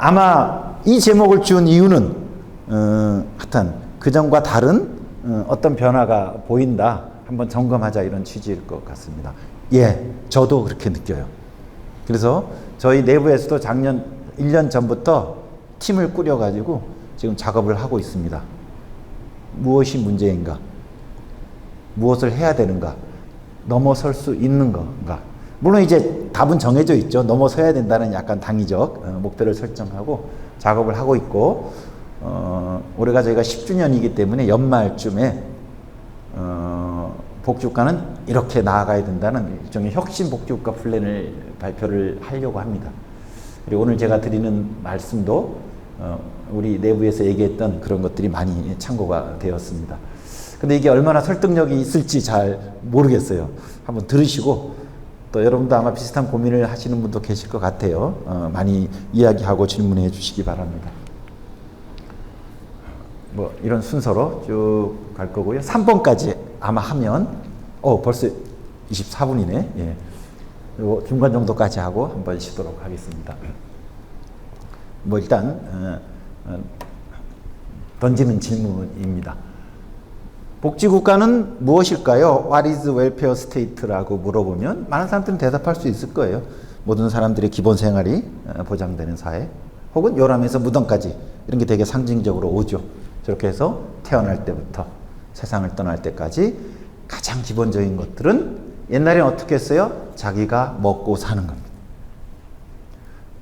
아마 이 제목을 지은 이유는 하여튼 그전과 다른 어떤 변화가 보인다. 한번 점검하자 이런 취지일 것 같습니다. 예, 저도 그렇게 느껴요. 그래서 저희 내부에서도 작년 1년 전부터 팀을 꾸려가지고 지금 작업을 하고 있습니다. 무엇이 문제인가? 무엇을 해야 되는가? 넘어설 수 있는 건가? 물론 이제 답은 정해져 있죠. 넘어서야 된다는 약간 당위적 목표를 설정하고 작업을 하고 있고, 올해가 저희가 10주년이기 때문에 연말쯤에 복지국가는 이렇게 나아가야 된다는 일종의 혁신 복지국가 플랜을 발표를 하려고 합니다. 그리고 오늘 제가 드리는 말씀도 우리 내부에서 얘기했던 그런 것들이 많이 참고가 되었습니다. 근데 이게 얼마나 설득력이 있을지 잘 모르겠어요. 한번 들으시고 또 여러분도 아마 비슷한 고민을 하시는 분도 계실 것 같아요. 많이 이야기하고 질문해 주시기 바랍니다. 뭐 이런 순서로 쭉 갈 거고요. 3번까지 아마 하면 벌써 24분이네. 예. 그리고 중간 정도까지 하고 한번 쉬도록 하겠습니다. 뭐 일단 던지는 질문입니다. 복지국가는 무엇일까요? What is welfare state라고 물어보면 많은 사람들은 대답할 수 있을 거예요. 모든 사람들의 기본 생활이 보장되는 사회, 혹은 요람에서 무덤까지, 이런 게 되게 상징적으로 오죠. 저렇게 해서 태어날 때부터 세상을 떠날 때까지 가장 기본적인 것들은 옛날에는 어떻게 했어요? 자기가 먹고 사는 겁니다.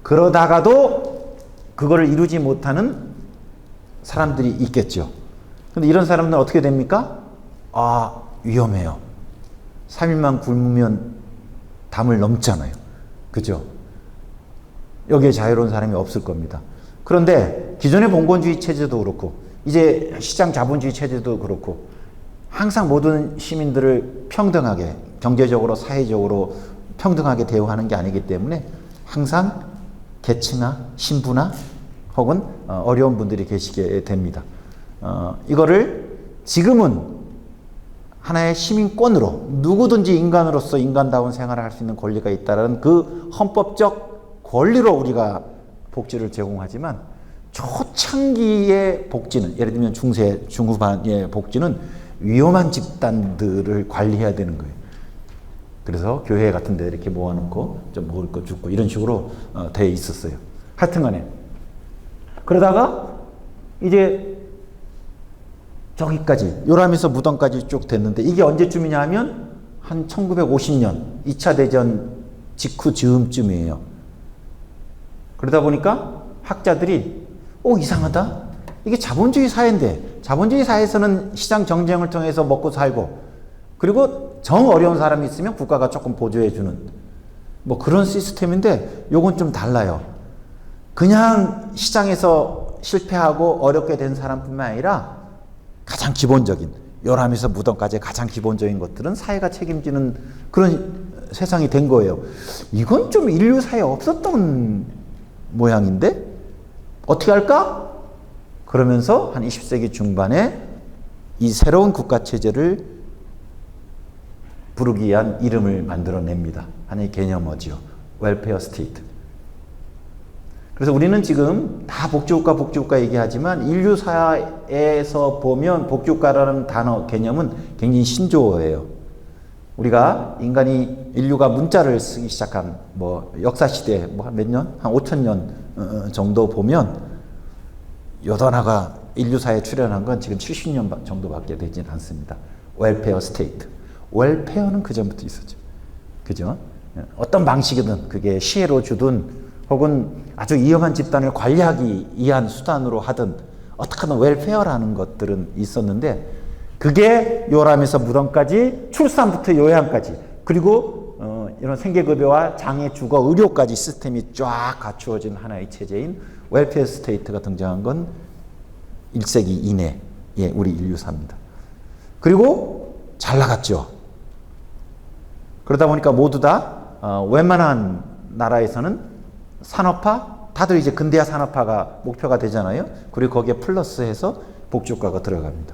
그러다가도 그거를 이루지 못하는 사람들이 있겠죠. 근데 이런 사람들은 어떻게 됩니까? 위험해요. 3일만 굶으면 담을 넘잖아요. 그죠? 여기에 자유로운 사람이 없을 겁니다. 그런데 기존의 봉건주의 체제도 그렇고 이제 시장 자본주의 체제도 그렇고 항상 모든 시민들을 평등하게, 경제적으로 사회적으로 평등하게 대우하는 게 아니기 때문에 항상 계층이나 신부나 혹은 어려운 분들이 계시게 됩니다. 이거를 지금은 하나의 시민권으로 누구든지 인간으로서 인간다운 생활을 할 수 있는 권리가 있다는 그 헌법적 권리로 우리가 복지를 제공하지만, 초창기의 복지는, 예를 들면 중세, 중후반의 복지는 위험한 집단들을 관리해야 되는 거예요. 그래서 교회 같은 데 이렇게 모아놓고 좀 먹을 거 주고 이런 식으로 돼 있었어요. 하여튼 간에 그러다가 이제 저기까지, 요람에서 무덤까지 쭉 됐는데, 이게 언제쯤이냐 하면 한 1950년 2차 대전 직후 즈음쯤이에요. 그러다 보니까 학자들이 이상하다. 이게 자본주의 사회인데, 자본주의 사회에서는 시장 경쟁을 통해서 먹고 살고, 그리고 정 어려운 사람이 있으면 국가가 조금 보조해주는 뭐 그런 시스템인데, 요건 좀 달라요. 그냥 시장에서 실패하고 어렵게 된 사람뿐만 아니라 가장 기본적인, 요람에서 무덤까지 가장 기본적인 것들은 사회가 책임지는 그런 세상이 된 거예요. 이건 좀 인류 사회에 없었던 모양인데 어떻게 할까? 그러면서 한 20세기 중반에 이 새로운 국가체제를 부르기 위한 이름을 만들어냅니다. 하나의 개념어지요. 웰페어 스테이트. 그래서 우리는 지금 다 복지국가 얘기하지만 인류 사회에서 보면 복지국가라는 단어 개념은 굉장히 신조어예요. 우리가 인류가 문자를 쓰기 시작한 역사시대 몇 년? 한 5,000년 정도 보면 요 단어가 인류 사회에 출현한 건 지금 70년 정도밖에 되진 않습니다. 웰페어 스테이트. 웰페어는 그 전부터 있었죠. 그죠? 어떤 방식이든 그게 시혜로 주든 혹은 아주 위험한 집단을 관리하기 위한 수단으로 하든 어떻게든 웰페어라는 것들은 있었는데, 그게 요람에서 무덤까지, 출산부터 요양까지, 그리고 이런 생계급여와 장애, 주거, 의료까지 시스템이 쫙 갖추어진 하나의 체제인 웰페어 스테이트가 등장한 건 1세기 이내에 우리 인류사입니다. 그리고 잘 나갔죠. 그러다 보니까 모두 다 웬만한 나라에서는 산업화, 다들 이제 근대화 산업화가 목표가 되잖아요. 그리고 거기에 플러스해서 복지국가가 들어갑니다.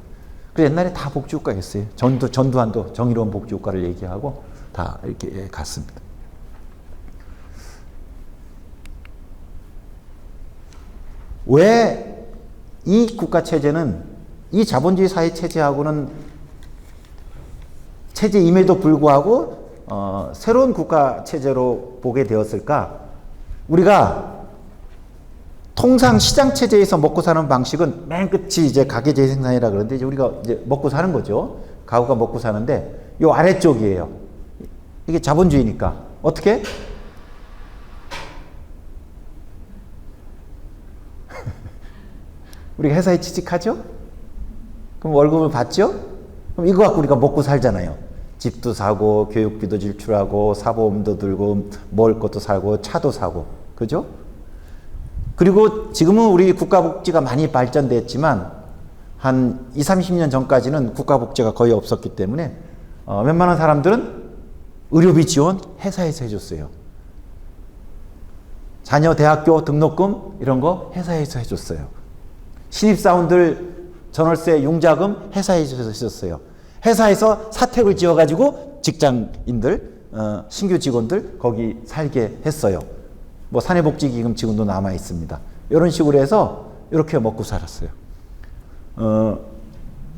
그래서 옛날에 다 복지국가였어요. 전두환도 정의로운 복지국가를 얘기하고 다 이렇게 갔습니다. 왜 이 국가 체제는 이 자본주의 사회 체제하고는 체제임에도 불구하고 새로운 국가 체제로 보게 되었을까? 우리가 통상 시장 체제에서 먹고 사는 방식은 맨 끝이 이제 가계 재생산이라 그러는데 이제 우리가 이제 먹고 사는 거죠. 가구가 먹고 사는데 요 아래쪽이에요. 이게 자본주의니까 어떻게? 우리가 회사에 취직하죠? 그럼 월급을 받죠? 그럼 이거 갖고 우리가 먹고 살잖아요. 집도 사고, 교육비도 지출하고, 사보험도 들고, 먹을 것도 사고, 차도 사고. 그죠? 그리고 지금은 우리 국가복지가 많이 발전됐지만, 한 20, 30년 전까지는 국가복지가 거의 없었기 때문에, 웬만한 사람들은 의료비 지원 회사에서 해줬어요. 자녀 대학교 등록금, 이런 거 회사에서 해줬어요. 신입사원들 전월세 융자금 회사에서 했었어요. 회사에서 사택을 지어가지고 직장인들, 신규 직원들 거기 살게 했어요. 뭐 사내복지기금 지금도 남아 있습니다. 이런 식으로 해서 이렇게 먹고 살았어요.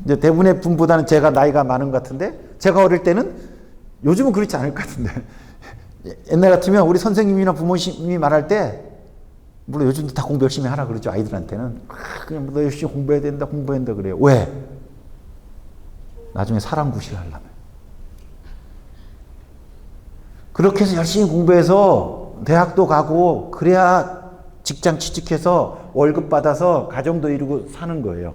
이제 대부분의 분보다는 제가 나이가 많은 것 같은데, 제가 어릴 때는 요즘은 그렇지 않을 것 같은데, 옛날 같으면 우리 선생님이나 부모님이 말할 때, 물론 요즘도 다 공부 열심히 하라 그러죠. 아이들한테는 그냥 너 열심히 공부해야 된다, 공부해야 된다 그래요. 왜? 나중에 사람 구실하려면. 그렇게 해서 열심히 공부해서 대학도 가고 그래야 직장 취직해서 월급 받아서 가정도 이루고 사는 거예요.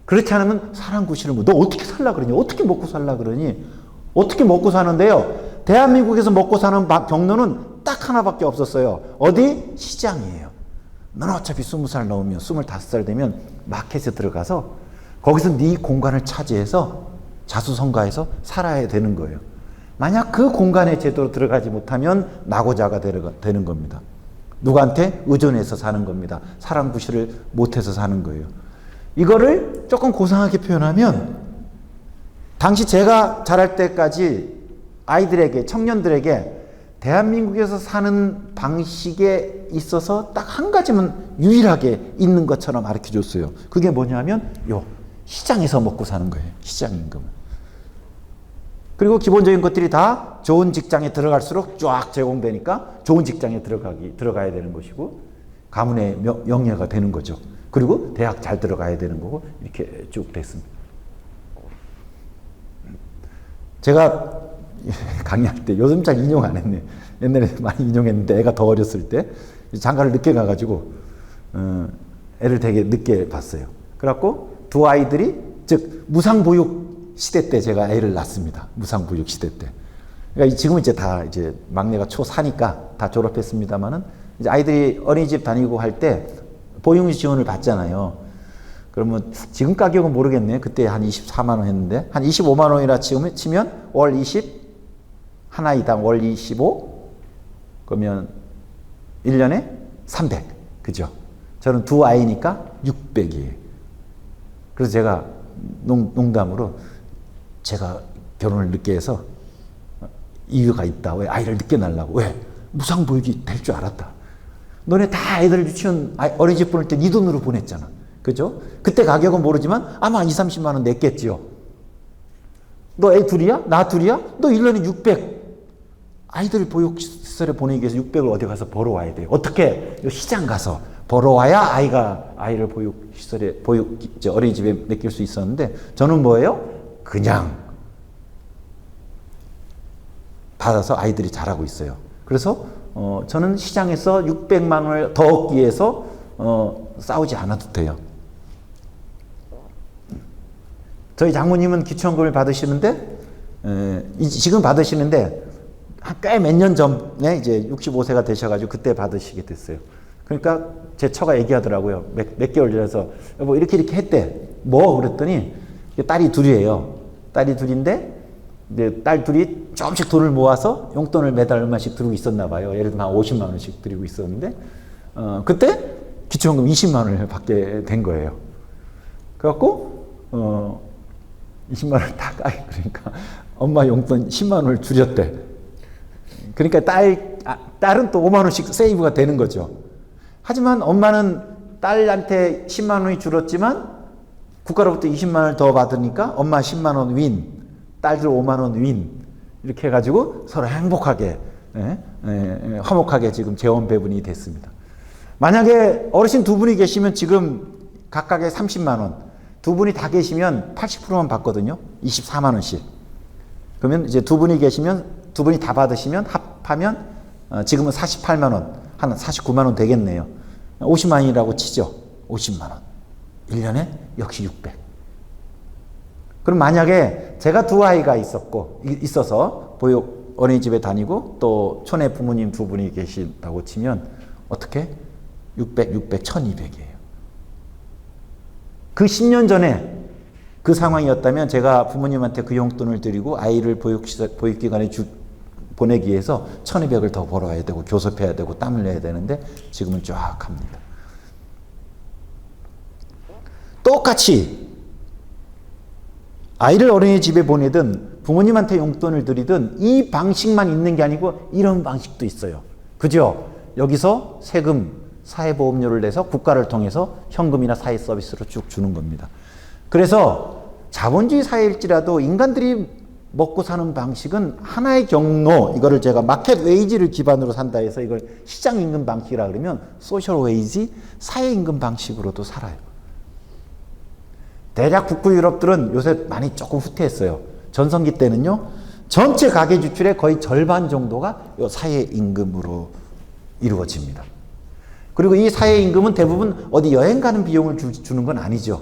그렇지 않으면 사람 구실을 너 어떻게 살라 그러니? 어떻게 먹고 살라 그러니? 어떻게 먹고 사는데요? 대한민국에서 먹고 사는 경로는 딱 하나밖에 없었어요. 어디? 시장이에요. 너는 어차피 20살 넘으면 25살 되면 마켓에 들어가서 거기서 네 공간을 차지해서 자수성가해서 살아야 되는 거예요. 만약 그 공간에 제대로 들어가지 못하면 낙오자가 되는 겁니다. 누구한테 의존해서 사는 겁니다. 사람 구실을 못해서 사는 거예요. 이거를 조금 고상하게 표현하면 당시 제가 자랄 때까지 아이들에게, 청년들에게 대한민국에서 사는 방식에 있어서 딱 한 가지만 유일하게 있는 것처럼 가르쳐 줬어요. 그게 뭐냐면 시장에서 먹고 사는 거예요. 시장 임금. 그리고 기본적인 것들이 다 좋은 직장에 들어갈수록 쫙 제공되니까 좋은 직장에 들어가야 되는 것이고, 가문의 영예가 되는 거죠. 그리고 대학 잘 들어가야 되는 거고, 이렇게 쭉 됐습니다. 제가 강의할 때, 요즘 잘 인용 안 했네. 옛날에 많이 인용했는데 애가 더 어렸을 때 장가를 늦게 가가지고 애를 되게 늦게 봤어요. 그래갖고 두 아이들이, 즉 무상보육 시대 때 제가 애를 낳습니다. 무상보육 시대 때. 그러니까 지금은 이제 다 이제 막내가 초4니까 다 졸업했습니다만은 이제 아이들이 어린이집 다니고 할 때 보육비 지원을 받잖아요. 그러면 지금 가격은 모르겠네요. 그때 한 24만 원 했는데 한 25만 원이라 치면 월 20, 한 아이당 월 25, 그러면 1년에 300. 그죠? 저는 두 아이니까 600이에요. 그래서 제가 농담으로 제가 결혼을 늦게 해서 이유가 있다. 왜? 아이를 늦게 낳으려고. 왜? 무상보육이 될 줄 알았다. 너네 다 애들 유치원 어린이집 보낼 때 네 돈으로 보냈잖아. 그죠? 그때 가격은 모르지만 아마 2, 30만 원 냈겠지요. 너 애 둘이야? 나 둘이야? 너 1년에 600. 아이들 보육시설에 보내기 위해서 600을 어디 가서 벌어와야 돼요. 어떻게? 시장 가서 벌어와야 아이를 보육시설에, 어린이집에 맡길 수 있었는데, 저는 뭐예요? 그냥 받아서 아이들이 자라고 있어요. 그래서 저는 시장에서 600만 원을 더 얻기 위해서 싸우지 않아도 돼요. 저희 장모님은 기초연금을 받으시는데, 지금 받으시는데, 꽤 몇 년 전에 이제 65세가 되셔가지고 그때 받으시게 됐어요. 그러니까 제 처가 얘기하더라고요. 몇 개월 전에서 여보 이렇게 했대. 뭐? 그랬더니 딸이 둘이에요. 딸이 둘인데 이제 딸 둘이 조금씩 돈을 모아서 용돈을 매달 얼마씩 들고 있었나 봐요. 예를 들면 한 50만 원씩 드리고 있었는데 그때 기초연금 20만 원을 받게 된 거예요. 그래갖고 20만 원을 다 그러니까 엄마 용돈 10만 원을 줄였대. 그러니까 딸은 또 5만 원씩 세이브가 되는 거죠. 하지만 엄마는 딸한테 10만 원이 줄었지만 국가로부터 20만 원을 더 받으니까 엄마 10만 원 윈, 딸들 5만 원 윈, 이렇게 해가지고 서로 행복하게 화목하게 지금 재원 배분이 됐습니다. 만약에 어르신 두 분이 계시면 지금 각각의 30만 원, 두 분이 다 계시면 80%만 받거든요. 24만 원씩. 그러면 이제 두 분이 계시면 두 분이 다 받으시면 합하면 지금은 48만 원, 한 49만 원 되겠네요. 50만 원이라고 치죠. 50만 원. 1년에 역시 600. 그럼 만약에 제가 두 아이가 있어서 보육 어린이집에 다니고 또 촌에 부모님 두 분이 계신다고 치면 어떻게? 600, 1200이에요. 그 10년 전에 그 상황이었다면 제가 부모님한테 그 용돈을 드리고 아이를 보육기관에 보내기 위해서 1200을 더 벌어야 되고 교섭해야 되고 땀을 내야 되는데 지금은 쫙 합니다. 똑같이 아이를 어린이집에 보내든 부모님한테 용돈을 드리든 이 방식만 있는 게 아니고 이런 방식도 있어요. 그죠? 여기서 세금, 사회보험료를 내서 국가를 통해서 현금이나 사회 서비스로 쭉 주는 겁니다. 그래서 자본주의 사회일지라도 인간들이 먹고 사는 방식은 하나의 경로, 이거를 제가 마켓 웨이지를 기반으로 산다 해서 이걸 시장 임금 방식이라 그러면 소셜 웨이지, 사회 임금 방식으로도 살아요. 대략 북부 유럽들은 요새 많이 조금 후퇴했어요. 전성기 때는요, 전체 가계 지출의 거의 절반 정도가 요 사회 임금으로 이루어집니다. 그리고 이 사회 임금은 대부분 어디 여행 가는 비용을 주는 건 아니죠.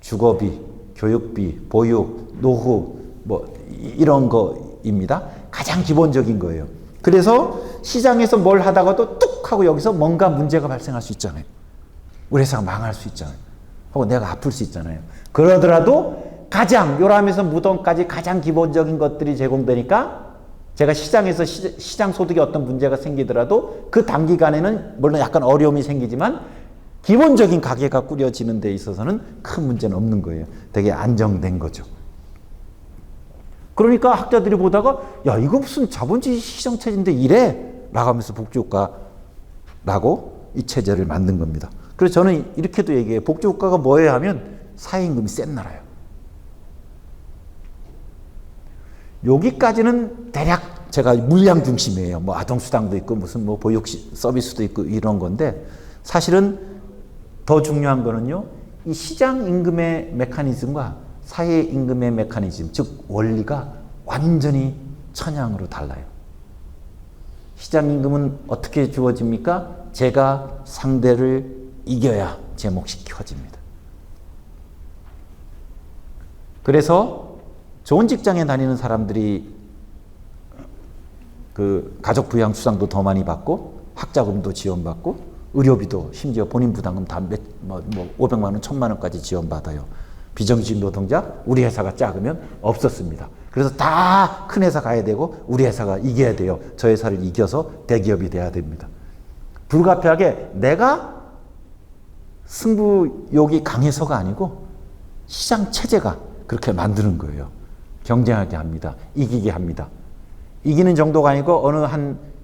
주거비, 교육비, 보육, 노후, 이런 거입니다. 가장 기본적인 거예요. 그래서 시장에서 뭘 하다가도 뚝 하고 여기서 뭔가 문제가 발생할 수 있잖아요. 우리 회사가 망할 수 있잖아요. 혹은 내가 아플 수 있잖아요. 그러더라도 가장 요람에서 무덤까지 가장 기본적인 것들이 제공되니까 제가 시장에서 시장 소득에 어떤 문제가 생기더라도 그 단기간에는 물론 약간 어려움이 생기지만 기본적인 가게가 꾸려지는 데 있어서는 큰 문제는 없는 거예요. 되게 안정된 거죠. 그러니까 학자들이 보다가 야 이거 무슨 자본주의 시장 체제인데 이래? 라고 하면서 복지국가라고 이 체제를 만든 겁니다. 그래서 저는 이렇게도 얘기해요. 복지국가가 뭐예요 하면 사회임금이 센 나라예요. 여기까지는 대략 제가 물량 중심이에요. 아동수당도 있고 무슨 보육 서비스도 있고 이런 건데 사실은 더 중요한 거는요. 이 시장임금의 메커니즘과 사회임금의 메커니즘, 즉 원리가 완전히 천양으로 달라요. 시장임금은 어떻게 주어집니까? 제가 상대를 이겨야 제 몫이 커집니다. 그래서 좋은 직장에 다니는 사람들이 그 가족 부양 수당도 더 많이 받고 학자금도 지원받고 의료비도 심지어 본인 부담금 다 500만 원, 1000만 원까지 지원받아요. 비정규직 노동자 우리 회사가 작으면 없었습니다. 그래서 다 큰 회사 가야 되고 우리 회사가 이겨야 돼요. 저 회사를 이겨서 대기업이 돼야 됩니다. 불가피하게 내가 승부욕이 강해서가 아니고 시장 체제가 그렇게 만드는 거예요. 경쟁하게 합니다. 이기게 합니다. 이기는 정도가 아니고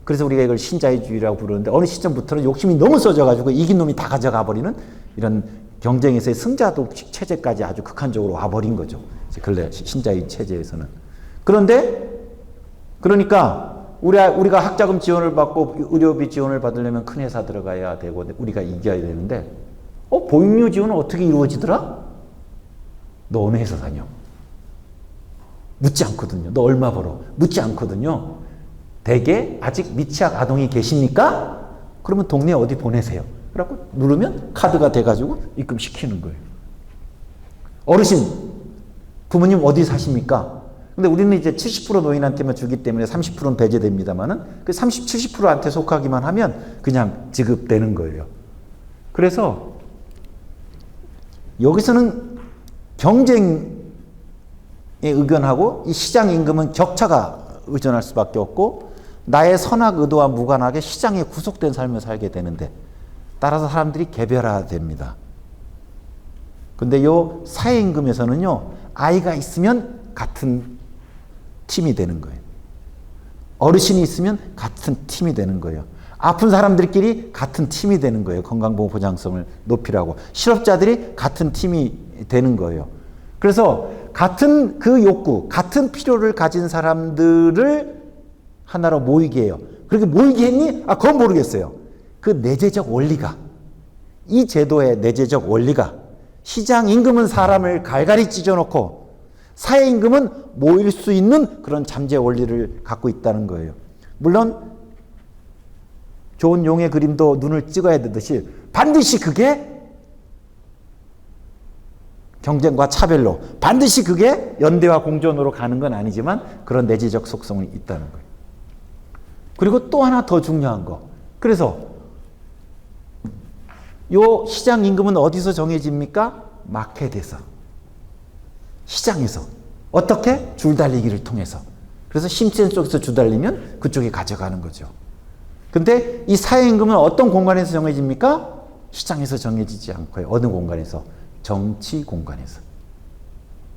그래서 우리가 이걸 신자유주의라고 부르는데 어느 시점부터는 욕심이 너무 써져가지고 이긴 놈이 다 가져가 버리는 이런 경쟁에서의 승자독식 체제까지 아주 극한적으로 와버린 거죠. 근래 신자유주의 체제에서는. 그러니까 우리가 학자금 지원을 받고 의료비 지원을 받으려면 큰 회사 들어가야 되고 우리가 이겨야 되는데 보육료 지원은 어떻게 이루어지더라? 너 어느 회사 다녀? 묻지 않거든요. 너 얼마 벌어? 묻지 않거든요. 대개 아직 미취학 아동이 계십니까? 그러면 동네 어디 보내세요. 그래갖고 누르면 카드가 돼가지고 입금시키는 거예요. 어르신, 부모님 어디 사십니까? 근데 우리는 이제 70% 노인한테만 주기 때문에 30%는 배제됩니다만은 그 30, 70%한테 속하기만 하면 그냥 지급되는 거예요. 그래서 여기서는 경쟁에 의존하고 이 시장 임금은 격차가 의존할 수밖에 없고 나의 선악 의도와 무관하게 시장에 구속된 삶을 살게 되는데 따라서 사람들이 개별화됩니다. 근데 요 사회임금에서는요, 아이가 있으면 같은 팀이 되는 거예요. 어르신이 있으면 같은 팀이 되는 거예요. 아픈 사람들끼리 같은 팀이 되는 거예요. 건강보험 보장성을 높이라고. 실업자들이 같은 팀이 되는 거예요. 그래서 같은 그 욕구, 같은 필요를 가진 사람들을 하나로 모이게 해요. 그렇게 모이게 했니? 아, 그건 모르겠어요. 그 내재적 원리가, 이 제도의 내재적 원리가 시장 임금은 사람을 갈갈이 찢어놓고 사회 임금은 모일 수 있는 그런 잠재 원리를 갖고 있다는 거예요. 물론 좋은 용의 그림도 눈을 찍어야 되듯이 반드시 그게 경쟁과 차별로, 반드시 그게 연대와 공존으로 가는 건 아니지만 그런 내재적 속성이 있다는 거예요. 그리고 또 하나 더 중요한 거. 그래서 요 시장 임금은 어디서 정해집니까? 마켓에서. 시장에서. 어떻게? 줄달리기를 통해서. 그래서 심센 쪽에서 줄달리면 그쪽에 가져가는 거죠. 근데 이 사회임금은 어떤 공간에서 정해집니까? 시장에서 정해지지 않고요. 어느 공간에서? 정치 공간에서.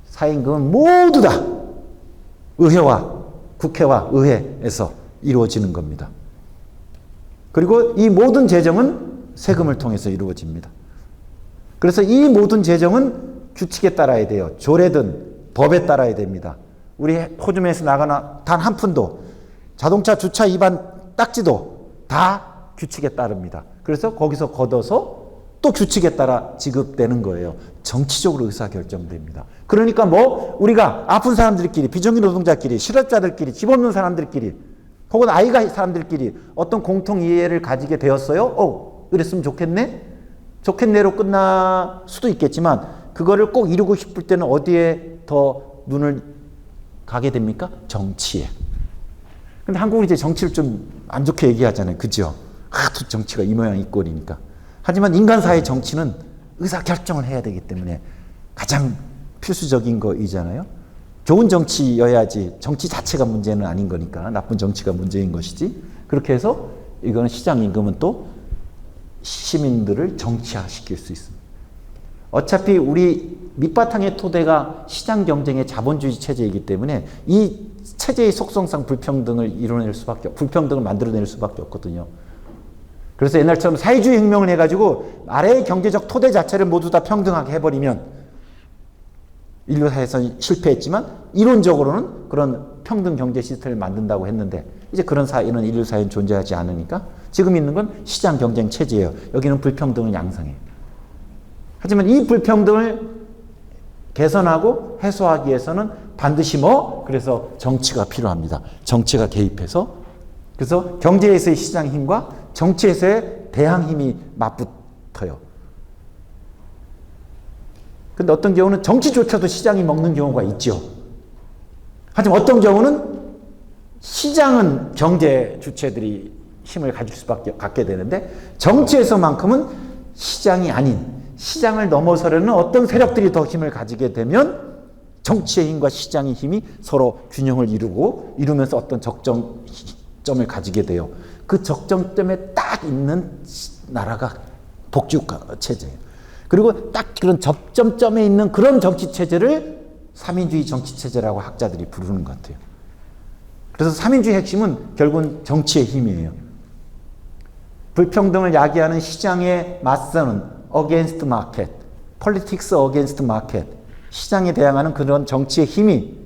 사회임금은 모두 다 의회와 국회와 의회에서 이루어지는 겁니다. 그리고 이 모든 재정은 세금을 통해서 이루어집니다. 그래서 이 모든 재정은 규칙에 따라야 돼요. 조례든 법에 따라야 됩니다. 우리 호주머니에서 나가나 단 한 푼도, 자동차 주차 위반 딱지도 다 규칙에 따릅니다. 그래서 거기서 걷어서 또 규칙에 따라 지급되는 거예요. 정치적으로 의사결정됩니다. 그러니까 뭐 우리가 아픈 사람들끼리, 비정규 노동자끼리, 실업자들끼리, 집 없는 사람들끼리, 혹은 아이가 사람들끼리 어떤 공통 이해를 가지게 되었어요. 이랬으면 좋겠네? 좋겠네로 끝날 수도 있겠지만 그거를 꼭 이루고 싶을 때는 어디에 더 눈을 가게 됩니까? 정치에. 근데 한국은 이제 정치를 좀 안 좋게 얘기하잖아요. 그죠? 하도 정치가 이 모양 이 꼴이니까. 하지만 인간사의 정치는 의사결정을 해야 되기 때문에 가장 필수적인 거이잖아요. 좋은 정치여야지 정치 자체가 문제는 아닌 거니까 나쁜 정치가 문제인 것이지. 그렇게 해서 이거는 시장 임금은 또 시민들을 정치화시킬 수 있습니다. 어차피 우리 밑바탕의 토대가 시장 경쟁의 자본주의 체제이기 때문에 이 체제의 속성상 불평등을 만들어낼 수밖에 없거든요. 그래서 옛날처럼 사회주의 혁명을 해가지고 아래의 경제적 토대 자체를 모두 다 평등하게 해버리면 인류 사회에서는 실패했지만 이론적으로는 그런 평등 경제 시스템을 만든다고 했는데 이제 그런 사회는 인류 사회는 존재하지 않으니까 지금 있는 건 시장 경쟁 체제예요. 여기는 불평등을 양성해요. 하지만 이 불평등을 개선하고 해소하기 위해서는 반드시 그래서 정치가 필요합니다. 정치가 개입해서 그래서 경제에서의 시장 힘과 정치에서의 대항 힘이 맞붙어요. 근데 어떤 경우는 정치조차도 시장이 먹는 경우가 있죠. 하지만 어떤 경우는 시장은 경제 주체들이 힘을 가질 수밖에 갖게 되는데 정치에서만큼은 시장이 아닌 시장을 넘어서려는 어떤 세력들이 더 힘을 가지게 되면 정치의 힘과 시장의 힘이 서로 균형을 이루면서 어떤 적정점을 가지게 돼요. 그 적정점에 딱 있는 나라가 복지국가 체제예요. 그리고 딱 그런 접점점에 있는 그런 정치 체제를 삼인주의 정치 체제라고 학자들이 부르는 것 같아요. 그래서 삼인주의 핵심은 결국은 정치의 힘이에요. 불평등을 야기하는 시장에 맞서는 against market, politics against market, 시장에 대항하는 그런 정치의 힘이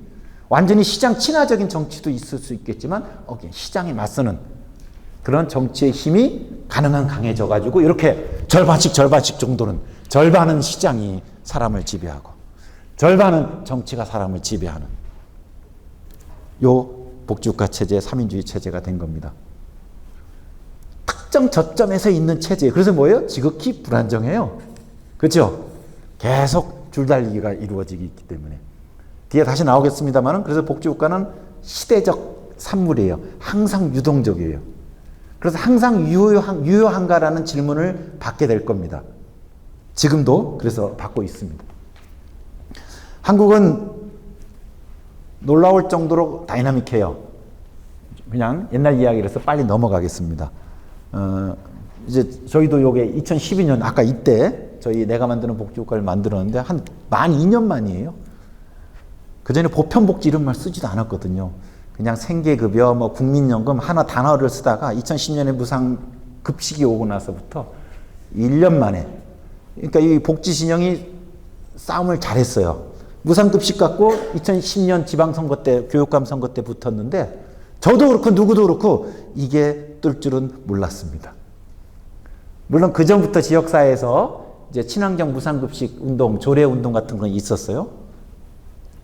완전히 시장 친화적인 정치도 있을 수 있겠지만 시장에 맞서는 그런 정치의 힘이 가능한 강해져가지고 이렇게 절반씩 정도는 절반은 시장이 사람을 지배하고 절반은 정치가 사람을 지배하는 요 복지국가 체제, 3인주의 체제가 된 겁니다. 특정 저점에서 있는 체제. 그래서 뭐예요? 지극히 불안정해요. 그렇죠? 계속 줄달리기가 이루어지기 있기 때문에. 뒤에 다시 나오겠습니다만은 그래서 복지국가는 시대적 산물이에요. 항상 유동적이에요. 그래서 항상 유효한가라는 질문을 받게 될 겁니다. 지금도 그래서 받고 있습니다. 한국은 놀라울 정도로 다이나믹해요. 그냥 옛날 이야기라서 빨리 넘어가겠습니다. 이제 저희도 요게 2012년 아까 이때 저희 내가 만드는 복지국가를 만들었는데 만 2년 만이에요. 그 전에 보편복지 이런 말 쓰지도 않았거든요. 그냥 생계급여, 뭐 국민연금 하나 단어를 쓰다가 2010년에 무상급식이 오고 나서부터 1년 만에, 그러니까 이 복지진영이 싸움을 잘했어요. 무상급식 갖고 2010년 지방선거 때, 교육감 선거 때 붙었는데 저도 그렇고 누구도 그렇고 이게 뜰 줄은 몰랐습니다. 물론 그 전부터 지역사회에서 이제 친환경 무상급식 운동, 조례운동 같은 건 있었어요.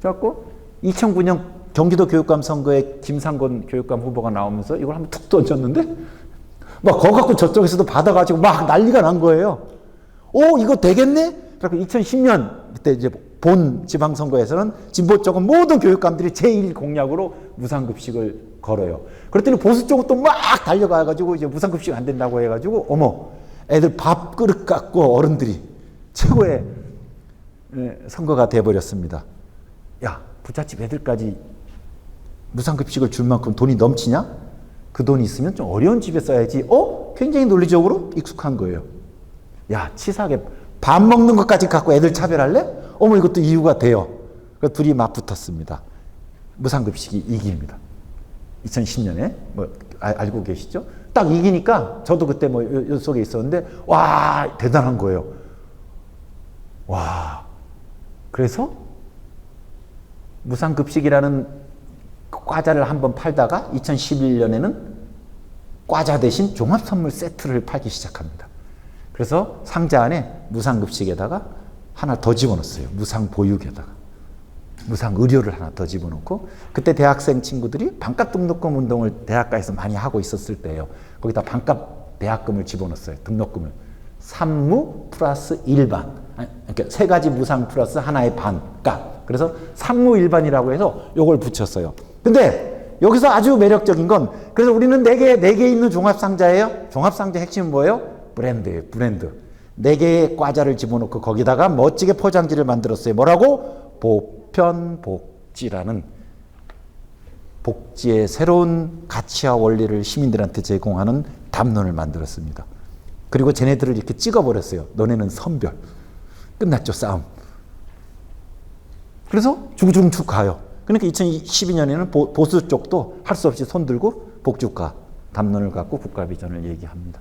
그래갖고 2009년 경기도 교육감 선거에 김상곤 교육감 후보가 나오면서 이걸 한번 툭 던졌는데 막 그거 갖고 저쪽에서도 받아가지고 막 난리가 난 거예요. 오, 이거 되겠네? 그래서 2010년 그때 이제 본 지방선거에서는 진보 쪽은 모든 교육감들이 제1 공약으로 무상급식을 걸어요. 그랬더니 보수 쪽은 또 막 달려가가지고 이제 무상급식 안 된다고 해가지고 어머, 애들 밥그릇 갖고 어른들이 최고의 선거가 돼버렸습니다. 야, 부잣집 애들까지 무상급식을 줄 만큼 돈이 넘치냐? 그 돈이 있으면 좀 어려운 집에 써야지. 굉장히 논리적으로 익숙한 거예요. 야, 치사하게 밥 먹는 것까지 갖고 애들 차별할래? 어머, 이것도 이유가 돼요. 그래서 둘이 막 붙었습니다. 무상급식이 이깁니다. 2010년에 뭐 알고 계시죠? 딱 이기니까 저도 그때 뭐 요 속에 있었는데 와, 대단한 거예요. 와, 그래서 무상급식이라는 과자를 한번 팔다가 2011년에는 과자 대신 종합선물 세트를 팔기 시작합니다. 그래서 상자 안에 무상급식에다가 하나 더 집어넣었어요. 무상보육에다가. 무상의료를 하나 더 집어넣고, 그때 대학생 친구들이 반값 등록금 운동을 대학가에서 많이 하고 있었을 때예요. 거기다 반값 대학금을 집어넣었어요. 등록금을. 3무 플러스 일반. 그러니까 세 가지 무상 플러스 하나의 반값. 그래서 3무 일반이라고 해서 요걸 붙였어요. 근데 여기서 아주 매력적인 건, 그래서 우리는 네 개 있는 종합상자예요. 종합상자 핵심은 뭐예요? 브랜드예요. 브랜드. 4개의 과자를 집어넣고 거기다가 멋지게 포장지를 만들었어요. 뭐라고? 보편복지라는 복지의 새로운 가치와 원리를 시민들한테 제공하는 담론을 만들었습니다. 그리고 쟤네들을 이렇게 찍어버렸어요. 너네는 선별. 끝났죠, 싸움. 그래서 쭉쭉쭉 가요. 그러니까 2012년에는 보수 쪽도 할 수 없이 손들고 복지국가 담론을 갖고 국가 비전을 얘기합니다.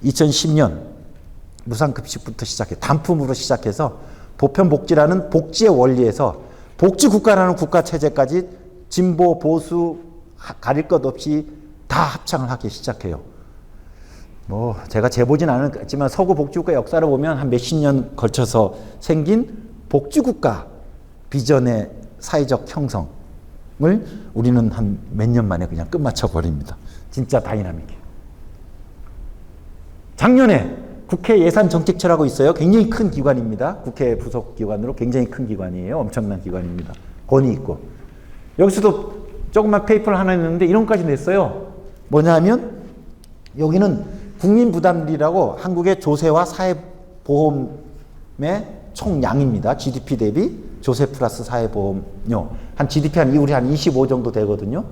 2010년 무상급식부터 시작해 단품으로 시작해서 보편복지라는 복지의 원리에서 복지국가라는 국가체제까지 진보, 보수 가릴 것 없이 다 합창을 하기 시작해요. 뭐 제가 재보진 않았지만 서구 복지국가 역사를 보면 한 몇십 년 걸쳐서 생긴 복지국가 비전의 사회적 형성을 우리는 한 몇 년 만에 그냥 끝마쳐 버립니다. 진짜 다이나믹해요. 작년에 국회 예산정책처라고 있어요. 굉장히 큰 기관입니다. 국회 부속 기관으로 굉장히 큰 기관이에요. 엄청난 기관입니다. 권위 있고. 여기서도 조그만 페이퍼를 하나 냈는데 이런 것까지 냈어요. 뭐냐 하면 여기는 국민부담률이라고 한국의 조세와 사회보험의 총량입니다. GDP 대비 조세 플러스 사회보험료. 한 GDP 우리 한 25 정도 되거든요.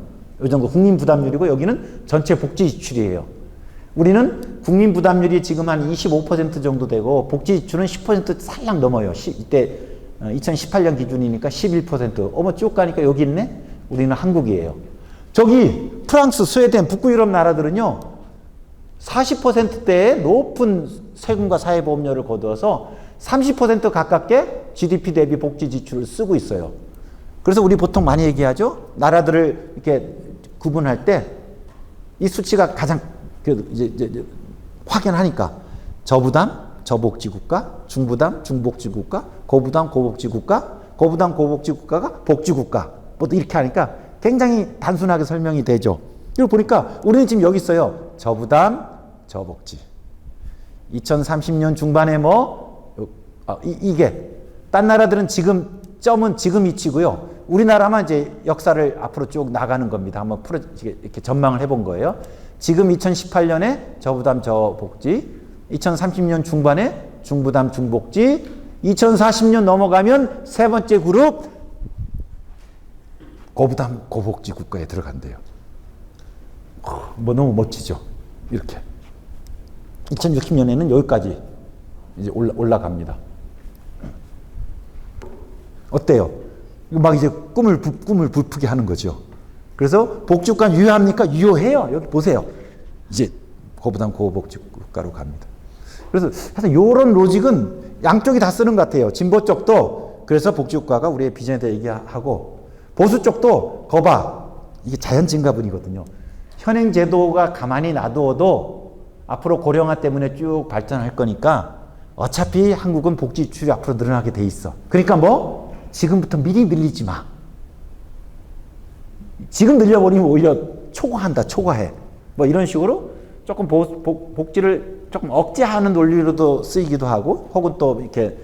이 정도 국민부담률이고 여기는 전체 복지 지출이에요. 우리는 국민부담률이 지금 한 25% 정도 되고 복지 지출은 10% 살짝 넘어요. 이때 2018년 기준이니까 11%. 어머 쭉 가니까 여기 있네? 우리는 한국이에요. 저기 프랑스, 스웨덴, 북부유럽 나라들은요. 40%대의 높은 세금과 사회보험료를 거두어서 30% 가깝게 GDP 대비 복지 지출을 쓰고 있어요. 그래서 우리 보통 많이 얘기하죠. 나라들을 이렇게 구분할 때 이 수치가 가장 이제 확연하니까 저부담, 저복지국가, 중부담, 중복지국가, 고부담, 고복지국가, 고부담, 고복지국가가 복지국가. 뭐 이렇게 하니까 굉장히 단순하게 설명이 되죠. 이걸 보니까 우리는 지금 여기 있어요. 저부담, 저복지. 2030년 중반에 이게 딴 나라들은 지금 점은 지금 위치고요. 우리나라만 이제 역사를 앞으로 쭉 나가는 겁니다. 한번 이렇게 전망을 해본 거예요. 지금 2018년에 저부담 저복지, 2030년 중반에 중부담 중복지, 2040년 넘어가면 세 번째 그룹 고부담 고복지 국가에 들어간대요. 뭐 너무 멋지죠. 이렇게 2060년에는 여기까지 이제 올라갑니다. 어때요? 막 이제 꿈을 부풀게 하는 거죠. 그래서 복지국가는 유효합니까? 유효해요. 여기 보세요. 이제 그보단 고복지국가로 갑니다. 그래서 사실 이런 로직은 양쪽이 다 쓰는 것 같아요. 진보 쪽도 그래서 복지국가가 우리의 비전에 대해 얘기하고, 보수 쪽도 거봐, 이게 자연 증가분이거든요. 현행 제도가 가만히 놔두어도 앞으로 고령화 때문에 쭉 발전할 거니까 어차피 한국은 복지 지출이 앞으로 늘어나게 돼 있어. 그러니까 뭐 지금부터 미리 늘리지 마. 지금 늘려버리면 오히려 초과한다, 초과해. 뭐 이런 식으로 조금 복지를 조금 억제하는 논리로도 쓰이기도 하고, 혹은 또 이렇게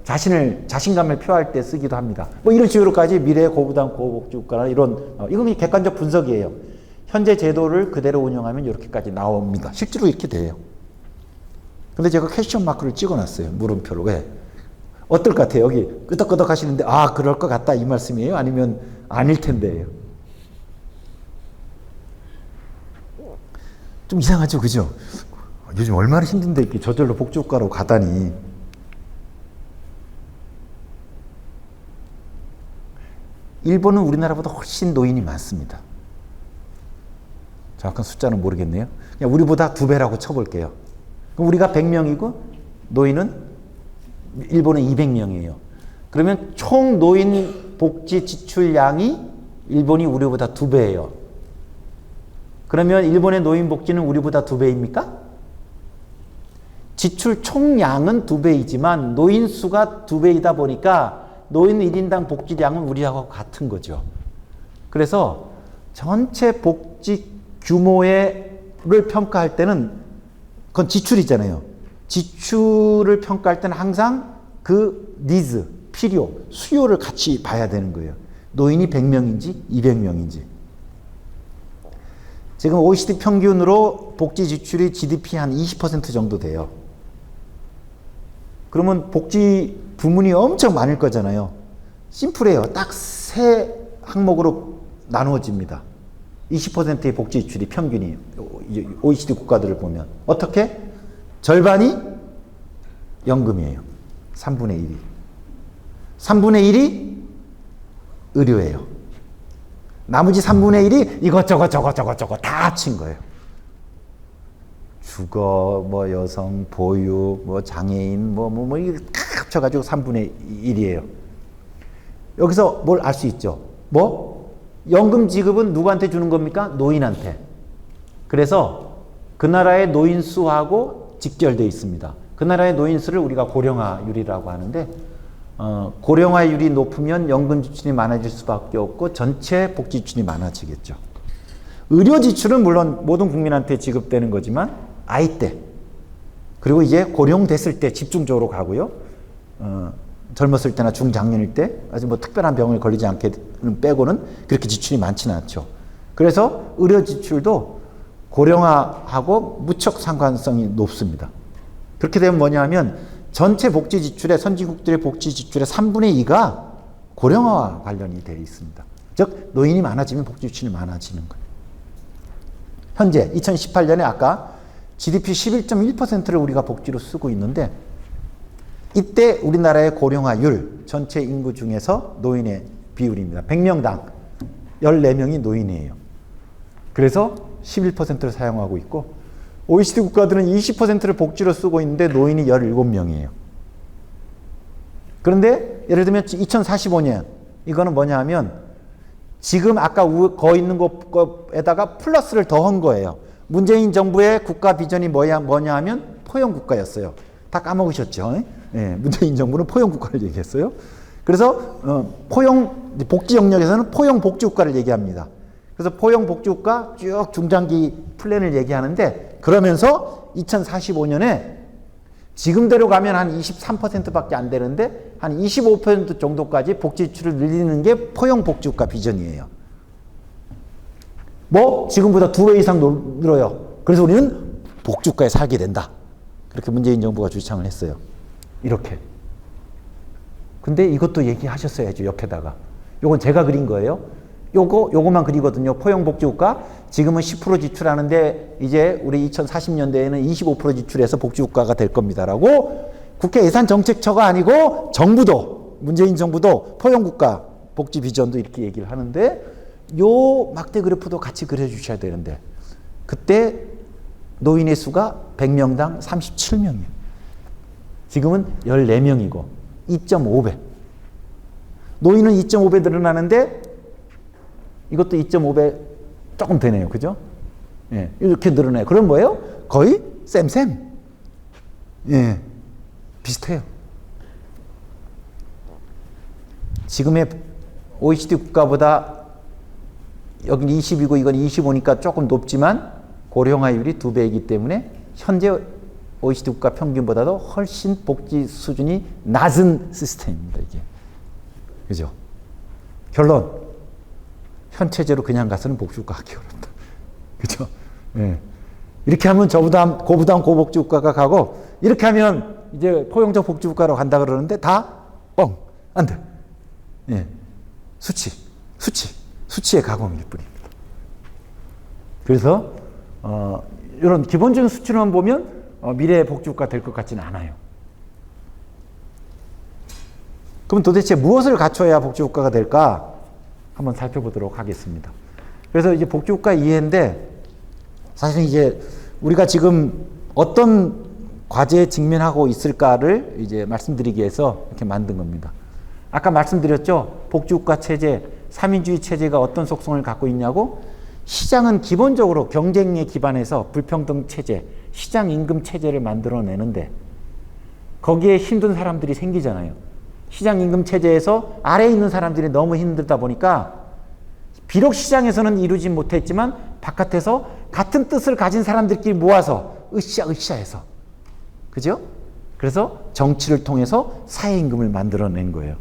자신감을 표할 때 쓰기도 합니다. 뭐 이런 식으로까지 미래의 고부담 고복지국가나 이런, 이건 객관적 분석이에요. 현재 제도를 그대로 운영하면 이렇게까지 나옵니다. 실제로 이렇게 돼요. 근데 제가 퀘스천 마크를 찍어놨어요. 물음표로. 왜? 어떨 것 같아요? 여기 끄덕끄덕 하시는데, 아, 그럴 것 같다, 이 말씀이에요? 아니면 아닐 텐데요? 좀 이상하죠, 그죠? 요즘 얼마나 힘든데 이렇게 저절로 복지국가로 가다니. 일본은 우리나라보다 훨씬 노인이 많습니다. 정확한 숫자는 모르겠네요. 그냥 우리보다 2배라고 쳐볼게요. 그럼 우리가 100명이고 노인은 일본은 200명이에요. 그러면 총 노인 복지 지출량이 일본이 우리보다 2배예요. 그러면 일본의 노인 복지는 우리보다 2배입니까? 지출 총량은 2배이지만 노인 수가 2배이다 보니까 노인 1인당 복지량은 우리하고 같은 거죠. 그래서 전체 복지 규모를 평가할 때는, 그건 지출이잖아요. 지출을 평가할 때는 항상 그 니즈, 필요, 수요를 같이 봐야 되는 거예요. 노인이 100명인지 200명인지. 지금 OECD 평균으로 복지 지출이 GDP 한 20% 정도 돼요. 그러면 복지 부문이 엄청 많을 거잖아요. 심플해요. 딱 3항목으로 나누어집니다. 20%의 복지 지출이 평균이에요. OECD 국가들을 보면. 어떻게? 절반이 연금이에요. 3분의 1이. 3분의 1이 의료예요. 나머지 3분의 1이 이것저것 다 합친 거예요. 주거, 뭐 여성, 보육, 뭐 장애인, 뭐 이게 다 합쳐가지고 3분의 1이에요. 여기서 뭘 알 수 있죠? 뭐? 연금 지급은 누구한테 주는 겁니까? 노인한테. 그래서 그 나라의 노인 수하고 직결되어 있습니다. 그 나라의 노인 수를 우리가 고령화율이라고 하는데, 고령화율이 높으면 연금 지출이 많아질 수밖에 없고 전체 복지 지출이 많아지겠죠. 의료 지출은 물론 모든 국민한테 지급되는 거지만 아이 때, 그리고 이제 고령됐을 때 집중적으로 가고요. 젊었을 때나 중장년일 때 아주 뭐 특별한 병을 걸리지 않게 빼고는 그렇게 지출이 많지는 않죠. 그래서 의료 지출도 고령화하고 무척 상관성이 높습니다. 그렇게 되면 뭐냐 하면 전체 복지 지출의, 선진국들의 복지 지출의 3분의 2가 고령화와 관련이 되어 있습니다. 즉 노인이 많아지면 복지 지출이 많아지는 거예요. 현재 2018년에 아까 GDP 11.1%를 우리가 복지로 쓰고 있는데, 이때 우리나라의 고령화율, 전체 인구 중에서 노인의 비율입니다. 100명당 14명이 노인이에요. 그래서 11%를 사용하고 있고, OECD 국가들은 20%를 복지로 쓰고 있는데 노인이 17명이에요. 그런데 예를 들면 2045년, 이거는 뭐냐 하면 지금 아까 거 있는 것에다가 플러스를 더한 거예요. 문재인 정부의 국가 비전이 뭐냐 하면 포용국가였어요. 다 까먹으셨죠? 네, 문재인 정부는 포용국가를 얘기했어요. 그래서 복지 영역에서는 포용복지국가를 얘기합니다. 그래서 포용복지국가 쭉 중장기 플랜을 얘기하는데, 그러면서 2045년에 지금대로 가면 한 23%밖에 안 되는데 한 25% 정도까지 복지 지출을 늘리는 게 포용복지국가 비전이에요. 뭐 지금보다 2배 이상 늘어요. 그래서 우리는 복지국가에 살게 된다. 그렇게 문재인 정부가 주창을 했어요. 이렇게. 근데 이것도 얘기하셨어야죠, 옆에다가. 요건 제가 그린 거예요. 요거만 그리거든요. 포용복지국가. 지금은 10% 지출하는데 이제 우리 2040년대에는 25% 지출해서 복지국가가 될 겁니다라고 국회 예산정책처가 아니고 정부도, 문재인 정부도 포용국가 복지 비전도 이렇게 얘기를 하는데, 요 막대 그래프도 같이 그려주셔야 되는데 그때 노인의 수가 100명당 37명이에요. 지금은 14명이고 2.5배. 노인은 2.5배 늘어나는데 이것도 2.5배 조금 되네요. 그죠? 예, 이렇게 늘어나요. 그럼 뭐예요? 거의 쌤. 예, 비슷해요. 지금의 OECD 국가보다 여기는 20이고 이건 25니까 조금 높지만 고령화율이 2배이기 때문에 현재 OECD 국가 평균보다도 훨씬 복지 수준이 낮은 시스템입니다. 이게. 그죠? 결론. 현 체제로 그냥 가서는 복지국가 하기 어렵다. 그죠? 예. 이렇게 하면 저부담, 고복지국가가 가고 이렇게 하면 이제 포용적 복지국가로 간다 그러는데 다 뻥. 안 돼. 예. 수치의 가공일 뿐입니다. 그래서 이런 기본적인 수치로만 보면 미래의 복지국가 될 것 같지는 않아요. 그럼 도대체 무엇을 갖춰야 복지국가가 될까? 한번 살펴보도록 하겠습니다. 그래서 이제 복지국가 이해인데 사실 이제 우리가 지금 어떤 과제에 직면하고 있을까를 이제 말씀드리기 위해서 이렇게 만든 겁니다. 아까 말씀드렸죠? 복지국가 체제, 3인주의 체제가 어떤 속성을 갖고 있냐고? 시장은 기본적으로 경쟁에 기반해서 불평등 체제, 시장 임금 체제를 만들어내는데 거기에 힘든 사람들이 생기잖아요. 시장 임금 체제에서 아래에 있는 사람들이 너무 힘들다 보니까 비록 시장에서는 이루지 못했지만 바깥에서 같은 뜻을 가진 사람들끼리 모아서 으쌰으쌰해서 그죠? 그래서 정치를 통해서 사회임금을 만들어낸 거예요.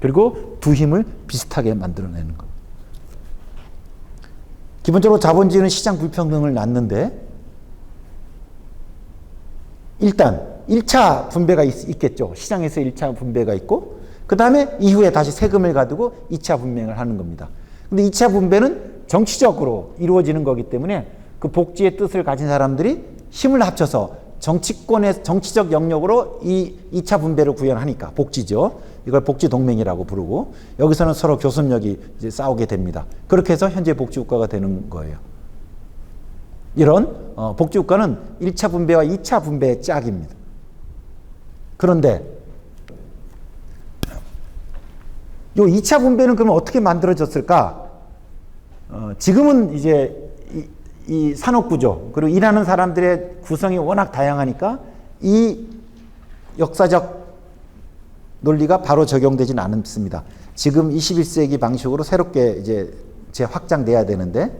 그리고 두 힘을 비슷하게 만들어내는 거. 기본적으로 자본주의는 시장 불평등을 낳는데 일단 1차 분배가 있겠죠. 시장에서 1차 분배가 있고 그 다음에 이후에 다시 세금을 가지고 2차 분배를 하는 겁니다. 근데 2차 분배는 정치적으로 이루어지는 거기 때문에 그 복지의 뜻을 가진 사람들이 힘을 합쳐서 정치권의 정치적 영역으로 이 2차 분배를 구현하니까 복지죠. 이걸 복지동맹이라고 부르고 여기서는 서로 교섭력이 이제 싸우게 됩니다. 그렇게 해서 현재 복지국가가 되는 거예요. 이런 복지국가는 1차 분배와 2차 분배의 짝입니다. 그런데 이 2차 분배는 그러면 어떻게 만들어졌을까? 지금은 이제 이 산업구조 그리고 일하는 사람들의 구성이 워낙 다양하니까 이 역사적 논리가 바로 적용되지는 않습니다. 지금 21세기 방식으로 새롭게 이제 재확장돼야 되는데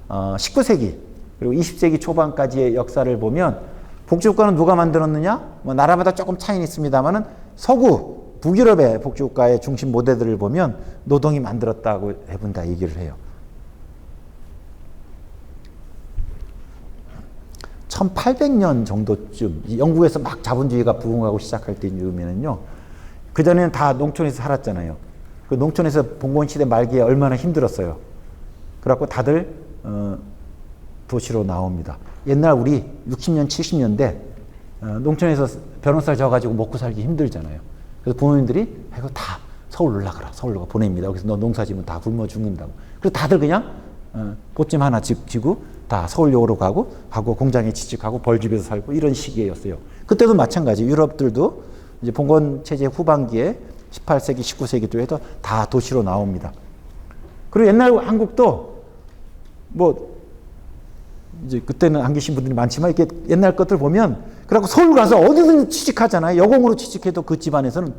19세기 그리고 20세기 초반까지의 역사를 보면 복지국가는 누가 만들었느냐? 뭐 나라마다 조금 차이는 있습니다만은 서구 북유럽의 복지국가의 중심 모델들을 보면 노동이 만들었다고 해본다 얘기를 해요. 1800년 정도쯤 영국에서 막 자본주의가 부흥하고 시작할 때쯤이면요. 그전에는 다 농촌에서 살았잖아요. 그 농촌에서 봉건시대 말기에 얼마나 힘들었어요. 그래갖고 다들 도시로 나옵니다. 옛날 우리 60년, 70년대 농촌에서 변호사 져가지고 먹고 살기 힘들잖아요. 그래서 부모님들이 이거 다 서울 올라가라. 서울로 보냅니다. 여기서 너 농사 지면 다 굶어 죽는다고. 그래서 다들 그냥 보찜 하나 지고 다 서울역으로 가고 공장에 취직하고 벌집에서 살고 이런 시기였어요. 그때도 마찬가지. 유럽들도 이제 봉건 체제 후반기에 18세기, 19세기도 해서 다 도시로 나옵니다. 그리고 옛날 한국도 뭐 이제 그때는 안 계신 분들이 많지만 이렇게 옛날 것들 보면 그래갖고 서울 가서 어디든 취직하잖아요. 여공으로 취직해도 그 집안에서는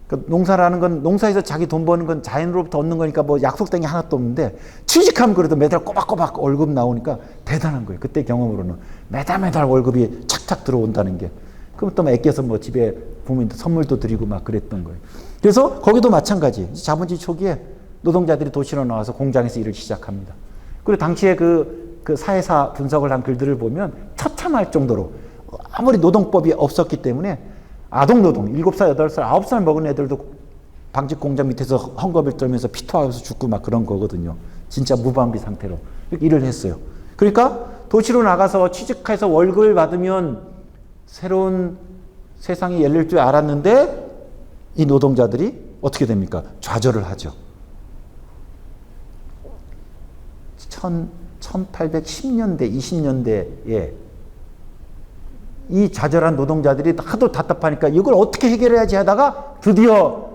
그 농사라는 건 농사에서 자기 돈 버는 건 자연으로부터 얻는 거니까 뭐 약속된 게 하나도 없는데 취직하면 그래도 매달 꼬박꼬박 월급 나오니까 대단한 거예요. 그때 경험으로는 매달 월급이 착착 들어온다는 게. 그럼 또 막 아껴서 뭐 집에 부모님들 선물도 드리고 막 그랬던 거예요. 그래서 거기도 마찬가지. 자본주의 초기에 노동자들이 도시로 나와서 공장에서 일을 시작합니다. 그리고 당시에 그 사회사 분석을 한 글들을 보면 처참할 정도로 아무리 노동법이 없었기 때문에 아동노동, 7살, 8살, 9살 먹은 애들도 방직 공장 밑에서 헝겊을 떨면서 피토하면서 죽고 막 그런 거거든요. 진짜 무방비 상태로 이렇게 일을 했어요. 그러니까 도시로 나가서 취직해서 월급을 받으면 새로운 세상이 열릴 줄 알았는데 이 노동자들이 어떻게 됩니까? 좌절을 하죠. 1810년대, 20년대에 이 좌절한 노동자들이 하도 답답하니까 이걸 어떻게 해결해야지 하다가 드디어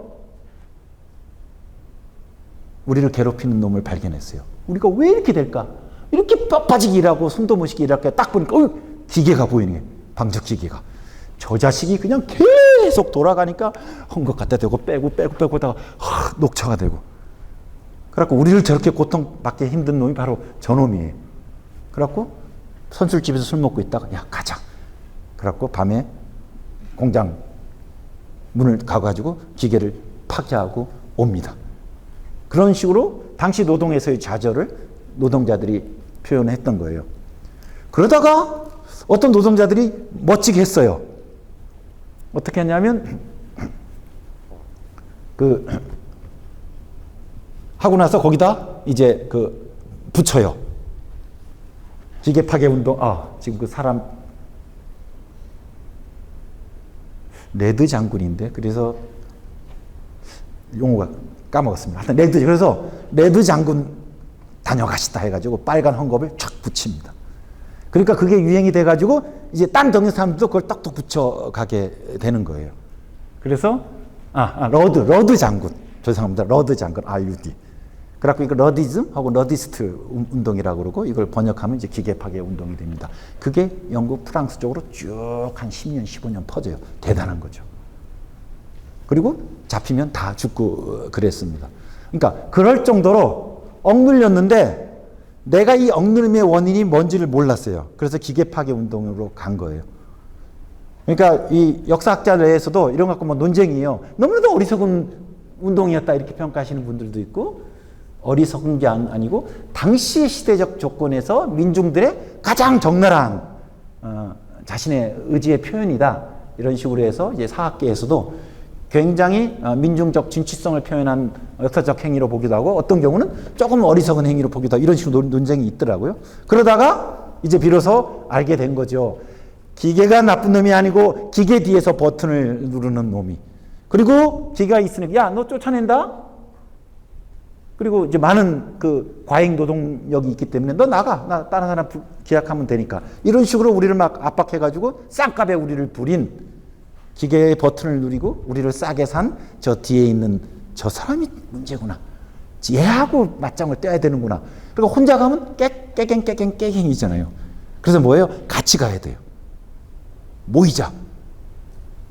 우리를 괴롭히는 놈을 발견했어요. 우리가 왜 이렇게 될까? 이렇게 뼈빠지게 일하고 숨도 못 쉬게 일할까? 딱 보니까 기계가 보이는 게 방적 기계가. 저 자식이 그냥 계속 돌아가니까 헝겊 갖다 대고 빼고 하다가 녹초가 되고. 그래갖고 우리를 저렇게 고통받게 힘든 놈이 바로 저 놈이에요. 그래갖고 선술집에서 술 먹고 있다가 야 가자. 그래갖고 밤에 공장 문을 가가지고 기계를 파괴하고 옵니다. 그런 식으로 당시 노동에서의 좌절을 노동자들이 표현했던 거예요. 그러다가 어떤 노동자들이 멋지게 했어요. 어떻게 했냐면 하고 나서 거기다 이제 붙여요. 기계 파괴 운동. 지금 그 사람 레드 장군인데 그래서 용어가 까먹었습니다. 하여튼 그래서 레드 장군 다녀가시다 해가지고 빨간 헝겊을 촥 붙입니다. 그러니까 그게 유행이 돼가지고 이제 딴 동네 사람들도 그걸 딱딱 붙여가게 되는 거예요. 그래서 러드 장군. 죄송합니다. 러드 장군 RUD. 그래갖고 이거 러디즘하고 러디스트 운동이라고 그러고 이걸 번역하면 이제 기계 파괴 운동이 됩니다. 그게 영국, 프랑스 쪽으로 쭉 한 10년, 15년 퍼져요. 대단한 거죠. 그리고 잡히면 다 죽고 그랬습니다. 그러니까 그럴 정도로 억눌렸는데 내가 이 억눌림의 원인이 뭔지를 몰랐어요. 그래서 기계 파괴 운동으로 간 거예요. 그러니까 이 역사학자 내에서도 이런 거 갖고 뭐 논쟁이에요. 너무나도 어리석은 운동이었다 이렇게 평가하시는 분들도 있고 어리석은 게 아니고 당시 시대적 조건에서 민중들의 가장 적나라한 자신의 의지의 표현이다 이런 식으로 해서 이제 사학계에서도 굉장히 민중적 진취성을 표현한 역사적 행위로 보기도 하고 어떤 경우는 조금 어리석은 행위로 보기도 하고 이런 식으로 논쟁이 있더라고요. 그러다가 이제 비로소 알게 된 거죠. 기계가 나쁜 놈이 아니고 기계 뒤에서 버튼을 누르는 놈이. 그리고 기계가 있으니까 야, 너 쫓아낸다? 그리고 이제 많은 과잉 노동력이 있기 때문에 너 나가. 나 다른 사람 계약하면 되니까. 이런 식으로 우리를 막 압박해가지고 쌍값에 우리를 부린 기계의 버튼을 누리고 우리를 싸게 산 저 뒤에 있는 저 사람이 문제구나. 얘하고 맞짱을 떼야 되는구나. 그리고 혼자 가면 깨갱이잖아요. 그래서 뭐예요? 같이 가야 돼요. 모이자.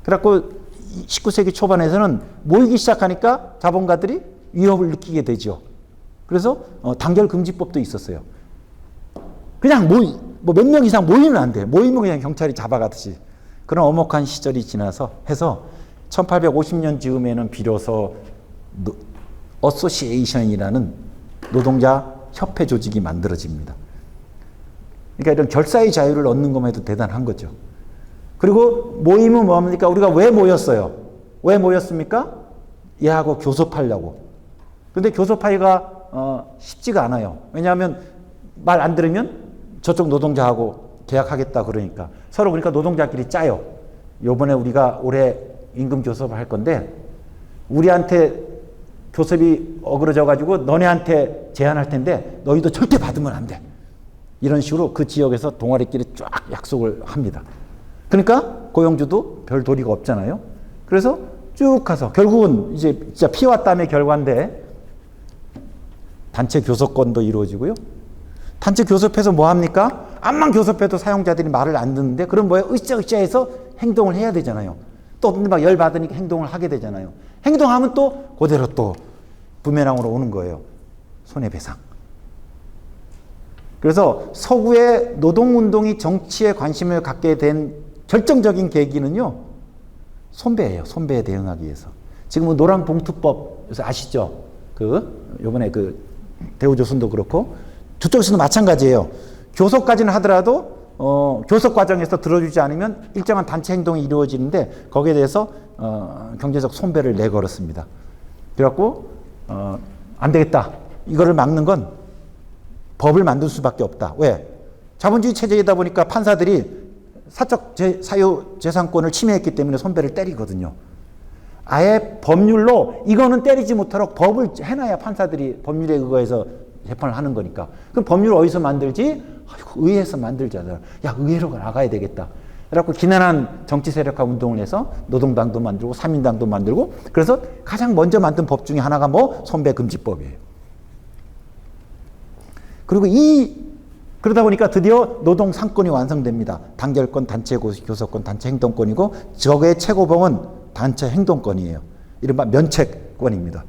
그래갖고 19세기 초반에서는 모이기 시작하니까 자본가들이 위협을 느끼게 되죠. 그래서 단결금지법도 있었어요. 그냥 뭐 몇 명 이상 모이면 안 돼. 모이면 그냥 경찰이 잡아가듯이. 그런 엄혹한 시절이 지나서 해서 1850년 즈음에는 비로소 어소시에이션이라는 노동자 협회 조직이 만들어집니다. 그러니까 이런 결사의 자유를 얻는 것만 해도 대단한 거죠. 그리고 모임은 뭡니까? 우리가 왜 모였어요? 왜 모였습니까? 얘하고 교섭하려고. 근데 교섭하기가 쉽지가 않아요. 왜냐하면 말 안 들으면 저쪽 노동자하고 계약하겠다 그러니까. 서로 그러니까 노동자끼리 짜요. 요번에 우리가 올해 임금 교섭을 할 건데 우리한테 교섭이 어그러져가지고 너네한테 제안할 텐데 너희도 절대 받으면 안 돼. 이런 식으로 그 지역에서 동아리끼리 쫙 약속을 합니다. 그러니까 고용주도 별 도리가 없잖아요. 그래서 쭉 가서 결국은 이제 진짜 피와 땀의 결과인데 단체 교섭권도 이루어지고요. 단체 교섭해서 뭐 합니까? 암만 교섭해도 사용자들이 말을 안 듣는데 그럼 뭐예요? 으쌰으쌰해서 행동을 해야 되잖아요. 또 막 열받으니까 행동을 하게 되잖아요. 행동하면 또 그대로 또 부메랑으로 오는 거예요. 손해배상. 그래서 서구의 노동운동이 정치에 관심을 갖게 된 결정적인 계기는요. 손배예요. 손배에 대응하기 위해서. 지금 노란봉투법 아시죠? 요번에 대우조선도 그렇고 저쪽에서도 마찬가지예요. 교섭까지는 하더라도 교섭 과정에서 들어주지 않으면 일정한 단체 행동이 이루어지는데 거기에 대해서 경제적 손배를 내걸었습니다. 그래갖고 안 되겠다. 이거를 막는 건 법을 만들 수밖에 없다. 왜? 자본주의 체제이다 보니까 판사들이 사적 사유재산권을 침해했기 때문에 손배를 때리거든요. 아예 법률로 이거는 때리지 못하도록 법을 해놔야 판사들이 법률에 의거해서 재판을 하는 거니까. 그럼 법률을 어디서 만들지? 아이고, 의회에서 만들자잖아. 야, 의회로 나가야 되겠다. 그래갖고 기난한 정치 세력화 운동을 해서 노동당도 만들고 삼인당도 만들고, 그래서 가장 먼저 만든 법 중에 하나가 뭐? 손배금지법이에요. 그리고 그러다 보니까 드디어 노동 3권이 완성됩니다. 단결권, 단체 교섭권, 단체 행동권이고, 적의 최고봉은 단체 행동권이에요. 이른바 면책권입니다.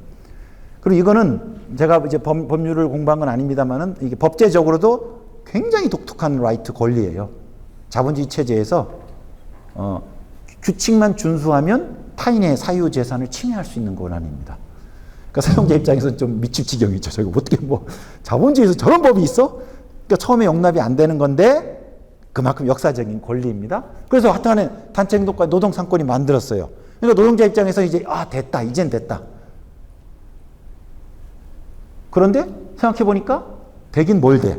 그리고 이거는 제가 이제 법률을 공부한 건 아닙니다만은 이게 법제적으로도 굉장히 독특한 라이트 권리예요. 자본주의 체제에서 규칙만 준수하면 타인의 사유 재산을 침해할 수 있는 권한입니다. 그러니까 사용자 입장에서는 좀 미칠 지경이죠. 저거 어떻게 뭐 자본주의에서 저런 법이 있어? 그러니까 처음에 용납이 안 되는 건데 그만큼 역사적인 권리입니다. 그래서 하여튼간에 단체 행동과 노동 3권이 만들었어요. 그러니까 노동자 입장에서 이제 됐다. 이젠 됐다. 그런데 생각해 보니까 되긴 뭘 돼?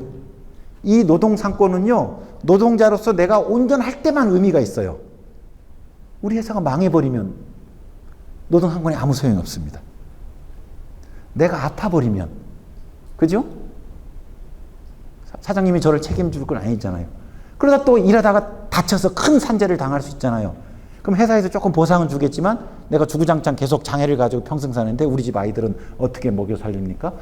이 노동 3권은요. 노동자로서 내가 온전할 때만 의미가 있어요. 우리 회사가 망해버리면 노동 3권이 아무 소용이 없습니다. 내가 아파버리면, 그죠? 사장님이 저를 책임질 건 아니잖아요. 그러다 또 일하다가 다쳐서 큰 산재를 당할 수 있잖아요. 그럼 회사에서 조금 보상은 주겠지만 내가 주구장창 계속 장애를 가지고 평생 사는데 우리 집 아이들은 어떻게 먹여 살립니까?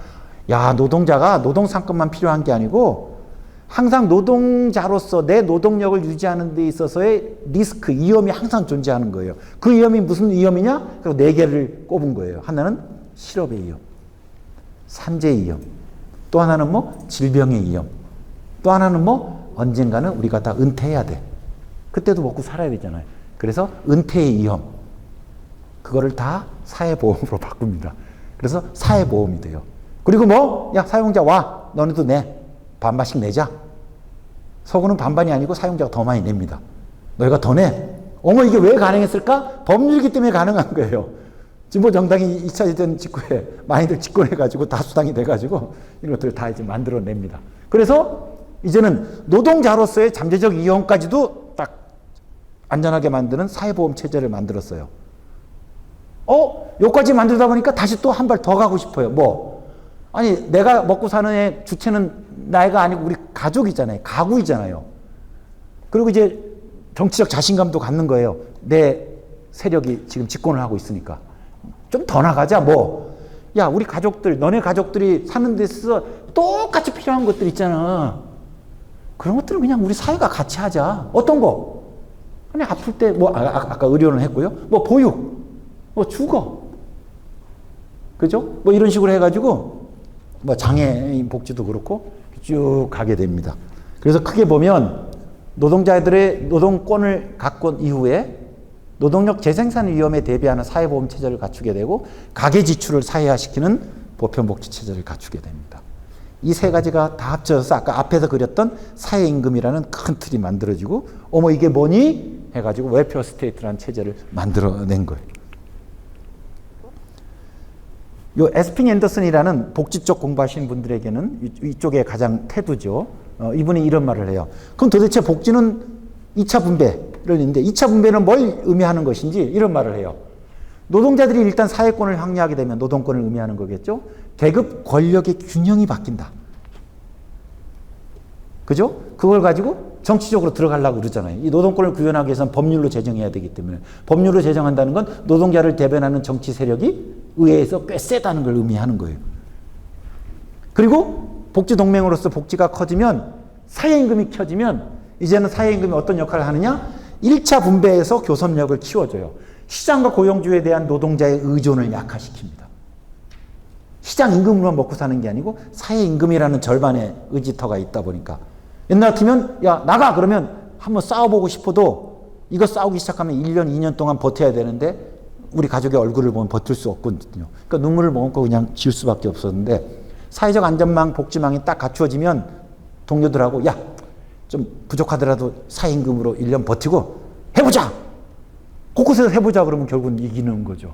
야, 노동자가 노동 3권만 필요한 게 아니고 항상 노동자로서 내 노동력을 유지하는 데 있어서의 리스크, 위험이 항상 존재하는 거예요. 그 위험이 무슨 위험이냐? 그리고 4개를 꼽은 거예요. 하나는 실업의 위험, 산재의 위험, 또 하나는 뭐 질병의 위험, 또 하나는 뭐 언젠가는 우리가 다 은퇴해야 돼. 그때도 먹고 살아야 되잖아요. 그래서 은퇴의 위험, 그거를 다 사회보험으로 바꿉니다. 그래서 사회보험이 돼요. 그리고 뭐, 야, 사용자 와, 너네도 내. 반반씩 내자. 서구는 반반이 아니고 사용자가 더 많이 냅니다. 너희가 더 내. 어머, 이게 왜 가능했을까? 법률이기 때문에 가능한 거예요. 진보 정당이 2차 대전 직후에 많이들 집권해가지고 다수당이 돼가지고 이런 것들을 다 이제 만들어냅니다. 그래서 이제는 노동자로서의 잠재적 위험까지도 딱 안전하게 만드는 사회보험 체제를 만들었어요. 여기까지 만들다 보니까 다시 또 한 발 더 가고 싶어요. 뭐? 아니, 내가 먹고 사는 애 주체는 나이가 아니고 우리 가족이잖아요. 가구이잖아요. 그리고 이제 정치적 자신감도 갖는 거예요. 내 세력이 지금 집권을 하고 있으니까. 좀 더 나가자, 뭐. 야, 우리 가족들, 너네 가족들이 사는 데서 똑같이 필요한 것들 있잖아. 그런 것들은 그냥 우리 사회가 같이 하자. 어떤 거? 그냥 아플 때, 뭐, 아까 의료는 했고요. 뭐, 보육, 뭐, 주거. 그죠? 뭐, 이런 식으로 해가지고, 뭐 장애인 복지도 그렇고 쭉 가게 됩니다. 그래서 크게 보면 노동자들의 노동권을 갖고 이후에 노동력 재생산 위험에 대비하는 사회보험 체제를 갖추게 되고 가계 지출을 사회화시키는 보편복지 체제를 갖추게 됩니다. 이 세 가지가 다 합쳐서 아까 앞에서 그렸던 사회임금이라는 큰 틀이 만들어지고 어머 이게 뭐니? 해가지고 웰페어 스테이트라는 체제를 만들어낸 거예요. 요 에스핀 앤더슨이라는 복지 쪽 공부하시는 분들에게는 이쪽에 가장 태두죠. 이분이 이런 말을 해요. 그럼 도대체 복지는 2차 분배를 했는데 2차 분배는 뭘 의미하는 것인지 이런 말을 해요. 노동자들이 일단 사회권을 확리하게 되면 노동권을 의미하는 거겠죠. 계급 권력의 균형이 바뀐다. 그죠? 그걸 가지고 정치적으로 들어가려고 그러잖아요. 이 노동권을 구현하기 위해서는 법률로 제정해야 되기 때문에 법률로 제정한다는 건 노동자를 대변하는 정치 세력이 의회에서 꽤 세다는 걸 의미하는 거예요. 그리고 복지동맹으로서 복지가 커지면 사회임금이 켜지면 이제는 사회임금이 어떤 역할을 하느냐? 1차 분배에서 교섭력을 키워줘요. 시장과 고용주에 대한 노동자의 의존을 약화시킵니다. 시장 임금으로만 먹고 사는 게 아니고 사회임금이라는 절반의 의지터가 있다 보니까 옛날 같으면 야 나가 그러면 한번 싸워보고 싶어도 이거 싸우기 시작하면 1년 2년 동안 버텨야 되는데 우리 가족의 얼굴을 보면 버틸 수 없거든요. 그러니까 눈물을 머금고 그냥 지울 수밖에 없었는데 사회적 안전망 복지망이 딱 갖추어지면 동료들하고 야 좀 부족하더라도 사회임금으로 1년 버티고 해보자. 곳곳에서 해보자 그러면 결국은 이기는 거죠.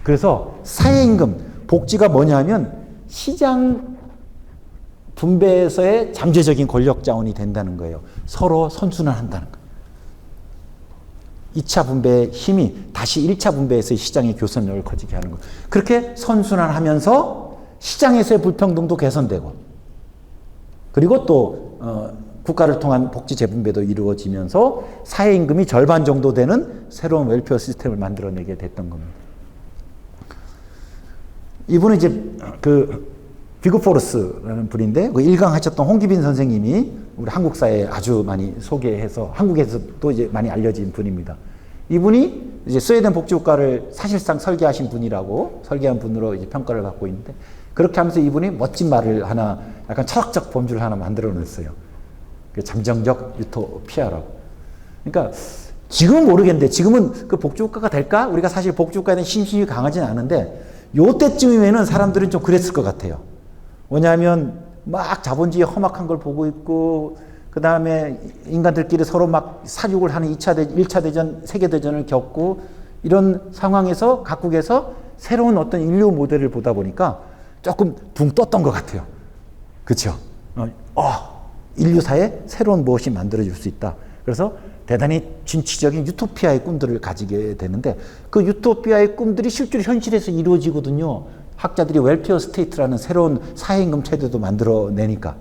그래서 사회임금 복지가 뭐냐면 시장 분배에서의 잠재적인 권력 자원이 된다는 거예요. 서로 선순환한다는 거예요. 2차 분배의 힘이 다시 1차 분배에서의 시장의 교섭력을 커지게 하는 거예요. 그렇게 선순환하면서 시장에서의 불평등도 개선되고, 그리고 또 국가를 통한 복지 재분배도 이루어지면서 사회임금이 절반 정도 되는 새로운 웰페어 시스템을 만들어내게 됐던 겁니다. 이분은 이제 비그포러스라는 분인데, 그 일강하셨던 홍기빈 선생님이 우리 한국 사회에 아주 많이 소개해서 한국에서도 이제 많이 알려진 분입니다. 이분이 이제 스웨덴 복지국가를 사실상 설계한 분으로 이제 평가를 받고 있는데, 그렇게 하면서 이분이 멋진 말을 하나, 약간 철학적 범주를 하나 만들어냈어요. 그 잠정적 유토피아라고. 그러니까 지금은 모르겠는데, 지금은 그 복지국가가 될까? 우리가 사실 복지국가에 대한 신심이 강하진 않은데, 요때쯤이면은 사람들은 좀 그랬을 것 같아요. 왜냐하면 막 자본주의 험악한 걸 보고 있고, 그 다음에 인간들끼리 서로 막 사육을 하는 1차 대전, 세계대전을 겪고, 이런 상황에서 각국에서 새로운 어떤 인류 모델을 보다 보니까 조금 붕 떴던 것 같아요. 그렇죠? 인류사에 새로운 무엇이 만들어질 수 있다. 그래서 대단히 진취적인 유토피아의 꿈들을 가지게 되는데, 그 유토피아의 꿈들이 실제로 현실에서 이루어지거든요. 학자들이 웰페어 스테이트라는 새로운 사회임금 체제도 만들어내니까.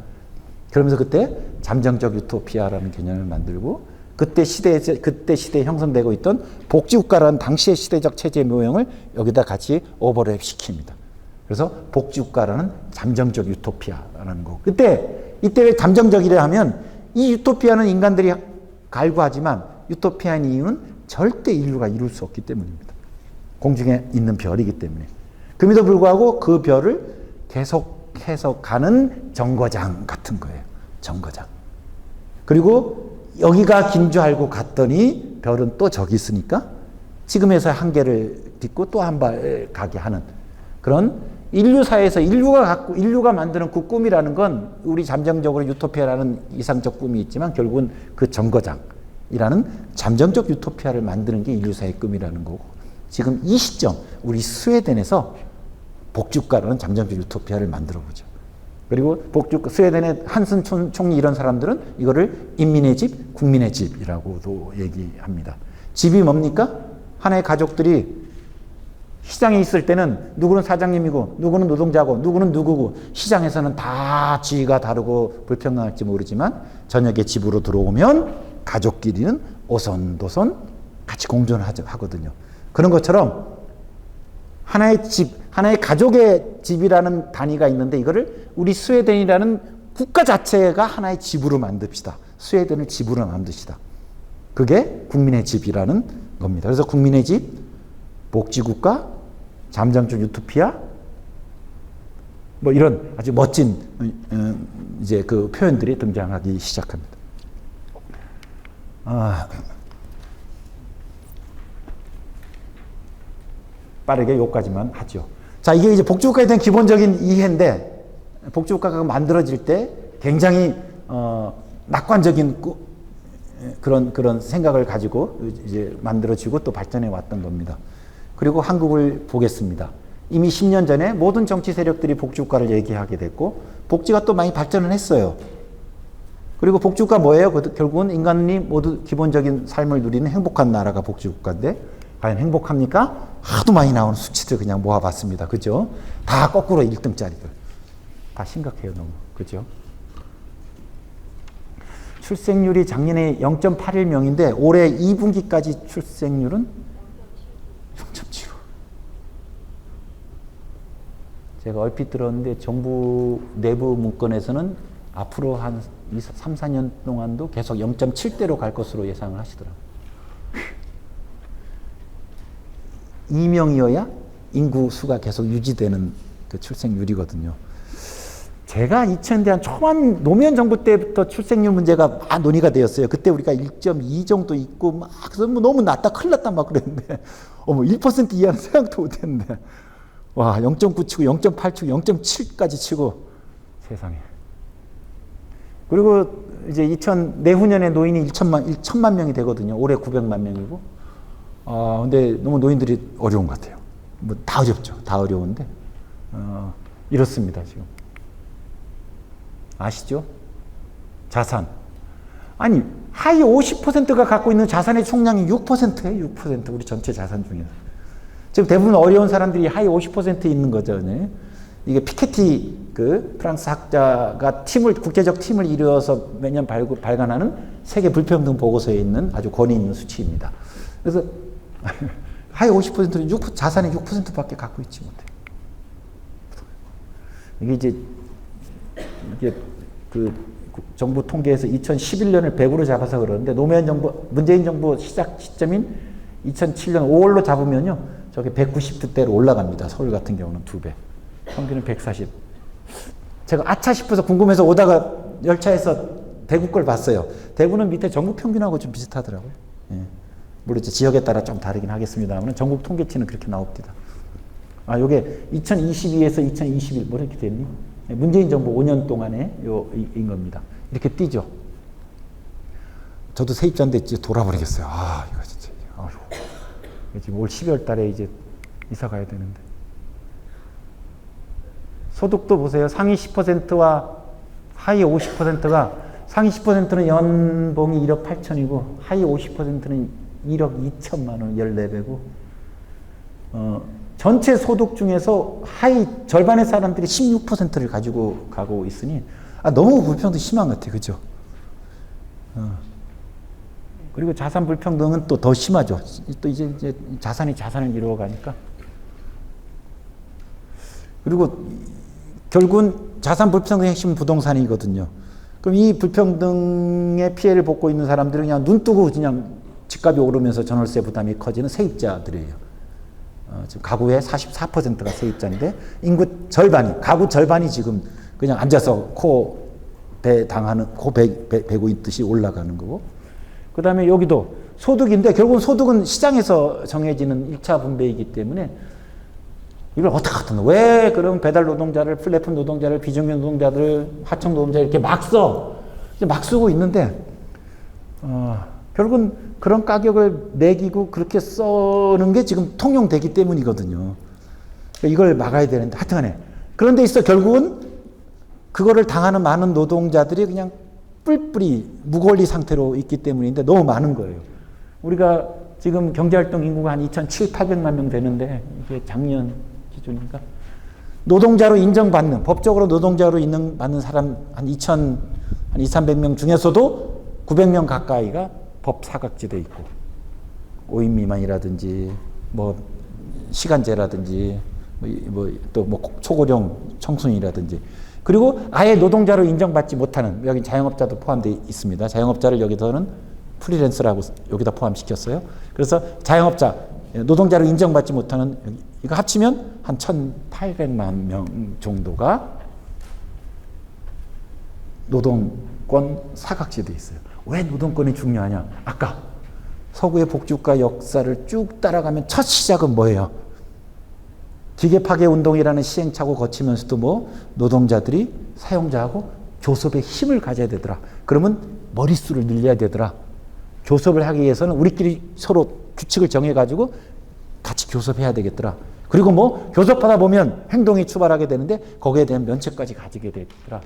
그러면서 그때 잠정적 유토피아라는 개념을 만들고, 그때 시대에 형성되고 있던 복지국가라는 당시의 시대적 체제의 모형을 여기다 같이 오버랩 시킵니다. 그래서 복지국가라는 잠정적 유토피아라는 거. 이때 왜 잠정적이라 하면, 이 유토피아는 인간들이 갈구하지만 유토피아인 이유는 절대 인류가 이룰 수 없기 때문입니다. 공중에 있는 별이기 때문에. 그럼에도 불구하고 그 별을 계속해서 가는 정거장 같은 거예요. 정거장. 그리고 여기가 긴 줄 알고 갔더니 별은 또 저기 있으니까 지금에서 한계를 딛고 또 한 발 가게 하는 그런 인류사에서 인류가 만드는 그 꿈이라는 건, 우리 잠정적으로 유토피아라는 이상적 꿈이 있지만 결국은 그 정거장이라는 잠정적 유토피아를 만드는 게 인류사의 꿈이라는 거고, 지금 이 시점 우리 스웨덴에서 복지국가라는 잠정적 유토피아를 만들어 보죠. 그리고 스웨덴의 한슨 총리 이런 사람들은 이거를 인민의 집, 국민의 집이라고도 얘기합니다. 집이 뭡니까? 하나의 가족들이 시장에 있을 때는 누구는 사장님이고 누구는 노동자고 누구는 누구고, 시장에서는 다 지위가 다르고 불평등할지 모르지만 저녁에 집으로 들어오면 가족끼리는 오손도손 같이 공존하거든요. 그런 것처럼 하나의 집, 하나의 가족의 집이라는 단위가 있는데, 이거를 우리 스웨덴이라는 국가 자체가 하나의 집으로 만듭시다. 스웨덴을 집으로 만듭시다. 그게 국민의 집이라는 겁니다. 그래서 국민의 집, 복지국가, 잠정적 유토피아, 뭐 이런 아주 멋진 이제 그 표현들이 등장하기 시작합니다. 빠르게 요까지만 하죠. 자, 이게 이제 복지국가에 대한 기본적인 이해인데, 복지국가가 만들어질 때 굉장히 낙관적인 그런 생각을 가지고 이제 만들어지고 또 발전해 왔던 겁니다. 그리고 한국을 보겠습니다. 이미 10년 전에 모든 정치 세력들이 복지국가를 얘기하게 됐고, 복지가 또 많이 발전을 했어요. 그리고 복지국가 뭐예요? 결국은 인간이 모두 기본적인 삶을 누리는 행복한 나라가 복지국가인데, 과연 행복합니까? 하도 많이 나오는 수치들 그냥 모아봤습니다. 그죠? 다 거꾸로 1등짜리들. 다 심각해요, 너무. 그죠? 출생률이 작년에 0.81명인데 올해 2분기까지 출생률은 0.75. 제가 얼핏 들었는데 정부 내부 문건에서는 앞으로 한 3, 4년 동안도 계속 0.7대로 갈 것으로 예상을 하시더라고요. 2명이어야 인구 수가 계속 유지되는 그 출생률이거든요. 제가 2000년대 초반 노무현 정부 때부터 출생률 문제가 막 논의가 되었어요. 그때 우리가 1.2 정도 있고 막 너무 낮다, 큰일 났다 막 그랬는데, 1% 이하는 생각도 못 했는데, 와, 0.9 치고 0.8 치고 0.7까지 치고, 세상에. 그리고 이제 내후년에 노인이 1천만 명이 되거든요. 올해 900만 명이고. 근데 너무 노인들이 어려운 것 같아요. 뭐 다 어렵죠. 다 어려운데, 이렇습니다, 지금. 아시죠? 자산. 아니, 하위 50%가 갖고 있는 자산의 총량이 6%예요, 6%. 우리 전체 자산 중에서. 지금 대부분 어려운 사람들이 하위 50%에 있는 거죠. 네? 이게 피케티 그 프랑스 학자가 국제적 팀을 이루어서 매년 발간하는 세계 불평등 보고서에 있는 아주 권위 있는 수치입니다. 그래서 하위 50%는 자산의 6%밖에 갖고 있지 못해. 이게 그 정부 통계에서 2011년을 100으로 잡아서 그러는데 노무현 정부, 문재인 정부 시작 시점인 2007년 5월로 잡으면요, 저게 190대로 올라갑니다. 서울 같은 경우는 2배. 평균은 140. 제가 아차 싶어서 궁금해서 오다가 열차에서 대구 걸 봤어요. 대구는 밑에 전국 평균하고 좀 비슷하더라고요. 예. 물론 지역에 따라 좀 다르긴 하겠습니다만 전국 통계치는 그렇게 나옵니다. 아, 요게 2022에서 2021 뭐 이렇게 됐니? 문재인 정부 5년 동안에 인 겁니다. 이렇게 뛰죠. 저도 세입자인데 이제 돌아버리겠어요. 아, 이거 진짜. 아휴. 지금 올 12월 달에 이제 이사 가야 되는데. 소득도 보세요. 상위 10%와 하위 50%가 상위 10%는 연봉이 1억 8천이고 하위 50%는 1억 2천만 원 14배고 전체 소득 중에서 하위 절반의 사람들이 16%를 가지고 가고 있으니 너무 불평등 심한 것 같아요. 그죠? 그리고 자산 불평등은 또 더 심하죠. 또 이제 자산이 자산을 이루어가니까. 그리고 결국은 자산 불평등의 핵심은 부동산이거든요. 그럼 이 불평등의 피해를 보고 있는 사람들은 그냥 눈 뜨고 그냥 집값이 오르면서 전월세 부담이 커지는 세입자들이에요. 지금 가구의 44%가 세입자인데 인구 절반이, 가구 절반이 지금 그냥 앉아서 코 베고 있듯이 올라가는 거고. 그 다음에 여기도 소득인데 결국은 소득은 시장에서 정해지는 1차 분배이기 때문에 이걸 어떻게 하든 왜 그럼 배달 노동자를, 플랫폼 노동자를, 비정규 노동자들, 하청 노동자 이렇게 막 써. 막 쓰고 있는데 결국은 그런 가격을 매기고 그렇게 써는 게 지금 통용되기 때문이거든요. 이걸 막아야 되는데 하여튼간에 그런 데 있어 결국은 그거를 당하는 많은 노동자들이 그냥 뿔뿔이 무권리 상태로 있기 때문인데 너무 많은 거예요. 우리가 지금 경제활동 인구가 한 2,700~800만 명 되는데 이게 작년 기준인가? 노동자로 인정받는, 법적으로 노동자로 인정받는 사람 한 2,300명 중에서도 900명 가까이가 법 사각지대에 있고 5인 미만이라든지 뭐 시간제라든지 또 초고령 청소년이라든지 그리고 아예 노동자로 인정받지 못하는 여기 자영업자도 포함되어 있습니다. 자영업자를 여기서는 프리랜서라고 여기다 포함시켰어요. 그래서 자영업자 노동자로 인정받지 못하는 이거 합치면 한 1,800만 명 정도가 노동권 사각지대에 있어요. 왜 노동권이 중요하냐? 아까 서구의 복지국가 역사를 쭉 따라가면 첫 시작은 뭐예요? 기계 파괴 운동이라는 시행착오 거치면서도 노동자들이 사용자하고 교섭의 힘을 가져야 되더라. 그러면 머릿수를 늘려야 되더라. 교섭을 하기 위해서는 우리끼리 서로 규칙을 정해가지고 같이 교섭해야 되겠더라. 그리고 교섭하다 보면 행동이 출발하게 되는데 거기에 대한 면책까지 가지게 되더라.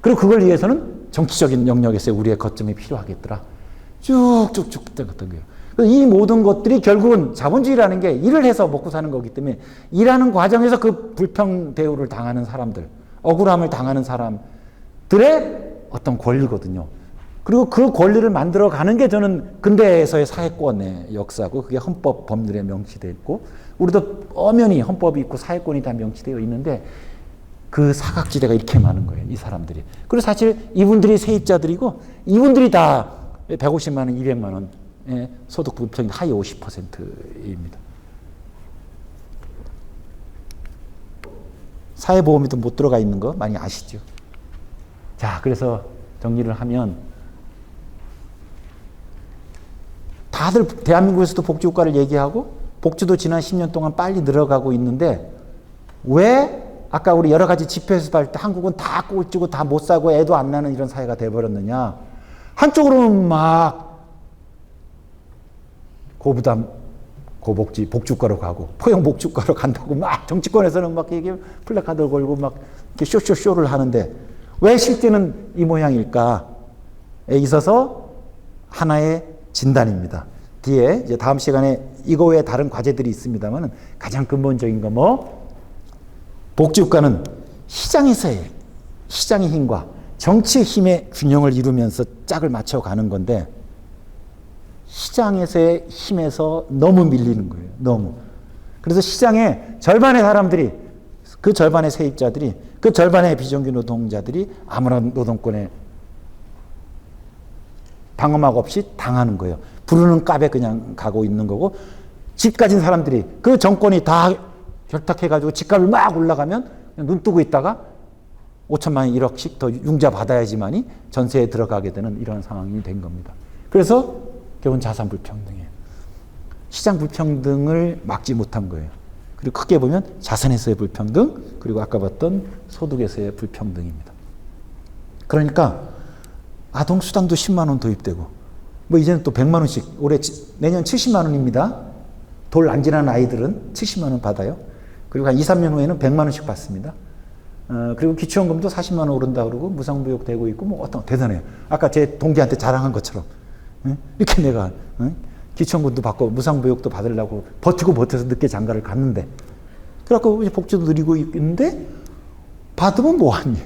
그리고 그걸 위해서는 정치적인 영역에서 우리의 거점이 필요하겠더라. 쭉쭉쭉 됐던 거예요. 이 모든 것들이 결국은 자본주의라는 게 일을 해서 먹고 사는 거기 때문에 일하는 과정에서 그 불평 대우를 당하는 사람들, 억울함을 당하는 사람들의 어떤 권리거든요. 그리고 그 권리를 만들어가는 게 저는 근대에서의 사회권의 역사고 그게 헌법 법률에 명시되어 있고 우리도 엄연히 헌법이 있고 사회권이 다 명시되어 있는데 그 사각지대가 이렇게 많은 거예요. 이 사람들이. 그리고 사실 이분들이 세입자들이고 이분들이 다 150만 원, 200만 원의 소득 불평이 하위 50%입니다. 사회보험에도 못 들어가 있는 거 많이 아시죠? 자, 그래서 정리를 하면 다들 대한민국에서도 복지국가를 얘기하고 복지도 지난 10년 동안 빨리 늘어가고 있는데 왜 아까 우리 여러 가지 지표에서 봤을 때 한국은 다 꼴찌고 다 못 사고 애도 안 나는 이런 사회가 돼버렸느냐. 한쪽으로는 막 고부담, 고복지, 복지국가로 가고 포용 복지국가로 간다고 막 정치권에서는 막 이게 플래카드를 걸고 막 이렇게 쇼쇼쇼를 하는데 왜 실제는 이 모양일까에 있어서 하나의 진단입니다. 뒤에 이제 다음 시간에 이거 외에 다른 과제들이 있습니다만 가장 근본적인 거 복지국가는 시장의 힘과 정치의 힘의 균형을 이루면서 짝을 맞춰가는 건데 시장에서의 힘에서 너무 밀리는 거예요. 너무. 그래서 시장의 절반의 사람들이, 그 절반의 세입자들이, 그 절반의 비정규 노동자들이 아무런 노동권에 방어막 없이 당하는 거예요. 부르는 값에 그냥 가고 있는 거고, 집 가진 사람들이 그 정권이 다 결탁해가지고 집값이 막 올라가면 눈 뜨고 있다가 5천만 원, 1억씩 더 융자 받아야지만이 전세에 들어가게 되는 이런 상황이 된 겁니다. 그래서 결국은 자산 불평등이에요. 시장 불평등을 막지 못한 거예요. 그리고 크게 보면 자산에서의 불평등, 그리고 아까 봤던 소득에서의 불평등입니다. 그러니까 아동수당도 10만 원 도입되고, 뭐 이제는 또 100만 원씩, 내년 70만 원입니다. 돌 안 지난 아이들은 70만 원 받아요. 그리고 한 2, 3년 후에는 100만 원씩 받습니다. 그리고 기초연금도 40만 원 오른다 그러고 무상부역 되고 있고, 뭐 대단해요. 아까 제 동기한테 자랑한 것처럼. 이렇게 내가 기초연금도 받고 무상부역도 받으려고 버텨서 늦게 장가를 갔는데, 그래갖고 이제 복지도 누리고 있는데, 받으면 뭐하니?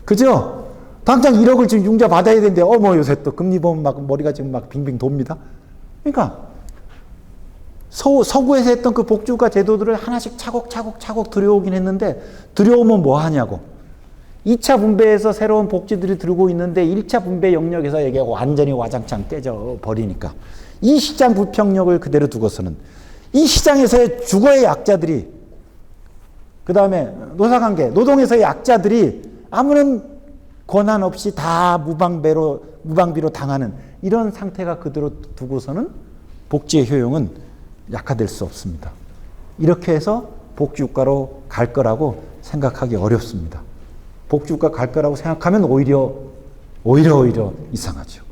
그죠? 당장 1억을 지금 융자 받아야 되는데, 뭐 요새 또 금리 보면 막 머리가 지금 막 빙빙 돕니다. 그러니까 서구에서 했던 그 복지국가 제도들을 하나씩 차곡차곡 들여오긴 했는데, 들여오면 뭐 하냐고. 2차 분배에서 새로운 복지들이 들고 있는데 1차 분배 영역에서 이게 완전히 와장창 깨져 버리니까, 이 시장 불평력을 그대로 두고서는 이 시장에서의 주거의 약자들이, 그 다음에 노사관계, 노동에서의 약자들이 아무런 권한 없이 다 무방비로 당하는 이런 상태가 그대로 두고서는 복지의 효용은 약화될 수 없습니다. 이렇게 해서 복지국가로 갈 거라고 생각하기 어렵습니다. 복지국가 갈 거라고 생각하면 오히려 이상하죠.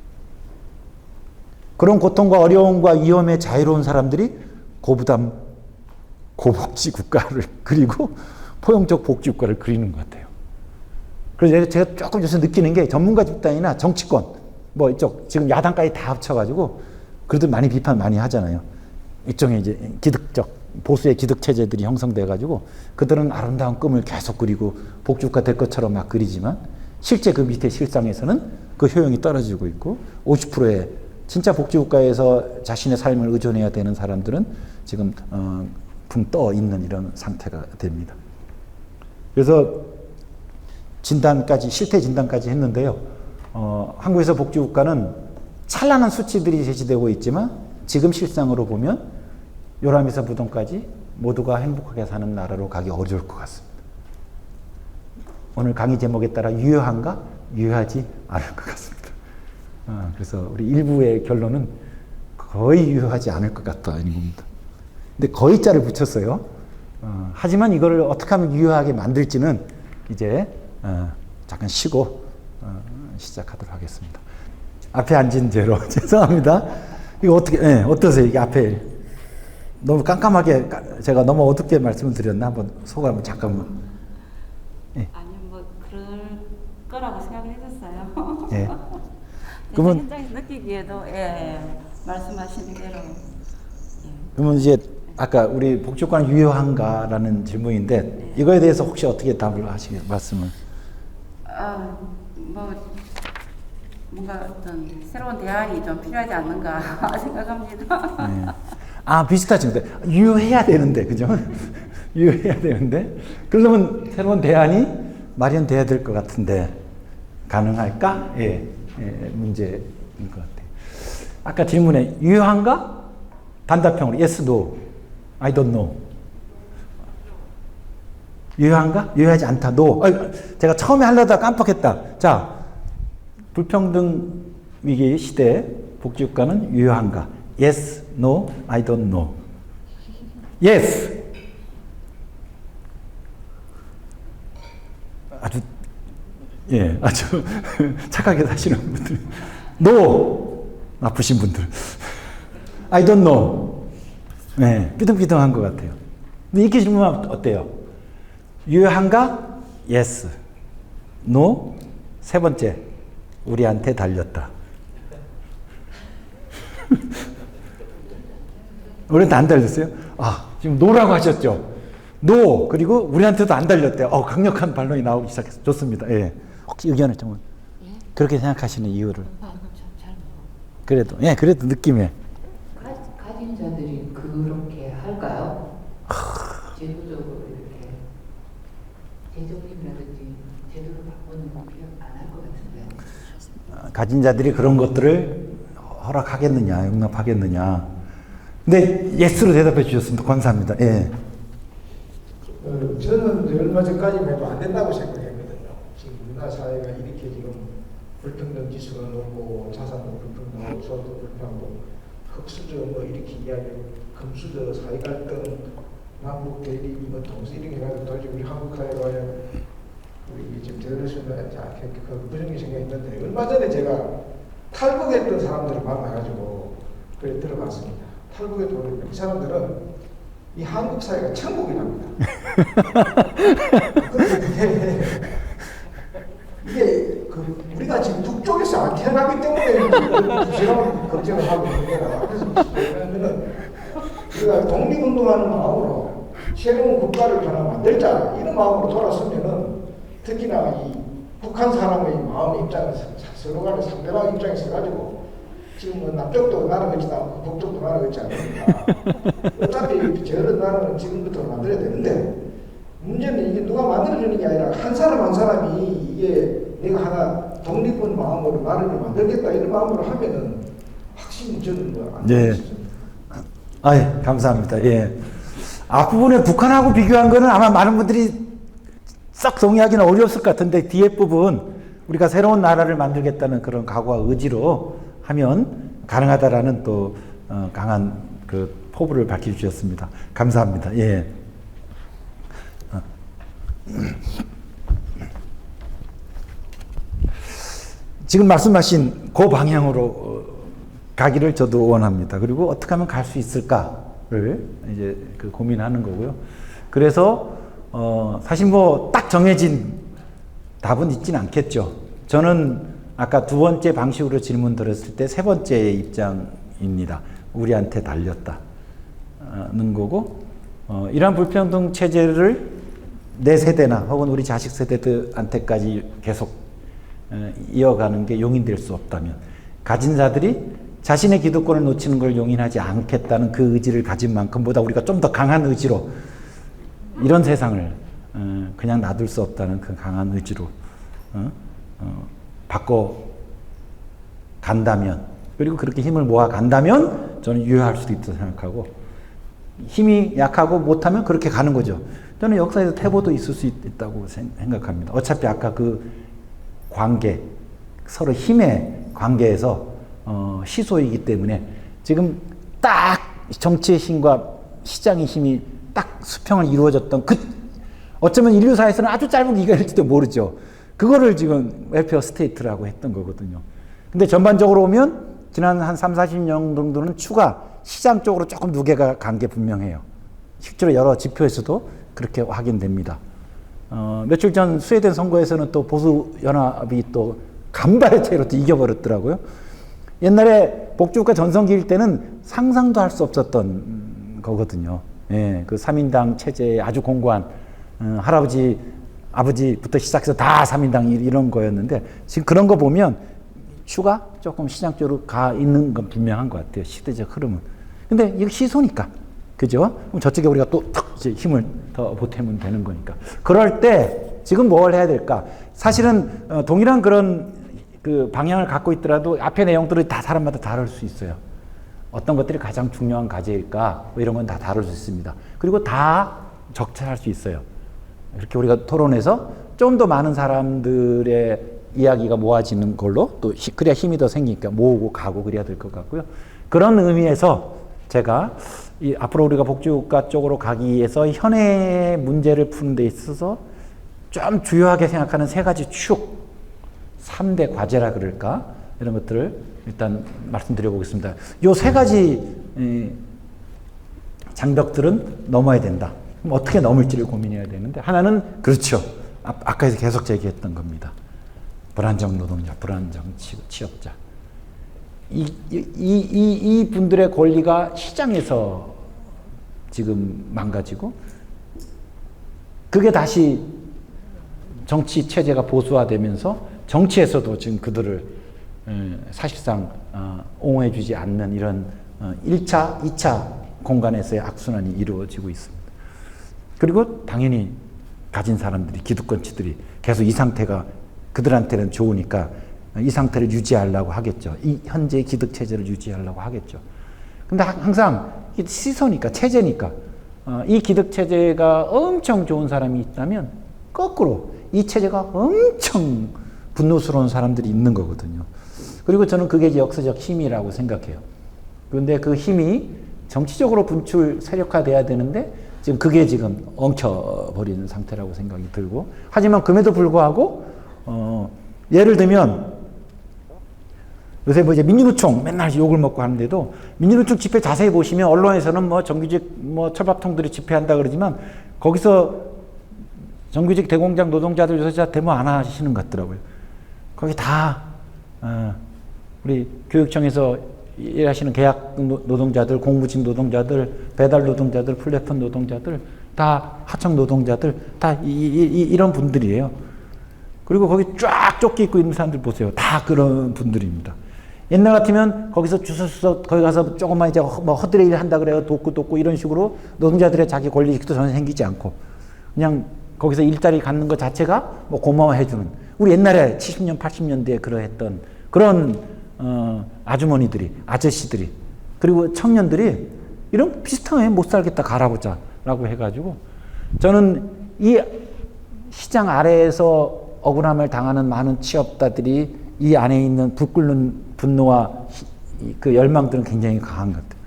그런 고통과 어려움과 위험에 자유로운 사람들이 고부담, 고복지 국가를 그리고 포용적 복지국가를 그리는 것 같아요. 그래서 제가 조금 요새 느끼는 게, 전문가 집단이나 정치권, 뭐 이쪽 지금 야당까지 다 합쳐가지고 그래도 많이 비판 많이 하잖아요. 일종의 이제 기득적 보수의 기득 체제들이 형성돼가지고 그들은 아름다운 꿈을 계속 그리고 복지국가 될 것처럼 막 그리지만, 실제 그 밑에 실상에서는 그 효용이 떨어지고 있고, 50%의 진짜 복지국가에서 자신의 삶을 의존해야 되는 사람들은 지금 붕 떠 있는 이런 상태가 됩니다. 그래서 실태 진단까지 했는데요. 한국에서 복지국가는 찬란한 수치들이 제시되고 있지만, 지금 실상으로 보면 요람에서 부동까지 모두가 행복하게 사는 나라로 가기 어려울 것 같습니다. 오늘 강의 제목에 따라 유효한가? 유효하지 않을 것 같습니다. 그래서 우리 일부의 결론은 거의 유효하지 않을 것 같다는 겁니다. 근데 거의 자를 붙였어요. 하지만 이거를 어떻게 하면 유효하게 만들지는 이제 잠깐 쉬고 시작하도록 하겠습니다. 앞에 앉은 죄로 죄송합니다. 이거 어떠세요? 이게 앞에 너무 깜깜하게 제가 너무 어둡게 말씀을 드렸나? 한번 소감을 잠깐만. 예. 아니요, 뭐 그럴 거라고 생각을 했었어요. 예. 그러면 현장에서 느끼기에도 말씀하신 대로. 그러면 이제 아까 우리 복지국가는 유효한가라는 질문인데, 이거에 대해서 혹시 어떻게 답을 하시겠어요? 말씀을. 뭔가 어떤 새로운 대안이 좀 필요하지 않는가 생각합니다. 네. 비슷하죠. 유효해야 되는데, 그죠? 유효해야 되는데, 그러면 새로운 대안이 마련돼야 될 것 같은데, 가능할까? 문제인 것 같아요. 아까 질문에 유효한가? 단답형으로 yes, no, I don't know. 유효한가? 유효하지 않다. no. 제가 처음에 하려다가 깜빡했다. 자, 불평등 위기 시대 복지국가는 유효한가? yes, no, I don't know. yes. 아주 착하게 사시는 분들. no, 나쁘신 분들. I don't know. 삐등삐등한 것 같아요. 근데 이렇게 질문하면 어때요? 유효한가? yes. no. 세 번째, 우리한테 달렸다. 우리한테 안 달렸어요? 지금 노라고 하셨죠? 노 그리고 우리한테도 안 달렸대요. 강력한 반론이 나오기 시작했어. 좋습니다. 예. 혹시 의견을 좀 예? 그렇게 생각하시는 이유를 잘 그래도 그래도 느낌에 가진 자들이 그렇게 할까요? 제도적으로 이렇게 재정립이라든지 제도를 바꾸는 거 필요 안 할 것 같은데. 가진 자들이 그런 것들을 허락하겠느냐, 용납하겠느냐. 근데 예스로 대답해 주셨습니다. 감사합니다. 예. 저는 이제 얼마 전까지만 해도 안 된다고 생각했거든요. 지금 우리나라 사회가 이렇게 지금 불평등 지수가 높고 자산도 불평등하고 소득도 불평등, 흑수저 뭐 이렇게 이야기하고 금수저 사회 갈등, 남북 대립 뭐 동서 이렇게 해가지고 도저히 우리 한국 사회가 우리 지금 저러시면 그 부정적인 생각이 있는데 얼마 전에 제가 탈북했던 사람들을 만나가지고 그래 들어봤습니다. 탈북에 들어오니까 이 사람들은 이 한국 사회가 천국이랍니다. 이게 우리가 지금 북쪽에서 안 태어나기 때문에 부실한 걱정을 하고 있는 거라. 그래서 그러면은 우리가 독립운동하는 마음으로 새로운 국가를 하나 만들자 이런 마음으로 돌아서면은 특히나 이 북한 사람의 마음 입장에서 서로 간에 상대방 입장에서 가지고 지금 뭐 남쪽도 나라 같지도 않고 북쪽도 나라 같지 않으니까 어차피 저런 나라는 지금부터 만들어야 되는데 문제는 이게 누가 만들어주는 게 아니라 한 사람 한 사람이 이게 내가 하나 독립군 마음으로 나라를 만들겠다 이런 마음으로 하면은 확실히 저는 뭐안 예. 감사합니다. 예. 앞부분에 북한하고 비교한 거는 아마 많은 분들이 썩 동의하기는 어려웠을 것 같은데 뒤에 부분 우리가 새로운 나라를 만들겠다는 그런 각오와 의지로 하면 가능하다라는 또 강한 그 포부를 밝혀주셨습니다. 감사합니다. 예. 지금 말씀하신 그 방향으로 가기를 저도 원합니다. 그리고 어떻게 하면 갈 수 있을까를 이제 그 고민하는 거고요. 그래서 사실 뭐 딱 정해진 답은 있지는 않겠죠. 저는 아까 두 번째 방식으로 질문 드렸을 때 세 번째 입장입니다. 우리한테 달렸다는 거고, 이러한 불평등 체제를 내 세대나 혹은 우리 자식 세대들한테까지 계속 이어가는 게 용인될 수 없다면, 가진 자들이 자신의 기득권을 놓치는 걸 용인하지 않겠다는 그 의지를 가진 만큼보다 우리가 좀 더 강한 의지로 이런 세상을 그냥 놔둘 수 없다는 그 강한 의지로 바꿔 간다면, 그리고 그렇게 힘을 모아 간다면 저는 유효할 수도 있다고 생각하고, 힘이 약하고 못하면 그렇게 가는 거죠. 저는 역사에서 태보도 있을 수 있다고 생각합니다. 어차피 아까 그 관계, 서로 힘의 관계에서 시소이기 때문에 지금 딱 정치의 힘과 시장의 힘이 딱 수평을 이루어졌던 어쩌면 인류사에서는 아주 짧은 기간일지도 모르죠. 그거를 지금 웰페어 스테이트라고 했던 거거든요. 근데 전반적으로 보면 지난 한 3, 40년 정도는 추가 시장 쪽으로 조금 누계가 간 게 분명해요. 실제로 여러 지표에서도 그렇게 확인됩니다. 며칠 전 스웨덴 선거에서는 또 보수연합이 또 간발의 차이로 또 이겨버렸더라고요. 옛날에 복지국가 전성기일 때는 상상도 할 수 없었던 거거든요. 예, 그 3인당 체제의 아주 공고한 할아버지, 아버지부터 시작해서 다 3인당 이런 거였는데, 지금 그런 거 보면 추가 조금 시장 쪽으로 가 있는 건 분명한 것 같아요. 시대적 흐름은. 근데 이거 시소니까. 그죠? 그럼 저쪽에 우리가 또 탁 이제 힘을 더 보태면 되는 거니까. 그럴 때 지금 뭘 해야 될까? 사실은 동일한 그런 그 방향을 갖고 있더라도 앞의 내용들이 다 사람마다 다를 수 있어요. 어떤 것들이 가장 중요한 과제일까? 뭐 이런 건 다 다를 수 있습니다. 그리고 다 적절할 수 있어요. 이렇게 우리가 토론해서 좀 더 많은 사람들의 이야기가 모아지는 걸로 또 그래야 힘이 더 생기니까 모으고 가고 그래야 될 것 같고요. 그런 의미에서 제가 앞으로 우리가 복지국가 쪽으로 가기 위해서 현행 문제를 푸는 데 있어서 좀 주요하게 생각하는 세 가지 축, 3대 과제라 그럴까? 이런 것들을 일단 말씀드려 보겠습니다. 요 세 가지 장벽들은 넘어야 된다. 그럼 어떻게 넘을지를 고민해야 되는데, 하나는 그렇죠. 아까에서 계속 제기했던 겁니다. 불안정 노동자, 불안정 취업자. 이 분들의 권리가 시장에서 지금 망가지고 그게 다시 정치 체제가 보수화되면서 정치에서도 지금 그들을 사실상 옹호해주지 않는 이런 1차, 2차 공간에서의 악순환이 이루어지고 있습니다. 그리고 당연히 가진 사람들이, 기득권치들이 계속 이 상태가 그들한테는 좋으니까 이 상태를 유지하려고 하겠죠. 이 현재 기득 체제를 유지하려고 하겠죠. 근데 항상 시소니까, 체제니까 이 기득 체제가 엄청 좋은 사람이 있다면 거꾸로 이 체제가 엄청 분노스러운 사람들이 있는 거거든요. 그리고 저는 그게 역사적 힘이라고 생각해요. 그런데 그 힘이 정치적으로 분출 세력화돼야 되는데 지금 그게 지금 엉켜버리는 상태라고 생각이 들고, 하지만 그럼에도 불구하고 예를 들면 요새 뭐 이제 민주노총 맨날 욕을 먹고 하는데도 민주노총 집회 자세히 보시면 언론에서는 뭐 정규직 뭐 철밥통들이 집회한다 그러지만 거기서 정규직 대공장 노동자들 요새 데모 안 하시는 것 같더라고요. 거기 다 우리 교육청에서 일하시는 계약 노동자들, 공무직 노동자들, 배달 노동자들, 플랫폼 노동자들, 다 하청 노동자들, 다 이런 분들이에요. 그리고 거기 쫙 쫓겨 있고 있는 사람들 보세요. 다 그런 분들입니다. 옛날 같으면 거기서 주워서 거기 가서 조금만 이제 뭐 허드레 일 한다 그래요. 돕고 이런 식으로 노동자들의 자기 권리식도 전혀 생기지 않고 그냥 거기서 일자리 갖는 것 자체가 뭐 고마워해주는, 우리 옛날에 70년, 80년대에 그러했던 그런 아주머니들이, 아저씨들이, 그리고 청년들이 이런 비슷하게 못 살겠다 가라보자 라고 해가지고, 저는 이 시장 아래에서 억울함을 당하는 많은 취업자들이 이 안에 있는 불끓는 분노와 그 열망들은 굉장히 강한 것 같아요.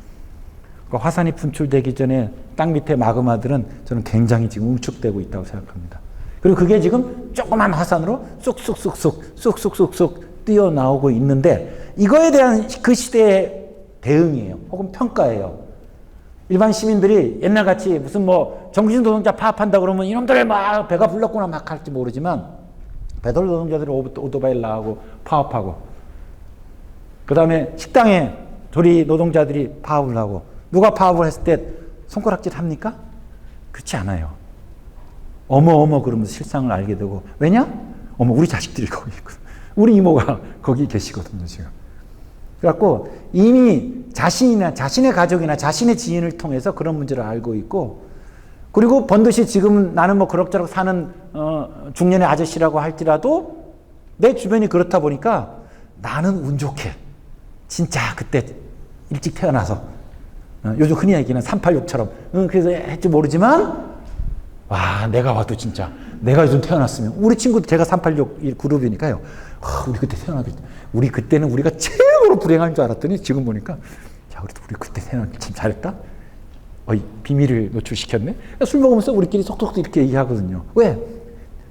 그러니까 화산이 분출되기 전에 땅 밑에 마그마들은 저는 굉장히 지금 응축되고 있다고 생각합니다. 그리고 그게 지금 조그만 화산으로 쑥쑥 뛰어나오고 있는데, 이거에 대한 그 시대의 대응이에요. 혹은 평가예요. 일반 시민들이 옛날같이 무슨 뭐 정규직 노동자 파업한다 그러면 이놈들 막 배가 불렀구나 막 할지 모르지만, 배달 노동자들이 오토바이를 나가고 파업하고, 그 다음에 식당에 조리 노동자들이 파업을 하고, 누가 파업을 했을 때 손가락질 합니까? 그렇지 않아요. 어머 그러면서 실상을 알게 되고, 왜냐? 어머 우리 자식들이 거기 있거든. 우리 이모가 거기 계시거든요 지금. 그래갖고 이미 자신이나 자신의 가족이나 자신의 지인을 통해서 그런 문제를 알고 있고, 그리고 번듯이 지금 나는 뭐 그럭저럭 사는 중년의 아저씨라고 할지라도 내 주변이 그렇다 보니까 나는 운 좋게 진짜 그때 일찍 태어나서 요즘 흔히 얘기하는 386처럼 그래서 했지 모르지만, 와 내가 와도 진짜 내가 요즘 태어났으면, 우리 친구도 제가 386 그룹이니까요. 우리 그때 태어나길, 우리 그때는 우리가 최고로 불행한 줄 알았더니 지금 보니까 야 그래도 우리 그때 태어나길 참 잘했다. 비밀을 노출시켰네. 술 먹으면서 우리끼리 속속 이렇게 얘기하거든요. 왜?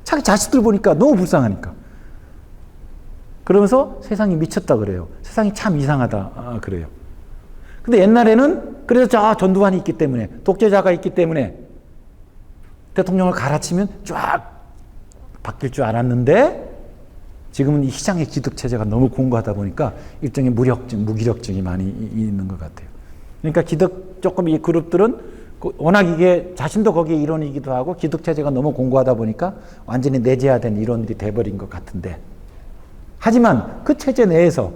자기 자식들 보니까 너무 불쌍하니까. 그러면서 세상이 미쳤다 그래요. 세상이 참 이상하다 그래요. 근데 옛날에는 그래서 저 전두환이 있기 때문에, 독재자가 있기 때문에 대통령을 갈아치면 쫙 바뀔 줄 알았는데, 지금은 이 시장의 기득체제가 너무 공고하다 보니까 일종의 무기력증이 많이 있는 것 같아요. 그러니까 기득 조금 이 그룹들은 워낙 이게 자신도 거기에 일원이기도 하고 기득체제가 너무 공고하다 보니까 완전히 내재화된 일원들이 돼버린 것 같은데, 하지만 그 체제 내에서,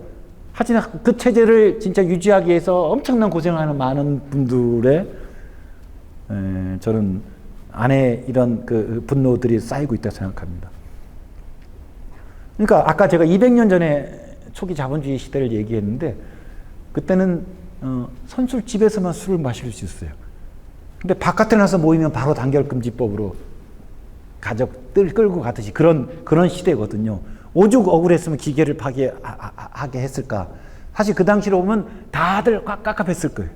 하지만 그 체제를 진짜 유지하기 위해서 엄청난 고생하는 많은 분들의 저는 안에 이런 그 분노들이 쌓이고 있다고 생각합니다. 그러니까 아까 제가 200년 전에 초기 자본주의 시대를 얘기했는데, 그때는 선술집에서만 술을 마실 수 있어요. 근데 바깥에 나서 모이면 바로 단결금지법으로 가족들 끌고 가듯이 그런 시대거든요. 오죽 억울했으면 기계를 파괴하게 했을까. 사실 그 당시로 보면 다들 깝깝했을 거예요.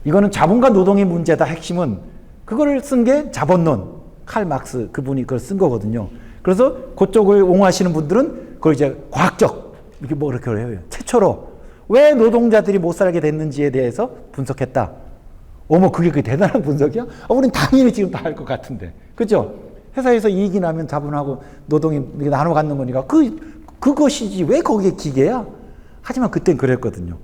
이거는 자본과 노동의 문제다. 핵심은 그거를 쓴 게 자본론, 칼 막스 그분이 그걸 쓴 거거든요. 그래서 그쪽을 옹호하시는 분들은 그걸 이제 과학적 이렇게 뭐 그렇게 해요. 최초로 왜 노동자들이 못 살게 됐는지에 대해서 분석했다. 어머 그게 대단한 분석이야? 우린 당연히 지금 다 알 것 같은데, 그죠? 회사에서 이익이 나면 자본하고 노동이 나눠 갖는 거니까 그것이지 왜 거기에 기계야? 하지만 그땐 그랬거든요.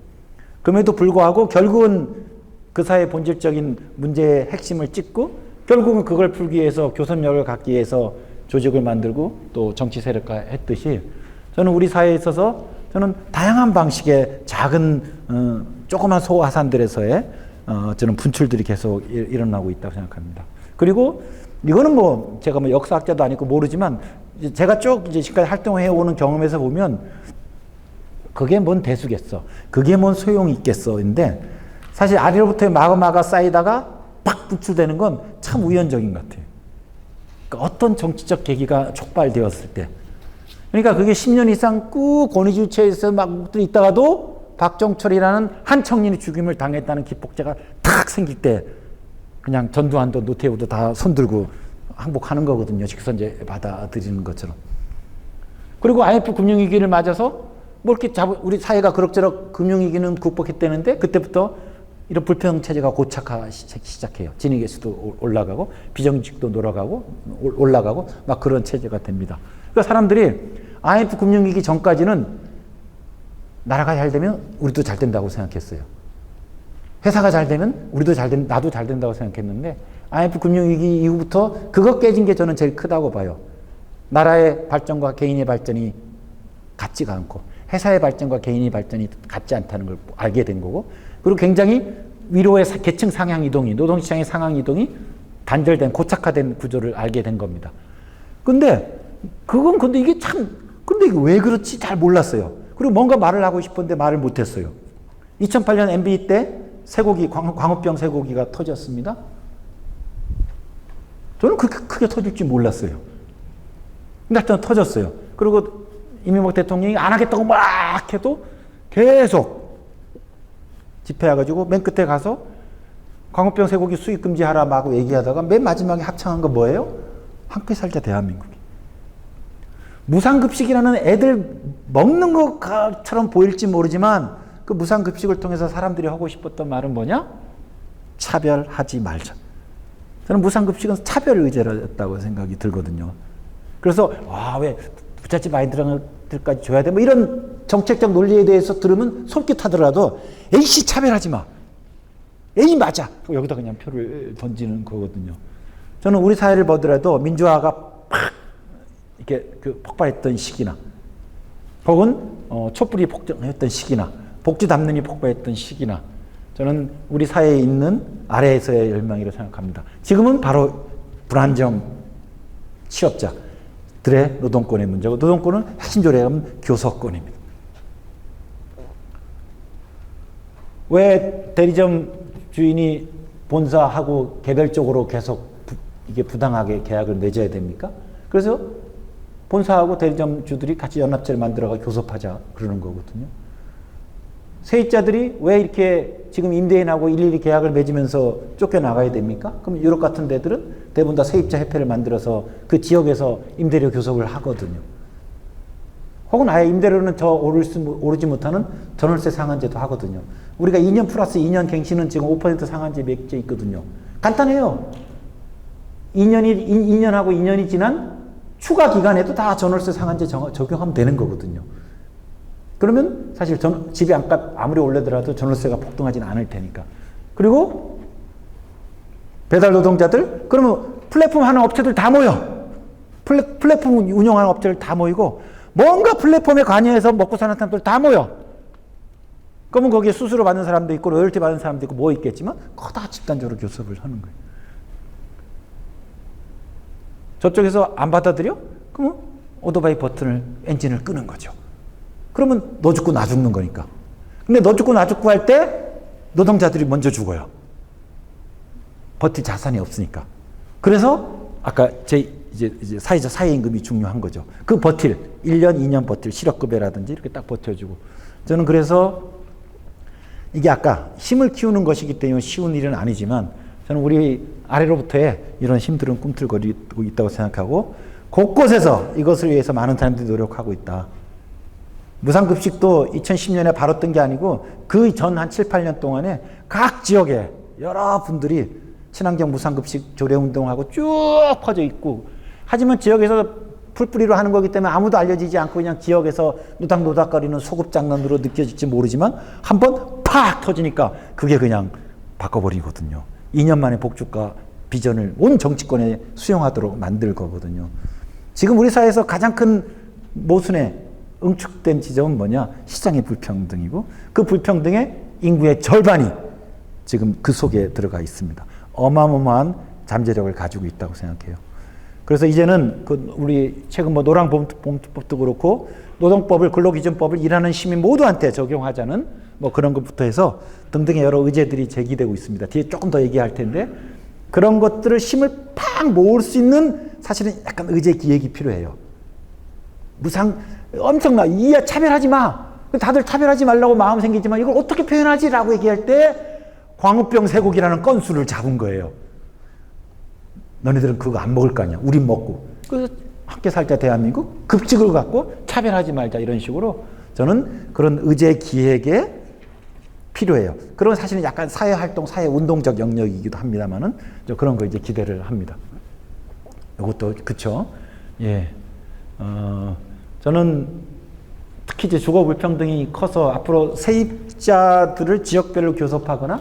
그럼에도 불구하고 결국은 그 사회의 본질적인 문제의 핵심을 짚고 결국은 그걸 풀기 위해서 교섭력을 갖기 위해서 조직을 만들고 또 정치 세력화 했듯이 저는 우리 사회에 있어서 저는 다양한 방식의 작은 조그만 소화산들에서의 저는 분출들이 계속 일어나고 있다고 생각합니다. 그리고 이거는 뭐 제가 뭐 역사학자도 아니고 모르지만 제가 쭉 이제 지금까지 활동해 오는 경험에서 보면 그게 뭔 대수겠어. 그게 뭔 소용이 있겠어인데 사실 아래로부터 마구마구 쌓이다가 팍 분출되는 건 참 우연적인 것 같아요. 그러니까 어떤 정치적 계기가 촉발되었을 때 그러니까 그게 10년 이상 꾹 권위주체에서 막 있다가도 박정철이라는 한 청년이 죽임을 당했다는 기폭제가 탁 생길 때 그냥 전두환도 노태우도 다 손들고 항복하는 거거든요. 직선제 받아들이는 것처럼. 그리고 IMF 금융위기를 맞아서 뭐 이렇게 우리 사회가 그럭저럭 금융위기는 극복했다는데 그때부터 이런 불평체제가 고착하기 시작해요. 진위계 수도 올라가고 비정직도 올라가고 막 그런 체제가 됩니다. 그러니까 사람들이 IMF 금융위기 전까지는 나라가 잘 되면 우리도 잘 된다고 생각했어요. 회사가 잘 되면 우리도 나도 잘 된다고 생각했는데 IMF 금융위기 이후부터 그거 깨진 게 저는 제일 크다고 봐요. 나라의 발전과 개인의 발전이 같지가 않고 회사의 발전과 개인의 발전이 같지 않다는 걸 알게 된 거고 그리고 굉장히 위로의 계층 상향 이동이 노동시장의 상향 이동이 단절된 고착화된 구조를 알게 된 겁니다. 근데 이게 근데 이게 왜 그렇지 잘 몰랐어요. 그리고 뭔가 말을 하고 싶었는데 말을 못했어요. 2008년 MBE 때 광우병 쇠고기가 터졌습니다. 저는 그렇게 크게 터질 줄 몰랐어요. 근데 하여튼 터졌어요. 그리고 이명박 대통령이 안 하겠다고 막 해도 계속 집회해가지고 맨 끝에 가서 광우병 쇠고기 수입 금지하라 막 얘기하다가 맨 마지막에 합창한 거 뭐예요? 함께 살자 대한민국이. 무상급식이라는 애들 먹는 것처럼 보일지 모르지만 그 무상급식을 통해서 사람들이 하고 싶었던 말은 뭐냐? 차별하지 말자. 저는 무상급식은 차별 의제였다고 생각이 들거든요. 그래서 왜 부잣집 아이들까지 줘야 돼? 뭐 이런 정책적 논리에 대해서 들으면 솔깃하더라도 A씨 차별하지 마. A 맞아. 여기다 그냥 표를 던지는 거거든요. 저는 우리 사회를 보더라도 민주화가 팍 이렇게 폭발했던 시기나 혹은 촛불이 폭증했던 시기나 복지담론이 폭발했던 시기나 저는 우리 사회에 있는 아래에서의 열망이라고 생각합니다. 지금은 바로 불안정 취업자들의 노동권의 문제고 노동권은 핵심적으로 하면 교섭권입니다. 왜 대리점 주인이 본사하고 개별적으로 계속 이게 부당하게 계약을 맺어야 됩니까? 그래서 본사하고 대리점 주들이 같이 연합체를 만들어가 교섭하자 그러는 거거든요. 세입자들이 왜 이렇게 지금 임대인하고 일일이 계약을 맺으면서 쫓겨나가야 됩니까? 그럼 유럽 같은 데들은 대부분 다 세입자 협회를 만들어서 그 지역에서 임대료 교섭을 하거든요. 혹은 아예 임대료는 오르지 못하는 전월세 상한제도 하거든요. 우리가 2년 플러스 2년 갱신은 지금 5% 상한제 맺혀 있거든요. 간단해요. 2년하고 2년이 지난 추가 기간에도 다 전월세 상한제 적용하면 되는 거거든요. 그러면 사실 집이 안값 아무리 올리더라도 전월세가 폭등하지는 않을 테니까. 그리고 배달 노동자들 그러면 플랫폼 하는 업체들 다 모여. 플랫폼 운영하는 업체들 다 모이고 뭔가 플랫폼에 관여해서 먹고 사는 사람들 다 모여. 그러면 거기에 수수료 받는 사람도 있고 로열티 받는 사람도 있고 뭐 있겠지만 그거 다 집단적으로 교섭을 하는 거예요. 저쪽에서 안 받아들여? 그러면 오토바이 버튼을 엔진을 끄는 거죠. 그러면 너 죽고 나 죽는 거니까. 근데 너 죽고 나 죽고 할 때 노동자들이 먼저 죽어요. 버틸 자산이 없으니까. 그래서 아까 이제 사회적 사회임금이 중요한 거죠. 그 버틸 1년, 2년 버틸 실업급여라든지 이렇게 딱 버텨주고. 저는 그래서 이게 아까 힘을 키우는 것이기 때문에 쉬운 일은 아니지만 저는 우리 아래로부터의 이런 힘들은 꿈틀거리고 있다고 생각하고 곳곳에서 이것을 위해서 많은 사람들이 노력하고 있다. 무상급식도 2010년에 바로 뜬 게 아니고 그 전 한 7, 8년 동안에 각 지역에 여러 분들이 친환경 무상급식 조례운동하고 쭉 퍼져 있고 하지만 지역에서 풀뿌리로 하는 거기 때문에 아무도 알려지지 않고 그냥 지역에서 노닥노닥거리는 소급장난으로 느껴질지 모르지만 한번 팍 터지니까 그게 그냥 바꿔버리거든요. 2년 만에 복주가 비전을 온 정치권에 수용하도록 만들 거거든요. 지금 우리 사회에서 가장 큰 모순에 응축된 지점은 뭐냐? 시장의 불평등이고 그 불평등의 인구의 절반이 지금 그 속에 들어가 있습니다. 어마어마한 잠재력을 가지고 있다고 생각해요. 그래서 이제는 우리 최근 노랑봉투법도 그렇고 노동법을 근로기준법을 일하는 시민 모두한테 적용하자는 그런 것부터 해서 등등의 여러 의제들이 제기되고 있습니다. 뒤에 조금 더 얘기할 텐데 그런 것들을 힘을 팍 모을 수 있는 사실은 약간 의제 기획이 필요해요. 엄청나. 이야 차별하지 마. 다들 차별하지 말라고 마음 생기지만 이걸 어떻게 표현하지? 라고 얘기할 때 광우병 쇠고기라는 건수를 잡은 거예요. 너네들은 그거 안 먹을 거 아니야. 우린 먹고. 그래서 함께 살자 대한민국 급직을 갖고 차별하지 말자 이런 식으로 저는 그런 의제 기획에 필요해요. 그런 사실은 약간 사회활동, 사회운동적 영역이기도 합니다만은 그런 거 이제 기대를 합니다. 이것도 그쵸? 예. 저는 특히 이제 주거 불평등이 커서 앞으로 세입자들을 지역별로 교섭하거나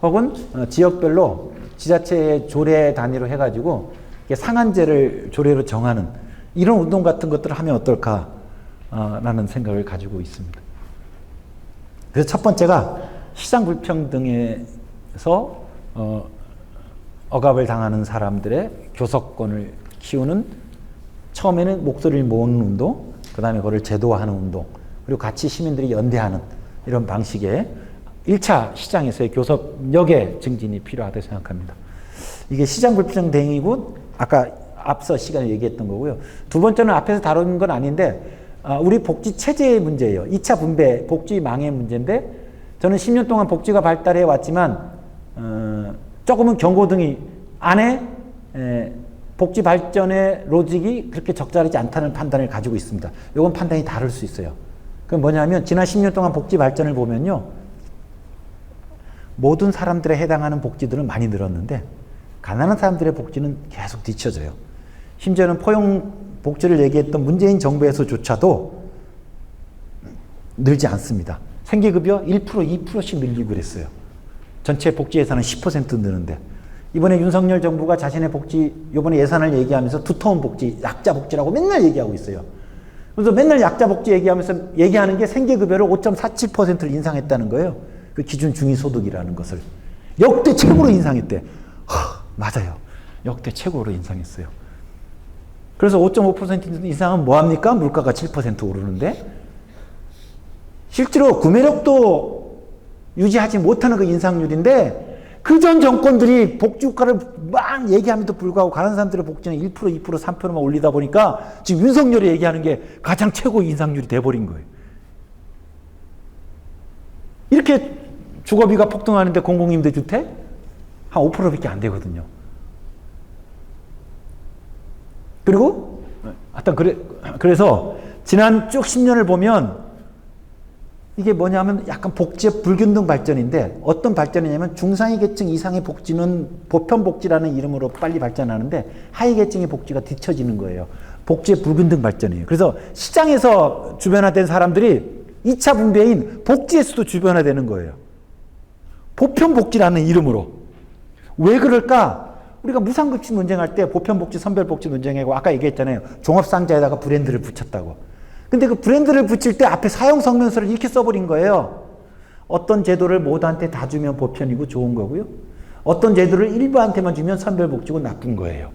혹은 지역별로 지자체의 조례 단위로 해가지고 상한제를 조례로 정하는 이런 운동 같은 것들을 하면 어떨까라는 생각을 가지고 있습니다. 그래서 첫 번째가 시장 불평등에서 억압을 당하는 사람들의 교섭권을 키우는 처음에는 목소리를 모으는 운동, 그 다음에 그걸 제도화하는 운동, 그리고 같이 시민들이 연대하는 이런 방식의 1차 시장에서의 교섭력의 증진이 필요하다고 생각합니다. 이게 시장 불평등이고 아까 앞서 시간에 얘기했던 거고요. 두 번째는 앞에서 다룬 건 아닌데 우리 복지 체제의 문제예요. 2차 분배, 복지망의 문제인데 저는 10년 동안 복지가 발달해 왔지만 조금은 경고등이 안에 복지 발전의 로직이 그렇게 적절하지 않다는 판단을 가지고 있습니다. 이건 판단이 다를 수 있어요. 그건 뭐냐면 지난 10년 동안 복지 발전을 보면요. 모든 사람들에 해당하는 복지들은 많이 늘었는데 가난한 사람들의 복지는 계속 뒤처져요. 심지어는 포용 복지를 얘기했던 문재인 정부에서조차도 늘지 않습니다. 생계급여 1%, 2%씩 늘리고 그랬어요. 전체 복지 예산은 10% 느는데 이번에 윤석열 정부가 자신의 복지 이번에 예산을 얘기하면서 두터운 복지, 약자 복지라고 맨날 얘기하고 있어요. 그래서 맨날 약자 복지 얘기하면서 얘기하는 게 생계급여를 5.47%를 인상했다는 거예요. 그 기준 중위소득이라는 것을 역대 최고로 인상했대. 맞아요. 역대 최고로 인상했어요. 그래서 5.5% 이상은 뭐합니까? 물가가 7% 오르는데 실제로 구매력도 유지하지 못하는 그 인상률인데 그 전 정권들이 복지국가를 막 얘기함에도 불구하고 가난한 사람들의 복지는 1%, 2%, 3%만 올리다 보니까 지금 윤석열이 얘기하는 게 가장 최고 인상률이 돼버린 거예요. 이렇게 주거비가 폭등하는데 공공임대주택 한 5%밖에 안 되거든요. 그리고 하여튼 그래서 지난 쭉 10년을 보면 이게 뭐냐면 약간 복지의 불균등 발전인데 어떤 발전이냐면 중상위 계층 이상의 복지는 보편복지라는 이름으로 빨리 발전하는데 하위 계층의 복지가 뒤처지는 거예요. 복지의 불균등 발전이에요. 그래서 시장에서 주변화된 사람들이 2차 분배인 복지에서도 주변화되는 거예요. 보편복지라는 이름으로. 왜 그럴까? 우리가 무상급식 논쟁할 때 보편복지, 선별복지 논쟁하고 아까 얘기했잖아요. 종합상자에다가 브랜드를 붙였다고. 근데 그 브랜드를 붙일 때 앞에 사용성명서를 이렇게 써버린 거예요. 어떤 제도를 모두한테 다 주면 보편이고 좋은 거고요. 어떤 제도를 일부한테만 주면 선별복지고 나쁜 거예요.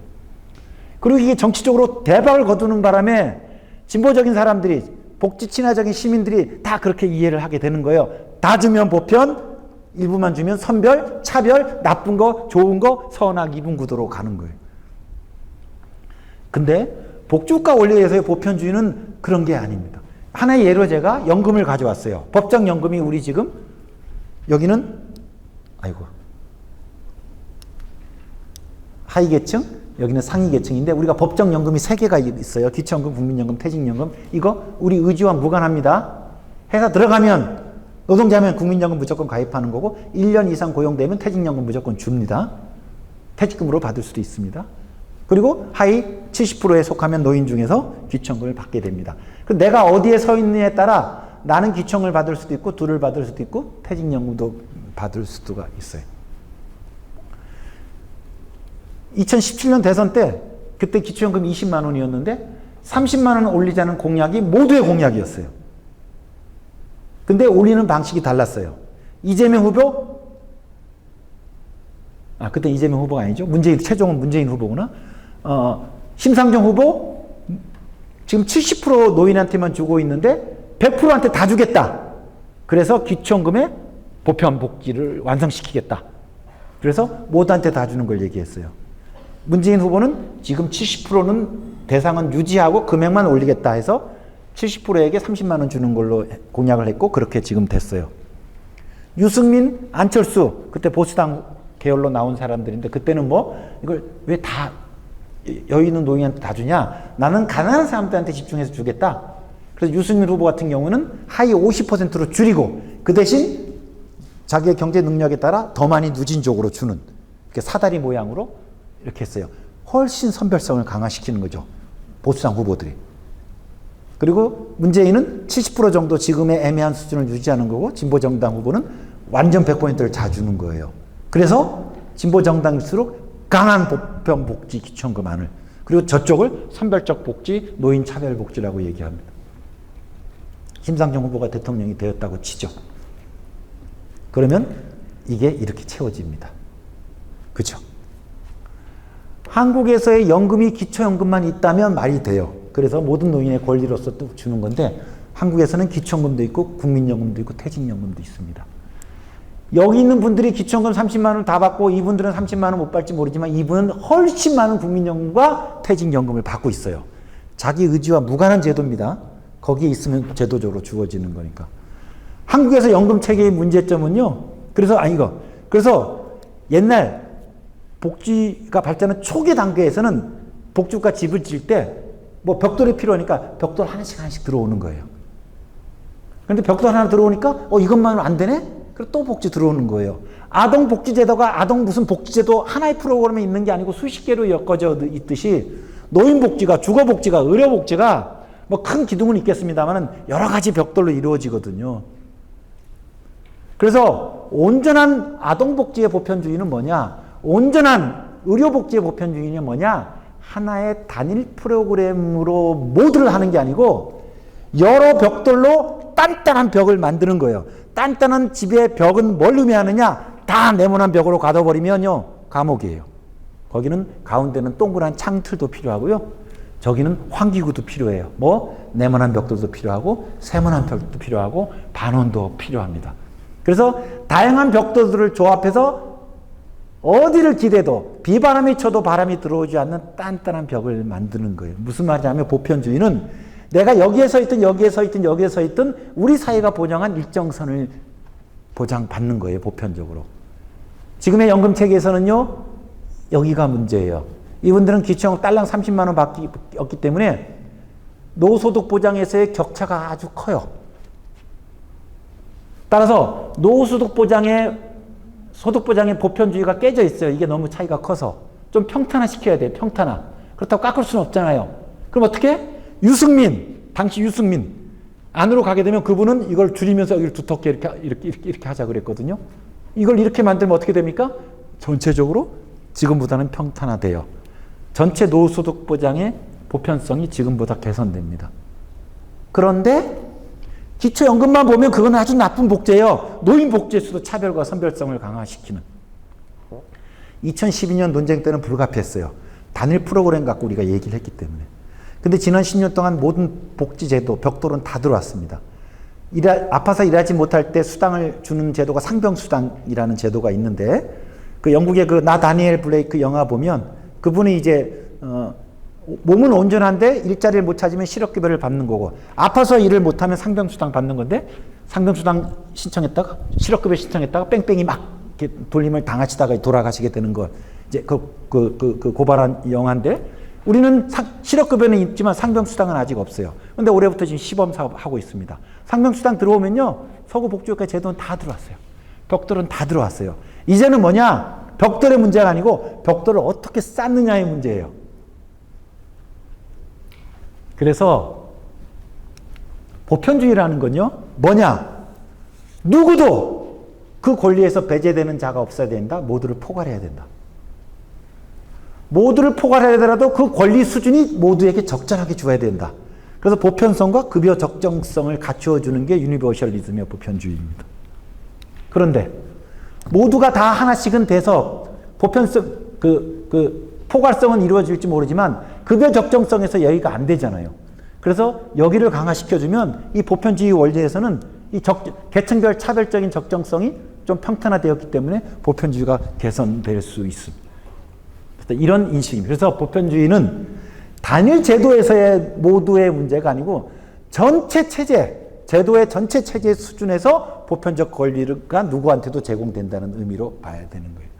그리고 이게 정치적으로 대박을 거두는 바람에 진보적인 사람들이 복지 친화적인 시민들이 다 그렇게 이해를 하게 되는 거예요. 다 주면 보편, 일부만 주면 선별, 차별, 나쁜 거, 좋은 거, 선악, 이분 구도로 가는 거예요. 근데 복지국가 원리에서의 보편주의는 그런 게 아닙니다. 하나의 예로 제가 연금을 가져왔어요. 법정연금이 우리 지금 여기는 하위계층, 여기는 상위계층인데 우리가 법정연금이 3개가 있어요. 기초연금, 국민연금, 퇴직연금. 이거 우리 의지와 무관합니다. 회사 들어가면 노동자면 국민연금 무조건 가입하는 거고 1년 이상 고용되면 퇴직연금 무조건 줍니다. 퇴직금으로 받을 수도 있습니다. 그리고 하위 70%에 속하면 노인 중에서 기초연금을 받게 됩니다. 내가 어디에 서 있느냐에 따라 나는 기초연금을 받을 수도 있고 둘을 받을 수도 있고 퇴직연금도 받을 수가 있어요. 2017년 대선 때 그때 기초연금 20만 원이었는데 30만 원 올리자는 공약이 모두의 공약이었어요. 근데 올리는 방식이 달랐어요. 이재명 후보, 그때 이재명 후보가 아니죠. 최종은 문재인 후보구나. 심상정 후보, 지금 70% 노인한테만 주고 있는데 100%한테 다 주겠다. 그래서 기초연금의 보편 복지를 완성시키겠다. 그래서 모두한테 다 주는 걸 얘기했어요. 문재인 후보는 지금 70%는 대상은 유지하고 금액만 올리겠다 해서 70%에게 30만 원 주는 걸로 공약을 했고 그렇게 지금 됐어요. 유승민, 안철수 그때 보수당 계열로 나온 사람들인데 그때는 뭐 이걸 왜 다 여유 있는 노인한테 다 주냐? 나는 가난한 사람들한테 집중해서 주겠다. 그래서 유승민 후보 같은 경우는 하위 50%로 줄이고 그 대신 자기의 경제 능력에 따라 더 많이 누진적으로 주는 이렇게 사다리 모양으로 이렇게 했어요. 훨씬 선별성을 강화시키는 거죠. 보수당 후보들이. 그리고 문재인은 70% 정도 지금의 애매한 수준을 유지하는 거고 진보정당 후보는 완전 100%를 다 주는 거예요. 그래서 진보정당일수록 강한 보편복지 기초연금안을 그리고 저쪽을 선별적 복지, 노인 차별복지라고 얘기합니다. 심상정 후보가 대통령이 되었다고 치죠. 그러면 이게 이렇게 채워집니다. 그렇죠? 한국에서의 연금이 기초연금만 있다면 말이 돼요. 그래서 모든 노인의 권리로서 또 주는 건데 한국에서는 기초연금도 있고 국민연금도 있고 퇴직연금도 있습니다. 여기 있는 분들이 기초연금 30만 원 다 받고 이분들은 30만 원 못 받을지 모르지만 이분은 훨씬 많은 국민연금과 퇴직연금을 받고 있어요. 자기 의지와 무관한 제도입니다. 거기에 있으면 제도적으로 주어지는 거니까. 한국에서 연금 체계의 문제점은요. 그래서 옛날 복지가 발전한 초기 단계에서는 복지국가 집을 지을 때 뭐 벽돌이 필요하니까 벽돌 하나씩 들어오는 거예요. 그런데 벽돌 하나 들어오니까 이것만은 안 되네? 그리고 또 복지 들어오는 거예요. 아동 복지제도가 아동 무슨 복지제도 하나의 프로그램에 있는 게 아니고 수십 개로 엮어져 있듯이 노인 복지가 주거 복지가 의료 복지가 뭐 큰 기둥은 있겠습니다만은 여러 가지 벽돌로 이루어지거든요. 그래서 온전한 아동 복지의 보편주의는 뭐냐? 온전한 의료 복지의 보편주의는 뭐냐? 하나의 단일 프로그램으로 모두를 하는 게 아니고 여러 벽돌로 단단한 벽을 만드는 거예요. 단단한 집의 벽은 뭘 의미하느냐? 다 네모난 벽으로 가둬버리면요. 감옥이에요. 거기는 가운데는 동그란 창틀도 필요하고요. 저기는 환기구도 필요해요. 네모난 벽돌도 필요하고 세모난 벽도 필요하고 반원도 필요합니다. 그래서 다양한 벽돌들을 조합해서 어디를 기대도 비바람이 쳐도 바람이 들어오지 않는 단단한 벽을 만드는 거예요. 무슨 말이냐면 보편주의는 내가 여기에 서 있든 여기에 서 있든 여기에 서 있든 우리 사회가 보장한 일정선을 보장받는 거예요. 보편적으로. 지금의 연금체계에서는요. 여기가 문제예요. 이분들은 기초연금 딸랑 30만 원 받기 때문에 노소득 보장에서의 격차가 아주 커요. 따라서 노소득 소득보장의 보편주의가 깨져 있어요. 이게 너무 차이가 커서. 좀 평탄화시켜야 돼요. 평탄화. 그렇다고 깎을 수는 없잖아요. 그럼 어떻게? 당시 유승민 안으로 가게 되면 그분은 이걸 줄이면서 여기를 두텁게 이렇게 하자 그랬거든요. 이걸 이렇게 만들면 어떻게 됩니까? 전체적으로 지금보다는 평탄화돼요. 전체 노소득 보장의 보편성이 지금보다 개선됩니다. 그런데 기초연금만 보면 그건 아주 나쁜 복제예요. 노인 복지에서도 차별과 선별성을 강화시키는. 2012년 논쟁 때는 불가피했어요. 단일 프로그램 갖고 우리가 얘기를 했기 때문에. 근데 지난 10년 동안 모든 복지제도, 벽돌은 다 들어왔습니다. 아파서 일하지 못할 때 수당을 주는 제도가 상병수당이라는 제도가 있는데 그 영국의 나 다니엘 블레이크 영화 보면 그분이 이제 몸은 온전한데 일자리를 못 찾으면 실업급여를 받는 거고 아파서 일을 못하면 상병수당 받는 건데 상병수당 신청했다가 실업급여 신청했다가 뺑뺑이 막 이렇게 돌림을 당하시다가 돌아가시게 되는 거 이제 그 고발한 영화인데 우리는 실업급여는 있지만 상병수당은 아직 없어요. 근데 올해부터 지금 시범 사업하고 있습니다. 상병수당 들어오면요 서구 복지국가 제도는 다 들어왔어요. 벽돌은 다 들어왔어요. 이제는 뭐냐? 벽돌의 문제가 아니고 벽돌을 어떻게 쌓느냐의 문제예요. 그래서 보편주의라는 건요 뭐냐? 누구도 그 권리에서 배제되는 자가 없어야 된다. 모두를 포괄해야 된다. 모두를 포괄하더라도 그 권리 수준이 모두에게 적절하게 줘야 된다. 그래서 보편성과 급여 적정성을 갖추어 주는 게 유니버셜리즘의 보편주의입니다. 그런데 모두가 다 하나씩은 돼서 보편성, 포괄성은 이루어질지 모르지만 급여 적정성에서 여기가 안 되잖아요. 그래서 여기를 강화시켜주면 이 보편주의 원리에서는 이 계층별 차별적인 적정성이 좀 평탄화되었기 때문에 보편주의가 개선될 수 있습니다. 이런 인식입니다. 그래서 보편주의는 단일 제도에서의 모두의 문제가 아니고 전체 체제, 제도의 전체 체제 수준에서 보편적 권리가 누구한테도 제공된다는 의미로 봐야 되는 거예요.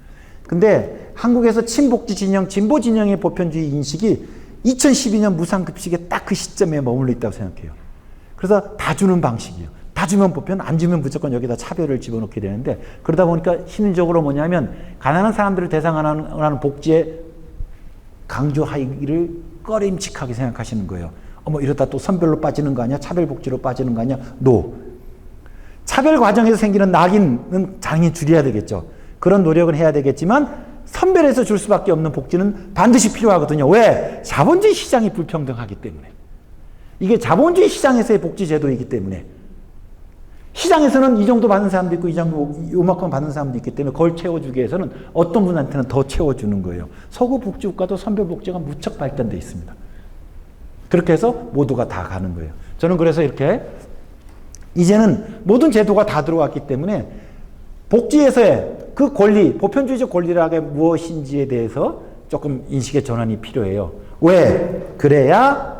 근데 한국에서 친복지 진영, 진보 진영의 보편주의 인식이 2012년 무상급식에 딱 그 시점에 머물러 있다고 생각해요. 그래서 다 주는 방식이에요. 다 주면 보편, 안 주면 무조건 여기다 차별을 집어넣게 되는데, 그러다 보니까 심리적으로 뭐냐면 가난한 사람들을 대상으로 하는 복지에 강조하기를 꺼림칙하게 생각하시는 거예요. 어머, 이러다 또 선별로 빠지는 거 아니야? 차별복지로 빠지는 거 아니야? 노. 차별 과정에서 생기는 낙인은 당연히 줄여야 되겠죠. 그런 노력은 해야 되겠지만 선별해서 줄 수밖에 없는 복지는 반드시 필요하거든요. 왜? 자본주의 시장이 불평등하기 때문에. 이게 자본주의 시장에서의 복지 제도이기 때문에. 시장에서는 이 정도 받는 사람도 있고 이 정도 요만큼 받는 사람도 있기 때문에 그걸 채워주기 위해서는 어떤 분한테는 더 채워주는 거예요. 서구 복지국가도 선별 복지가 무척 발전되어 있습니다. 그렇게 해서 모두가 다 가는 거예요. 저는 그래서 이렇게 이제는 모든 제도가 다 들어왔기 때문에 복지에서의 그 권리, 보편주의적 권리라는 게 무엇인지에 대해서 조금 인식의 전환이 필요해요. 왜? 그래야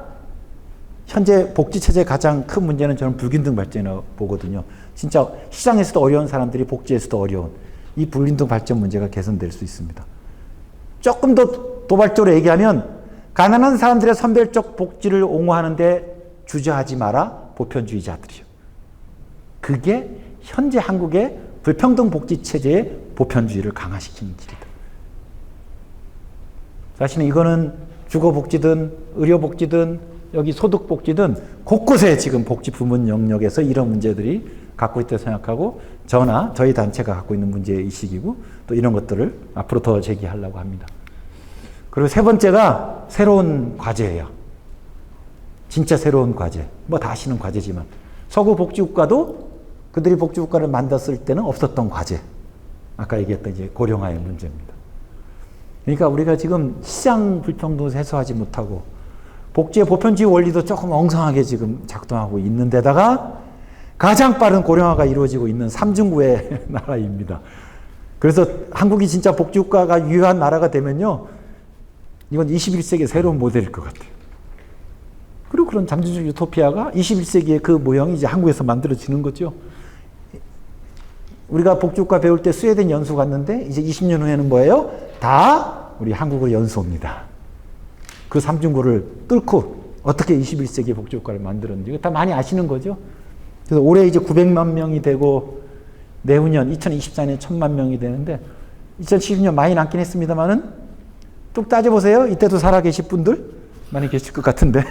현재 복지체제의 가장 큰 문제는 저는 불균등 발전이라고 보거든요. 진짜 시장에서도 어려운 사람들이 복지에서도 어려운 이 불균등 발전 문제가 개선될 수 있습니다. 조금 더 도발적으로 얘기하면 가난한 사람들의 선별적 복지를 옹호하는데 주저하지 마라, 보편주의자들이요. 그게 현재 한국의 불평등 복지 체제의 보편주의를 강화시키는 길이다. 사실은 이거는 주거복지든 의료복지든 여기 소득복지든 곳곳에 지금 복지 부문 영역에서 이런 문제들이 갖고 있다고 생각하고 저나 저희 단체가 갖고 있는 문제의식이고 또 이런 것들을 앞으로 더 제기하려고 합니다. 그리고 세 번째가 새로운 과제예요. 진짜 새로운 과제. 뭐 다 아시는 과제지만 서구 복지국가도 그들이 복지국가를 만들었을 때는 없었던 과제. 아까 얘기했던 이제 고령화의 문제입니다. 그러니까 우리가 지금 시장 불평등을 해소하지 못하고 복지의 보편주의 원리도 조금 엉성하게 지금 작동하고 있는 데다가 가장 빠른 고령화가 이루어지고 있는 삼중구의 나라입니다. 그래서 한국이 진짜 복지국가가 유효한 나라가 되면요. 이건 21세기의 새로운 모델일 것 같아요. 그리고 그런 잠재적 유토피아가 21세기의 그 모형이 이제 한국에서 만들어지는 거죠. 우리가 복지국가 배울 때 스웨덴 연수 갔는데 이제 20년 후에는 뭐예요? 다 우리 한국으로 연수 옵니다. 그 삼중고를 뚫고 어떻게 21세기의 복지국가를 만들었는지 다 많이 아시는 거죠. 그래서 올해 이제 900만 명이 되고 내후년 2024년 1000만 명이 되는데 2012년 많이 남긴 했습니다만은 뚝 따져보세요. 이때도 살아계실 분들 많이 계실 것 같은데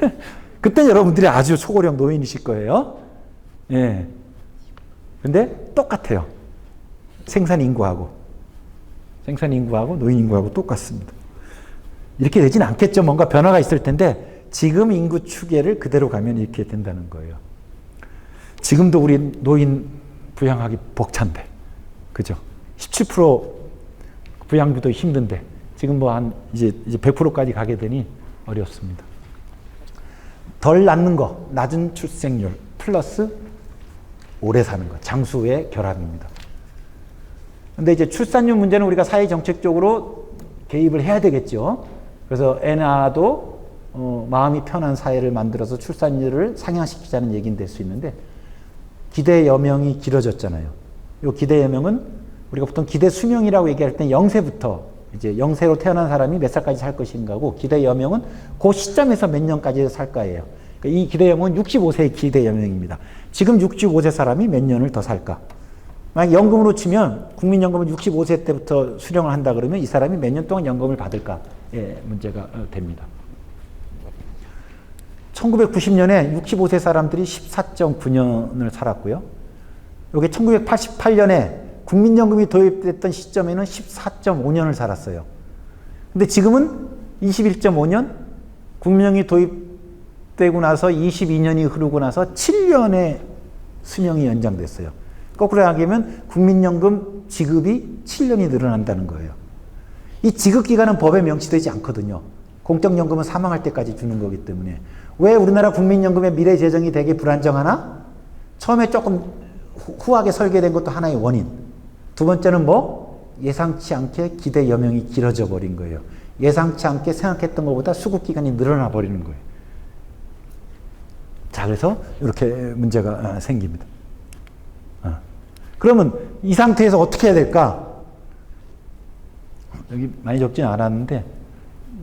그때 여러분들이 아주 초고령 노인이실 거예요. 예. 근데 똑같아요. 생산 인구하고 노인 인구하고 똑같습니다. 이렇게 되진 않겠죠. 뭔가 변화가 있을 텐데 지금 인구 추계를 그대로 가면 이렇게 된다는 거예요. 지금도 우리 노인 부양하기 벅찬데, 그죠? 17% 부양비도 힘든데 지금 뭐 한 이제 100%까지 가게 되니 어렵습니다. 덜 낳는 거, 낮은 출생률 플러스 오래 사는 거, 장수의 결합입니다. 근데 이제 출산율 문제는 우리가 사회 정책적으로 개입을 해야 되겠죠. 그래서 애 낳아도 마음이 편한 사회를 만들어서 출산율을 상향시키자는 얘기는 될 수 있는데 기대 여명이 길어졌잖아요. 이 기대 여명은 우리가 보통 기대 수명이라고 얘기할 때 0세부터 이제 0세로 태어난 사람이 몇 살까지 살 것인가고 기대 여명은 그 시점에서 몇 년까지 살까예요. 그러니까 이 기대 여명은 65세의 기대 여명입니다. 지금 65세 사람이 몇 년을 더 살까? 만약 연금으로 치면 국민연금을 65세 때부터 수령을 한다 그러면 이 사람이 몇 년 동안 연금을 받을까의 문제가 됩니다. 1990년에 65세 사람들이 14.9년을 살았고요. 여기 1988년에 국민연금이 도입됐던 시점에는 14.5년을 살았어요. 근데 지금은 21.5년 국민연금이 도입되고 나서 22년이 흐르고 나서 7년의 수명이 연장됐어요. 거꾸로 이야기하면 국민연금 지급이 7년이 늘어난다는 거예요. 이 지급기간은 법에 명시되지 않거든요. 공적연금은 사망할 때까지 주는 거기 때문에. 왜 우리나라 국민연금의 미래 재정이 되게 불안정하나? 처음에 조금 후하게 설계된 것도 하나의 원인. 두 번째는 뭐? 예상치 않게 기대 여명이 길어져 버린 거예요. 예상치 않게 생각했던 것보다 수급기간이 늘어나 버리는 거예요. 자, 그래서 이렇게 문제가 생깁니다. 그러면 이 상태에서 어떻게 해야 될까? 여기 많이 적진 않았는데,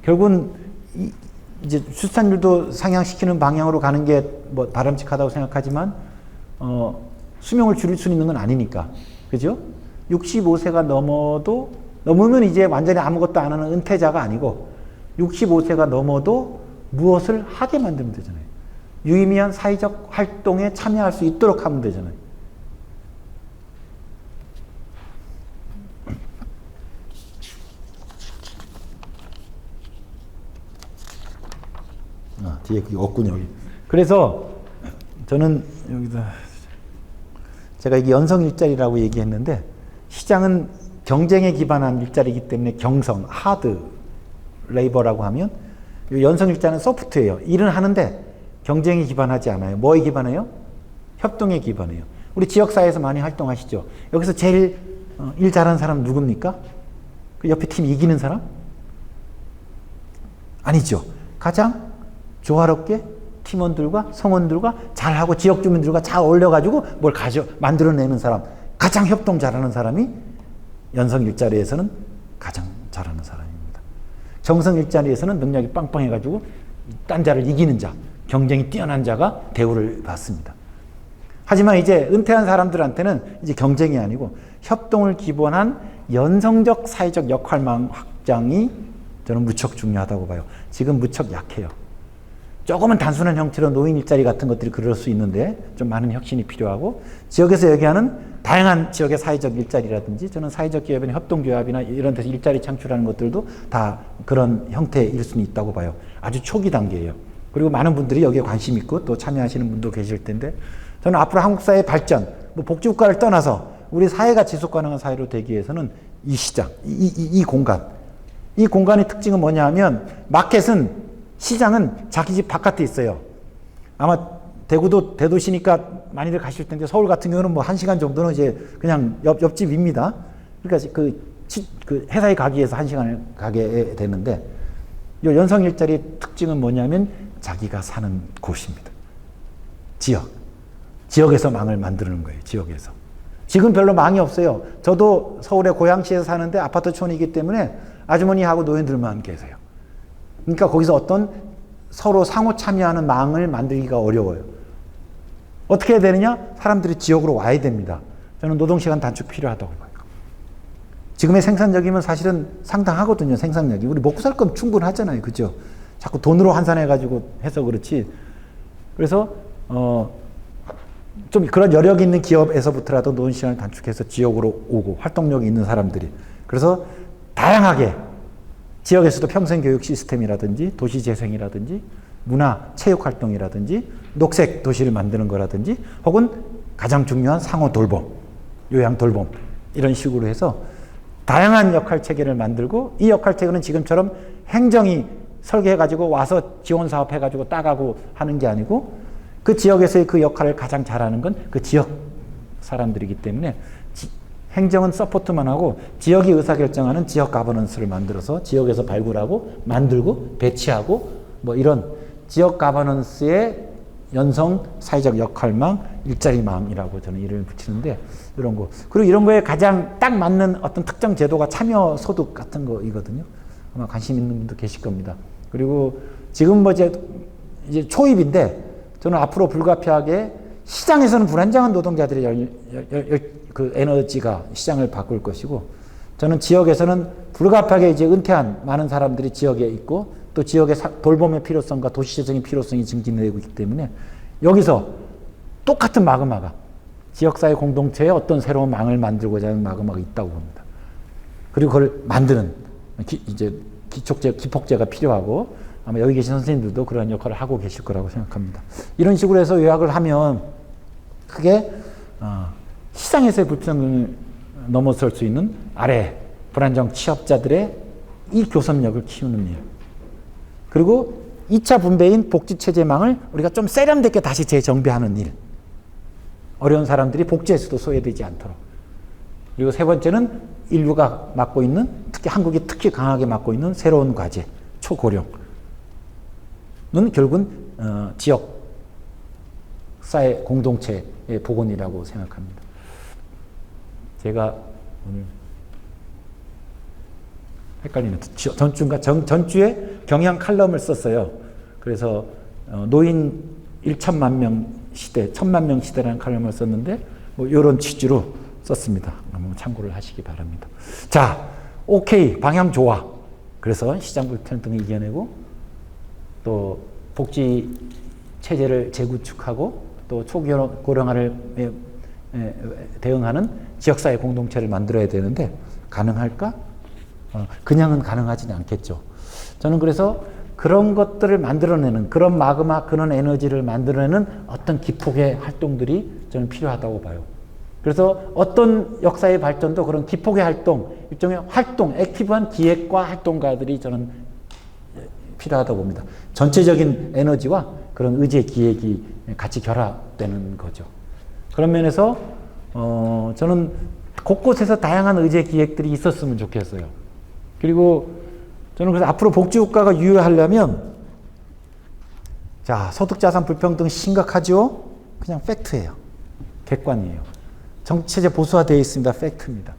결국은 이제 출산율도 상향시키는 방향으로 가는 게 뭐 바람직하다고 생각하지만, 수명을 줄일 수 있는 건 아니니까. 그죠? 65세가 넘으면 이제 완전히 아무것도 안 하는 은퇴자가 아니고, 65세가 넘어도 무엇을 하게 만들면 되잖아요. 유의미한 사회적 활동에 참여할 수 있도록 하면 되잖아요. 뒤에 그게 없군요. 여기. 그래서 저는 여기다 제가 이게 연성 일자리라고 얘기했는데, 시장은 경쟁에 기반한 일자리이기 때문에 경성, 하드 레이버라고 하면, 연성 일자는 소프트예요. 일은 하는데 경쟁에 기반하지 않아요. 뭐에 기반해요? 협동에 기반해요. 우리 지역사회에서 많이 활동하시죠. 여기서 제일 일 잘하는 사람 누굽니까? 그 옆에 팀 이기는 사람? 아니죠. 가장 조화롭게 팀원들과 성원들과 잘하고 지역 주민들과 잘 어울려가지고 뭘 만들어내는 사람, 가장 협동 잘하는 사람이 연성 일자리에서는 가장 잘하는 사람입니다. 정성 일자리에서는 능력이 빵빵해가지고 딴 자를 이기는 자, 경쟁이 뛰어난 자가 대우를 받습니다. 하지만 이제 은퇴한 사람들한테는 이제 경쟁이 아니고 협동을 기본한 연성적 사회적 역할망 확장이 저는 무척 중요하다고 봐요. 지금 무척 약해요. 조금은 단순한 형태로 노인 일자리 같은 것들이 그럴 수 있는데 좀 많은 혁신이 필요하고, 지역에서 얘기하는 다양한 지역의 사회적 일자리라든지, 저는 사회적 기업이나 협동조합이나 이런 데서 일자리 창출하는 것들도 다 그런 형태일 수는 있다고 봐요. 아주 초기 단계예요. 그리고 많은 분들이 여기에 관심 있고 또 참여하시는 분도 계실 텐데, 저는 앞으로 한국 사회의 발전, 뭐 복지국가를 떠나서 우리 사회가 지속 가능한 사회로 되기 위해서는 이 시장, 이 공간, 이 공간의 특징은 뭐냐 하면, 마켓은, 시장은 자기 집 바깥에 있어요. 아마 대구도 대도시니까 많이들 가실 텐데, 서울 같은 경우는 뭐 1시간 정도는 이제 그냥 옆집입니다. 그러니까 그 회사에 가기 위해서 1시간을 가게 되는데, 이 연성 일자리의 특징은 뭐냐면 자기가 사는 곳입니다. 지역에서 망을 만드는 거예요. 지역에서. 지금 별로 망이 없어요. 저도 서울의 고양시에서 사는데 아파트촌이기 때문에 아주머니하고 노인들만 계세요. 그러니까 거기서 어떤 서로 상호 참여하는 망을 만들기가 어려워요. 어떻게 해야 되느냐? 사람들이 지역으로 와야 됩니다. 저는 노동시간 단축 필요하다고 봐요. 지금의 생산력이면 사실은 상당하거든요. 생산력이. 우리 먹고 살 건 충분하잖아요. 그죠? 자꾸 돈으로 환산해가지고 해서 그렇지. 그래서 좀 그런 여력 있는 기업에서부터라도 노동시간을 단축해서 지역으로 오고, 활동력이 있는 사람들이. 그래서 다양하게 지역에서도 평생교육 시스템이라든지 도시재생이라든지 문화 체육활동이라든지 녹색 도시를 만드는 거라든지, 혹은 가장 중요한 상호 돌봄, 요양 돌봄, 이런 식으로 해서 다양한 역할체계를 만들고, 이 역할체계는 지금처럼 행정이 설계해가지고 와서 지원사업 해가지고 따가고 하는 게 아니고, 그 지역에서의 그 역할을 가장 잘하는 건 그 지역 사람들이기 때문에, 행정은 서포트만 하고 지역이 의사결정하는 지역 가버넌스를 만들어서 지역에서 발굴하고 만들고 배치하고, 뭐 이런 지역 가버넌스의 연성 사회적 역할망, 일자리망이라고 저는 이름을 붙이는데, 이런 거. 그리고 이런 거에 가장 딱 맞는 어떤 특정 제도가 참여 소득 같은 거이거든요. 아마 관심 있는 분도 계실 겁니다. 그리고 지금 뭐 이제 초입인데, 저는 앞으로 불가피하게 시장에서는 불안정한 노동자들의 그 에너지가 시장을 바꿀 것이고, 저는 지역에서는 불가피하게 이제 은퇴한 많은 사람들이 지역에 있고, 또 지역의 돌봄의 필요성과 도시재생의 필요성이 증진되고 있기 때문에, 여기서 똑같은 마그마가 지역사회 공동체에 어떤 새로운 망을 만들고자 하는 마그마가 있다고 봅니다. 그리고 그걸 만드는 이제 기폭제가 필요하고 아마 여기 계신 선생님들도 그런 역할을 하고 계실 거라고 생각합니다. 이런 식으로 해서 요약을 하면 크게 시장에서의 불평등을 넘어설 수 있는 아래 불안정 취업자들의 이 교섭력을 키우는 일, 그리고 2차 분배인 복지체제망을 우리가 좀 세련되게 다시 재정비하는 일, 어려운 사람들이 복지에서도 소외되지 않도록. 그리고 세 번째는 인류가 맡고 있는, 특히 한국이 특히 강하게 맡고 있는 새로운 과제, 초고령은 결국은 지역 사회 공동체의 복원이라고 생각합니다. 제가 오늘 헷갈리네. 전주에 경향 칼럼을 썼어요. 그래서 노인 1천만 명 시대, 1000만 명 시대라는 칼럼을 썼는데 뭐 이런 취지로 썼습니다. 한번 참고를 하시기 바랍니다. 자, 오케이, 방향 좋아. 그래서 시장 불평등을 이겨내고 또 복지 체제를 재구축하고 또 초고령화를 대응하는 지역사회 공동체를 만들어야 되는데 가능할까? 그냥은 가능하지는 않겠죠. 저는 그래서 그런 것들을 만들어내는, 그런 마그마, 그런 에너지를 만들어내는 어떤 기폭의 활동들이 저는 필요하다고 봐요. 그래서 어떤 역사의 발전도 그런 기폭의 활동, 일종의 활동, 액티브한 기획과 활동가들이 저는 필요하다고 봅니다. 전체적인 에너지와 그런 의제 기획이 같이 결합되는 거죠. 그런 면에서 저는 곳곳에서 다양한 의제 기획들이 있었으면 좋겠어요. 그리고 저는 그래서 앞으로 복지국가가 유효하려면, 자, 소득자산 불평등 심각하죠? 그냥 팩트예요. 객관이에요. 정치체제 보수화되어 있습니다. 팩트입니다.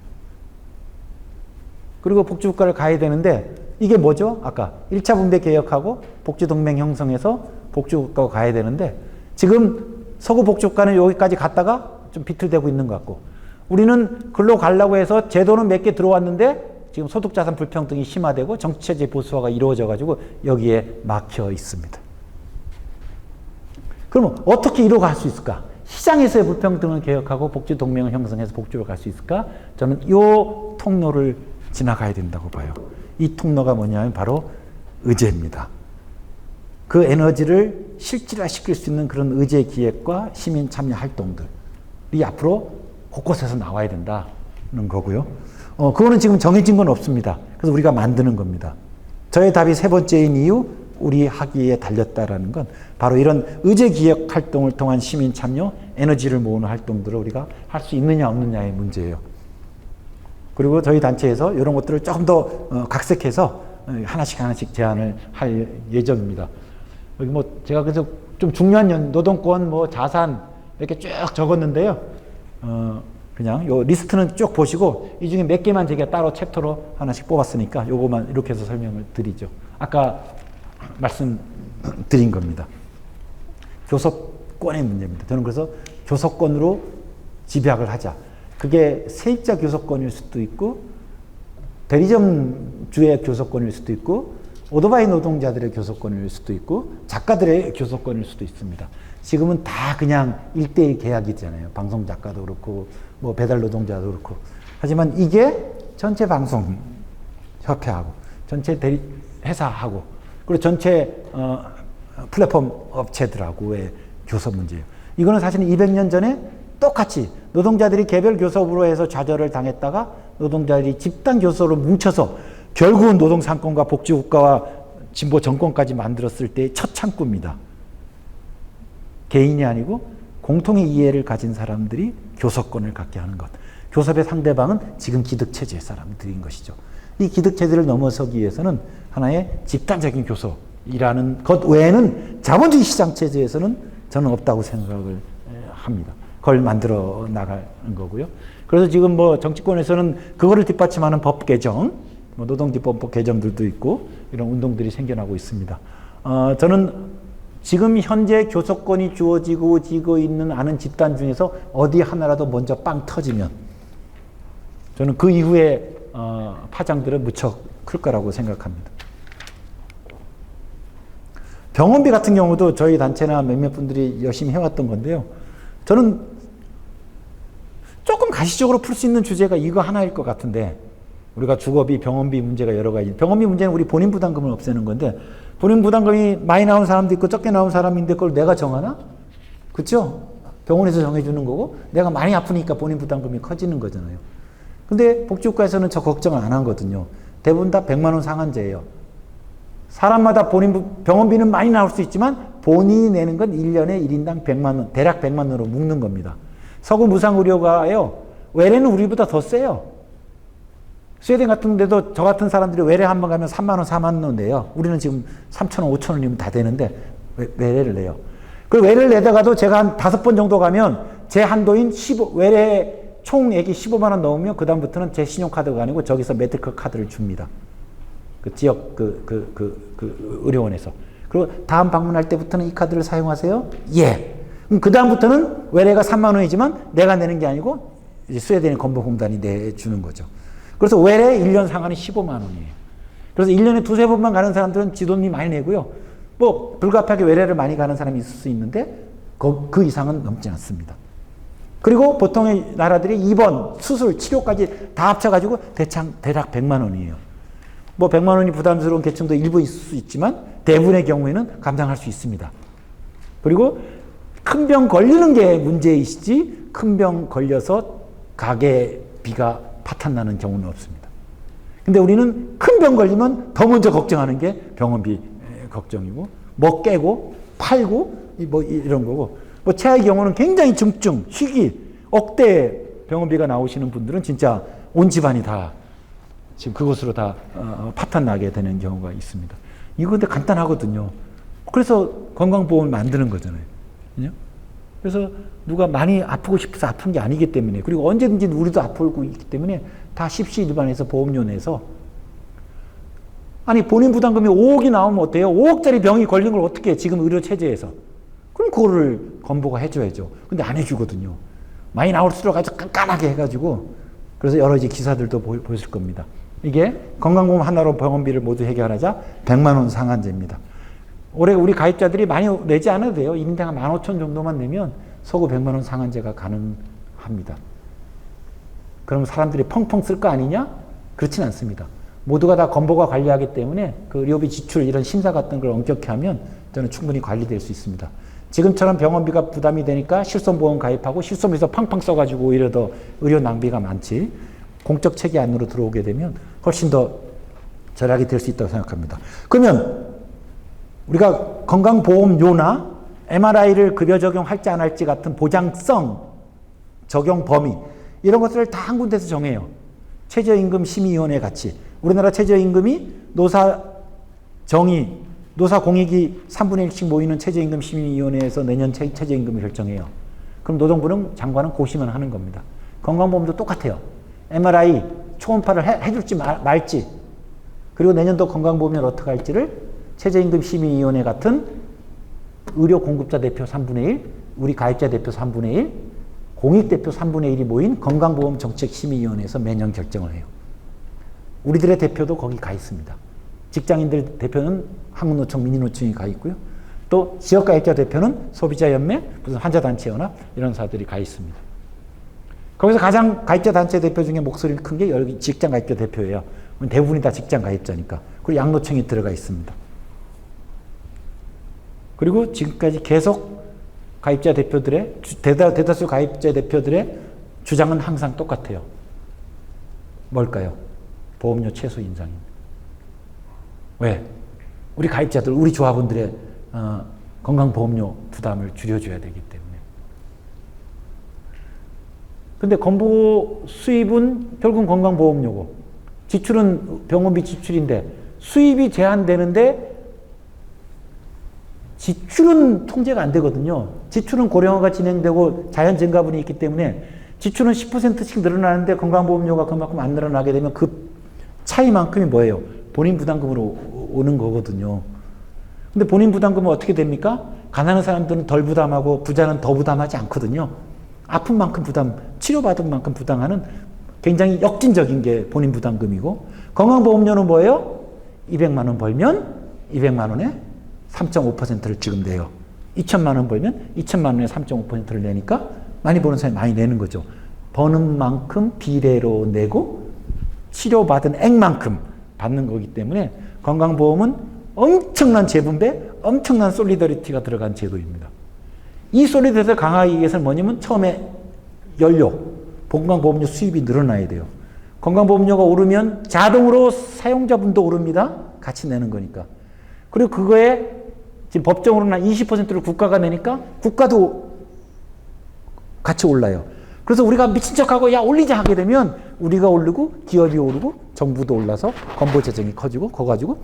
그리고 복지국가를 가야 되는데 이게 뭐죠? 아까 1차 분배 개혁하고 복지동맹 형성해서 복지국가로 가야 되는데 지금 서구 복지국가는 여기까지 갔다가 좀 비틀대고 있는 것 같고, 우리는 글로 가려고 해서 제도는 몇 개 들어왔는데 지금 소득자산 불평등이 심화되고 정치체제 보수화가 이루어져 가지고 여기에 막혀 있습니다. 그러면 어떻게 이루어 갈 수 있을까? 시장에서의 불평등을 개혁하고 복지 동맹을 형성해서 복지로 갈 수 있을까? 저는 이 통로를 지나가야 된다고 봐요. 이 통로가 뭐냐면 바로 의제입니다. 그 에너지를 실질화시킬 수 있는 그런 의제 기획과 시민 참여 활동들이 앞으로 곳곳에서 나와야 된다는 거고요. 그거는 지금 정해진 건 없습니다. 그래서 우리가 만드는 겁니다. 저의 답이 세 번째인 이유, 우리 학위에 달렸다라는 건 바로 이런 의제 기획 활동을 통한 시민 참여, 에너지를 모으는 활동들을 우리가 할 수 있느냐 없느냐의 문제예요. 그리고 저희 단체에서 이런 것들을 조금 더 각색해서 하나씩 제안을 할 예정입니다. 여기 뭐 제가 그래서 좀 중요한 노동권, 뭐 자산 이렇게 쭉 적었는데요. 그냥 요 리스트는 쭉 보시고 이 중에 몇 개만 제가 따로 챕터로 하나씩 뽑았으니까 요거만 이렇게 해서 설명을 드리죠. 아까 말씀드린 겁니다. 교섭권의 문제입니다. 저는 그래서 교섭권으로 집약을 하자. 그게 세입자 교섭권일 수도 있고 대리점주의 교섭권일 수도 있고 오토바이 노동자들의 교섭권일 수도 있고 작가들의 교섭권일 수도 있습니다. 지금은 다 그냥 1대1 계약이잖아요. 방송 작가도 그렇고 뭐 배달 노동자도 그렇고. 하지만 이게 전체 방송 협회하고 전체 대리 회사하고 그리고 전체 플랫폼 업체들하고의 교섭 문제예요. 이거는 사실은 200년 전에 똑같이 노동자들이 개별 교섭으로 해서 좌절을 당했다가 노동자들이 집단 교섭으로 뭉쳐서 결국은 노동상권과 복지국가와 진보 정권까지 만들었을 때의 첫 창구입니다. 개인이 아니고 공통의 이해를 가진 사람들이 교섭권을 갖게 하는 것. 교섭의 상대방은 지금 기득체제의 사람들인 것이죠. 이 기득체제를 넘어서기 위해서는 하나의 집단적인 교섭이라는 것 외에는 자본주의 시장체제에서는 저는 없다고 생각을 합니다. 그걸 만들어 나가는 거고요. 그래서 지금 뭐 정치권에서는 그거를 뒷받침하는 법 개정, 뭐 노동기법법 개정들도 있고 이런 운동들이 생겨나고 있습니다. 저는 지금 현재 교섭권이 주어지고 있는 아는 집단 중에서 어디 하나라도 먼저 빵 터지면 저는 그 이후에 파장들은 무척 클 거라고 생각합니다. 병원비 같은 경우도 저희 단체나 몇몇 분들이 열심히 해왔던 건데요. 저는 조금 가시적으로 풀 수 있는 주제가 이거 하나일 것 같은데 우리가 주거비, 병원비 문제가 여러 가지. 병원비 문제는 우리 본인 부담금을 없애는 건데 본인 부담금이 많이 나온 사람도 있고 적게 나온 사람인데 그걸 내가 정하나? 그렇죠? 병원에서 정해주는 거고 내가 많이 아프니까 본인 부담금이 커지는 거잖아요. 근데 복지국가에서는 저 걱정을 안 하거든요. 대부분 다 100만 원 상한제예요. 사람마다 병원비는 많이 나올 수 있지만 본인이 내는 건 1년에 1인당 100만 원, 대략 100만 원으로 묶는 겁니다. 서구 무상의료가요. 외래는 우리보다 더 세요. 스웨덴 같은 데도 저 같은 사람들이 외래 한번 가면 3만 원, 4만 원 내요. 우리는 지금 3천 원, 5천 원이면 다 되는데 외래를 내요. 그 외래를 내다가도 제가 한 5번 정도 가면 제 한도인 외래 총액이 15만 원 넘으면 그 다음부터는 제 신용카드가 아니고 저기서 메디컬 카드를 줍니다. 그 지역 의료원에서. 그리고 다음 방문할 때부터는 이 카드를 사용하세요? 예. 그럼 그 다음부터는 외래가 3만 원이지만 내가 내는 게 아니고 이제 스웨덴의 건보공단이 내주는 거죠. 그래서 외래 1년 상한이 15만 원이에요. 그래서 1년에 두세 번만 가는 사람들은 지 돈이 많이 내고요. 뭐 불가피하게 외래를 많이 가는 사람이 있을 수 있는데 그 이상은 넘지 않습니다. 그리고 보통의 나라들이 입원, 수술, 치료까지 다 합쳐가지고 대략 100만 원이에요. 뭐 100만 원이 부담스러운 계층도 일부 있을 수 있지만 대부분의 경우에는 감당할 수 있습니다. 그리고 큰 병 걸리는 게 문제이시지 큰 병 걸려서 가게비가 파탄나는 경우는 없습니다. 근데 우리는 큰 병 걸리면 더 먼저 걱정하는 게 병원비 걱정이고 뭐 깨고 팔고 뭐 이런 거고 뭐 최악의 경우는 굉장히 중증, 희귀, 억대 병원비가 나오시는 분들은 진짜 온 집안이 다 지금 그것으로 다 파탄 나게 되는 경우가 있습니다. 이거 근데 간단하거든요. 그래서 건강보험을 만드는 거잖아요. 그래서 누가 많이 아프고 싶어서 아픈 게 아니기 때문에 그리고 언제든지 우리도 아프고 있기 때문에 다 십시일반해서 보험료 내서 아니 본인 부담금이 5억이 나오면 어때요? 5억짜리 병이 걸린 걸 어떻게 해? 지금 의료체제에서. 그럼 그거를 건보가 해줘야죠. 근데 안 해주거든요. 많이 나올수록 아주 깐깐하게 해가지고 그래서 여러 이제 기사들도 보실 겁니다. 이게 건강보험 하나로 병원비를 모두 해결하자 100만 원 상한제입니다. 올해 우리 가입자들이 많이 내지 않아도 돼요. 1인당 15,000 정도만 내면 서구 100만 원 상한제가 가능합니다. 그럼 사람들이 펑펑 쓸 거 아니냐? 그렇진 않습니다. 모두가 다 건보가 관리하기 때문에 그 의료비 지출 이런 심사 같은 걸 엄격히 하면 저는 충분히 관리될 수 있습니다. 지금처럼 병원비가 부담이 되니까 실손보험 가입하고 실손비서 팡팡 써가지고 오히려 더 의료 낭비가 많지 공적 체계 안으로 들어오게 되면 훨씬 더 절약이 될 수 있다고 생각합니다. 그러면 우리가 건강보험료나 MRI를 급여 적용할지 안 할지 같은 보장성 적용 범위 이런 것들을 다 한 군데서 정해요. 최저임금 심의위원회 같이 우리나라 최저임금이 노사공익이 3분의 1씩 모이는 최저임금 심의위원회에서 내년 최저임금을 결정해요. 그럼 노동부는 장관은 고시만 하는 겁니다. 건강보험도 똑같아요. MRI 초음파를 해줄지 말지 그리고 내년도 건강보험료를 어떻게 할지를 최저임금 심의위원회 같은 의료 공급자 대표 3분의 1, 우리 가입자 대표 3분의 1, 공익대표 3분의 1이 모인 건강보험 정책심의위원회에서 매년 결정을 해요. 우리들의 대표도 거기 가 있습니다. 직장인들 대표는 한국노총, 민의노총이 가 있고요. 또 지역가입자 대표는 소비자연맹, 무슨 환자단체연합 이런 사들이 가 있습니다. 거기서 가장 가입자 단체 대표 중에 목소리를 큰 게 여기 직장 가입자 대표예요. 대부분이 다 직장 가입자니까. 그리고 양노총이 들어가 있습니다. 그리고 지금까지 계속 가입자 대표들의 대다수 가입자 대표들의 주장은 항상 똑같아요. 뭘까요? 보험료 최소 인상입니다. 왜? 우리 가입자들, 우리 조합원들의 건강보험료 부담을 줄여줘야 되기 때문에. 근데 건보 수입은 결국 건강보험료고 지출은 병원비 지출인데 수입이 제한되는데 지출은 통제가 안 되거든요. 지출은 고령화가 진행되고 자연 증가분이 있기 때문에 지출은 10%씩 늘어나는데 건강보험료가 그만큼 안 늘어나게 되면 그 차이만큼이 뭐예요? 본인 부담금으로 오는 거거든요. 근데 본인 부담금은 어떻게 됩니까? 가난한 사람들은 덜 부담하고 부자는 더 부담하지 않거든요. 아픈 만큼 치료받은 만큼 부담하는 굉장히 역진적인 게 본인 부담금이고 건강보험료는 뭐예요? 200만 원 벌면 200만 원에 3.5%를 지금 내요. 2천만 원 벌면 2천만 원에 3.5%를 내니까 많이 버는 사람이 많이 내는 거죠. 버는 만큼 비례로 내고 치료받은 액만큼 받는 거기 때문에 건강보험은 엄청난 재분배, 엄청난 솔리더리티가 들어간 제도입니다. 이 솔리더리티를 강화하기 위해서는 뭐냐면 처음에 연료, 건강보험료 수입이 늘어나야 돼요. 건강보험료가 오르면 자동으로 사용자분도 오릅니다. 같이 내는 거니까. 그리고 그거에 지금 법정으로는 20%를 국가가 내니까 국가도 같이 올라요. 그래서 우리가 미친 척하고 야 올리자 하게 되면 우리가 오르고 기업이 오르고 정부도 올라서 건보 재정이 커지고 그거 가지고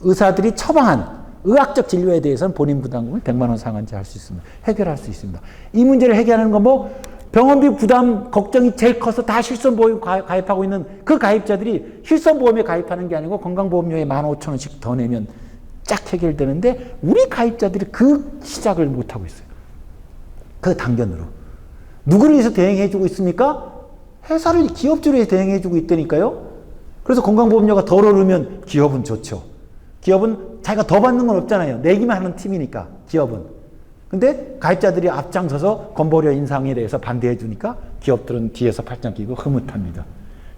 의사들이 처방한 의학적 진료에 대해서는 본인 부담금을 100만 원 상한제 할 수 있습니다. 해결할 수 있습니다. 이 문제를 해결하는 건 뭐 병원비 부담 걱정이 제일 커서 다 실손보험 가입하고 있는 그 가입자들이 실손보험에 가입하는 게 아니고 건강보험료에 15,000원씩 더 내면 쫙 해결되는데 우리 가입자들이 그 시작을 못하고 있어요. 그 당견으로. 누구를 위해서 대행해주고 있습니까? 회사를 기업주로 해서 대행해주고 있다니까요. 그래서 건강보험료가 덜 오르면 기업은 좋죠. 기업은 자기가 더 받는 건 없잖아요. 내기만 하는 팀이니까 기업은. 근데 가입자들이 앞장서서 건보료 인상에 대해서 반대해 주니까 기업들은 뒤에서 팔짱 끼고 흐뭇합니다.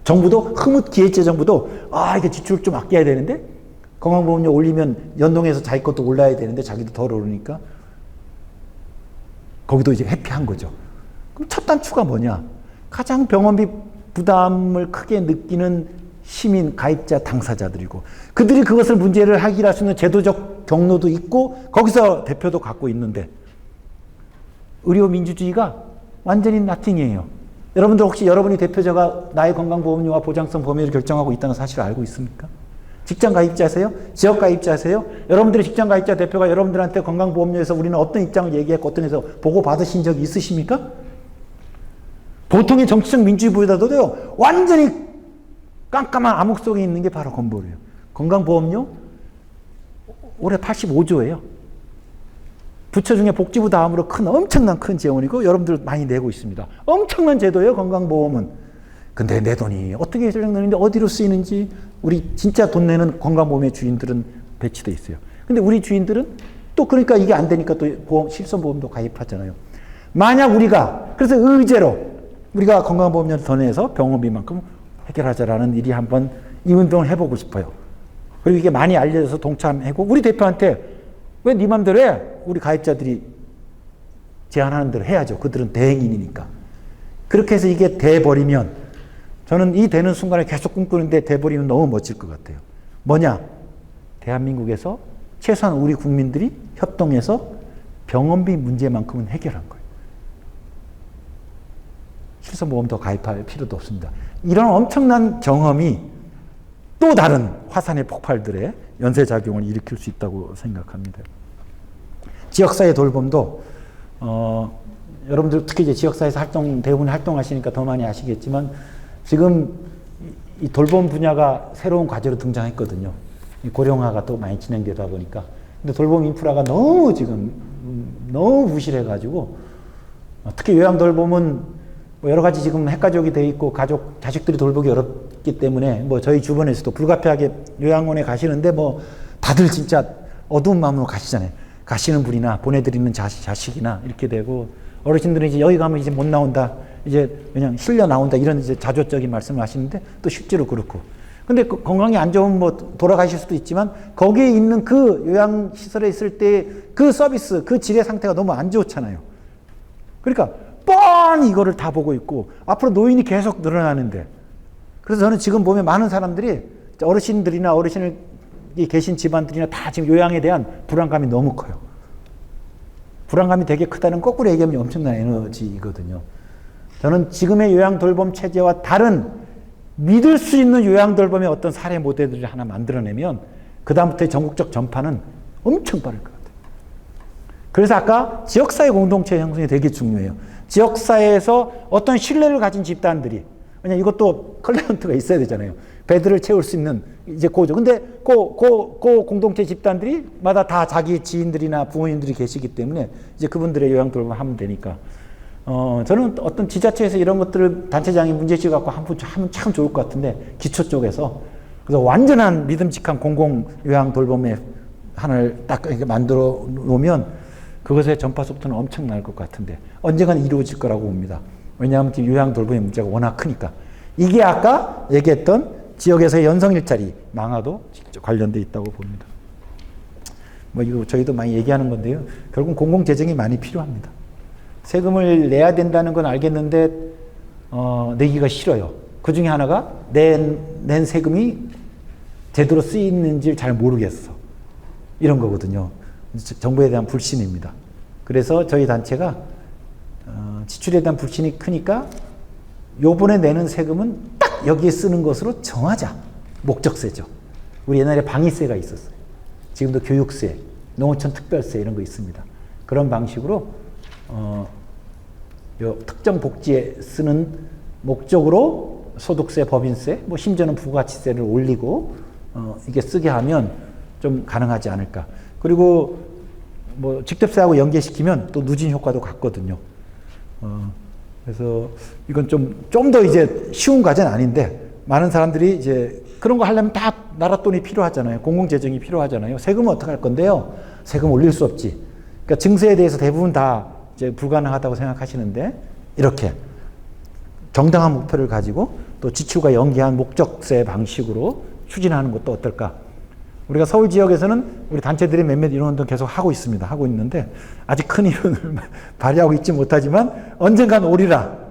정부도 기획재 정부도 이게 지출을 좀 아껴야 되는데 건강보험료 올리면 연동해서 자기 것도 올라야 되는데 자기도 덜 오르니까 거기도 이제 회피한 거죠. 그럼 첫 단추가 뭐냐? 가장 병원비 부담을 크게 느끼는 시민, 가입자, 당사자들이고 그들이 그것을 문제를 해결할 수 있는 제도적 경로도 있고 거기서 대표도 갖고 있는데 의료 민주주의가 완전히 나팅이에요. 여러분들 혹시 여러분이 대표자가 나의 건강보험료와 보장성 범위를 결정하고 있다는 사실을 알고 있습니까? 직장 가입자세요? 지역 가입자세요? 여러분들의 직장 가입자 대표가 여러분들한테 건강보험료에서 우리는 어떤 입장을 얘기했고 어떤 해서 보고 받으신 적이 있으십니까? 보통의 정치적 민주주의보다도요 완전히 깜깜한 암흑 속에 있는 게 바로 건보료예요. 건강보험료 올해 85조예요. 부처 중에 복지부 다음으로 엄청난 큰 재원이고 여러분들 많이 내고 있습니다. 엄청난 제도예요. 건강보험은. 근데 내 돈이 어떻게 절약되는데 어디로 쓰이는지 우리 진짜 돈 내는 건강보험의 주인들은 배치돼 있어요. 근데 우리 주인들은 또 그러니까 이게 안 되니까 또 실손보험도 가입하잖아요. 만약 우리가 그래서 의제로 우리가 건강보험료를 더 내서 병원비만큼 해결하자라는 일이 한번 이 운동을 해보고 싶어요. 그리고 이게 많이 알려져서 동참하고 우리 대표한테 왜 네 맘대로 해? 우리 가입자들이 제안하는 대로 해야죠. 그들은 대행인이니까. 그렇게 해서 이게 돼버리면 저는 이 되는 순간을 계속 꿈꾸는데 돼버리면 너무 멋질 것 같아요. 뭐냐? 대한민국에서 최소한 우리 국민들이 협동해서 병원비 문제만큼은 해결한 거예요. 실손보험 더 가입할 필요도 없습니다. 이런 엄청난 경험이 또 다른 화산의 폭발들의 연쇄작용을 일으킬 수 있다고 생각합니다. 지역사회 돌봄도 여러분들 특히 이제 지역사회에서 대부분 활동하시니까 더 많이 아시겠지만 지금 이 돌봄 분야가 새로운 과제로 등장했거든요. 고령화가 또 많이 진행되다 보니까. 근데 돌봄 인프라가 너무 지금 너무 부실해가지고 특히 요양돌봄은 뭐 여러 가지 지금 핵가족이 돼 있고 자식들이 돌보기 어렵기 때문에 뭐 저희 주변에서도 불가피하게 요양원에 가시는데 뭐 다들 진짜 어두운 마음으로 가시잖아요. 가시는 분이나 보내드리는 자식이나 이렇게 되고 어르신들은 이제 여기 가면 이제 못 나온다. 이제 그냥 실려 나온다. 이런 이제 자조적인 말씀을 하시는데 또 실제로 그렇고. 근데 건강이 안 좋으면 뭐 돌아가실 수도 있지만 거기에 있는 그 요양시설에 있을 때 그 서비스, 그 질의 상태가 너무 안 좋잖아요. 그러니까 뻔히 이거를 다 보고 있고 앞으로 노인이 계속 늘어나는데 그래서 저는 지금 보면 많은 사람들이 어르신들이나 어르신이 계신 집안들이나 다 지금 요양에 대한 불안감이 너무 커요. 불안감이 되게 크다는 거꾸로 얘기하면 엄청난 에너지이거든요. 저는 지금의 요양돌봄 체제와 다른 믿을 수 있는 요양돌봄의 어떤 사례 모델들을 하나 만들어내면 그 다음부터의 전국적 전파는 엄청 빠를 것 같아요. 그래서 아까 지역사회 공동체 형성이 되게 중요해요. 지역사회에서 어떤 신뢰를 가진 집단들이 왜냐면 이것도 클라이언트가 있어야 되잖아요. 배들을 채울 수 있는 이제 고죠. 근데 그 공동체 집단들이 마다 다 자기 지인들이나 부모님들이 계시기 때문에 이제 그분들의 요양돌봄을 하면 되니까 저는 어떤 지자체에서 이런 것들을 단체장이 문제의식 갖고 하면 참 좋을 것 같은데 기초 쪽에서 그래서 완전한 믿음직한 공공 요양돌봄의 하나를 딱 이렇게 만들어 놓으면 그것의 전파 속도는 엄청날 것 같은데 언젠가는 이루어질 거라고 봅니다. 왜냐하면 요양돌봄의 문제가 워낙 크니까. 이게 아까 얘기했던 지역에서의 연성 일자리 망화도 직접 관련돼 있다고 봅니다. 뭐 이거 저희도 많이 얘기하는 건데요. 결국 공공재정이 많이 필요합니다. 세금을 내야 된다는 건 알겠는데 내기가 싫어요. 그 중에 하나가 낸 세금이 제대로 쓰이는지 잘 모르겠어. 이런 거거든요. 정부에 대한 불신입니다. 그래서 저희 단체가 지출에 대한 불신이 크니까 요번에 내는 세금은 딱 여기에 쓰는 것으로 정하자. 목적세죠. 우리 옛날에 방위세가 있었어요. 지금도 교육세, 농어촌 특별세 이런 거 있습니다. 그런 방식으로 요 특정 복지에 쓰는 목적으로 소득세, 법인세, 뭐 심지어는 부가치세를 올리고 이게 쓰게 하면 좀 가능하지 않을까. 그리고 뭐 직접세하고 연계시키면 또 누진 효과도 같거든요. 그래서 이건 좀 더 이제 쉬운 과제는 아닌데 많은 사람들이 이제 그런 거 하려면 다 나라 돈이 필요하잖아요. 공공재정이 필요하잖아요. 세금은 어떻게 할 건데요? 세금 올릴 수 없지. 그러니까 증세에 대해서 대부분 다 이제 불가능하다고 생각하시는데 이렇게 정당한 목표를 가지고 또 지출과 연계한 목적세 방식으로 추진하는 것도 어떨까? 우리가 서울 지역에서는 우리 단체들이 몇몇 이런 운동 계속 하고 있습니다. 하고 있는데 아직 큰 이론을 발휘하고 있지 못하지만 언젠간 오리라.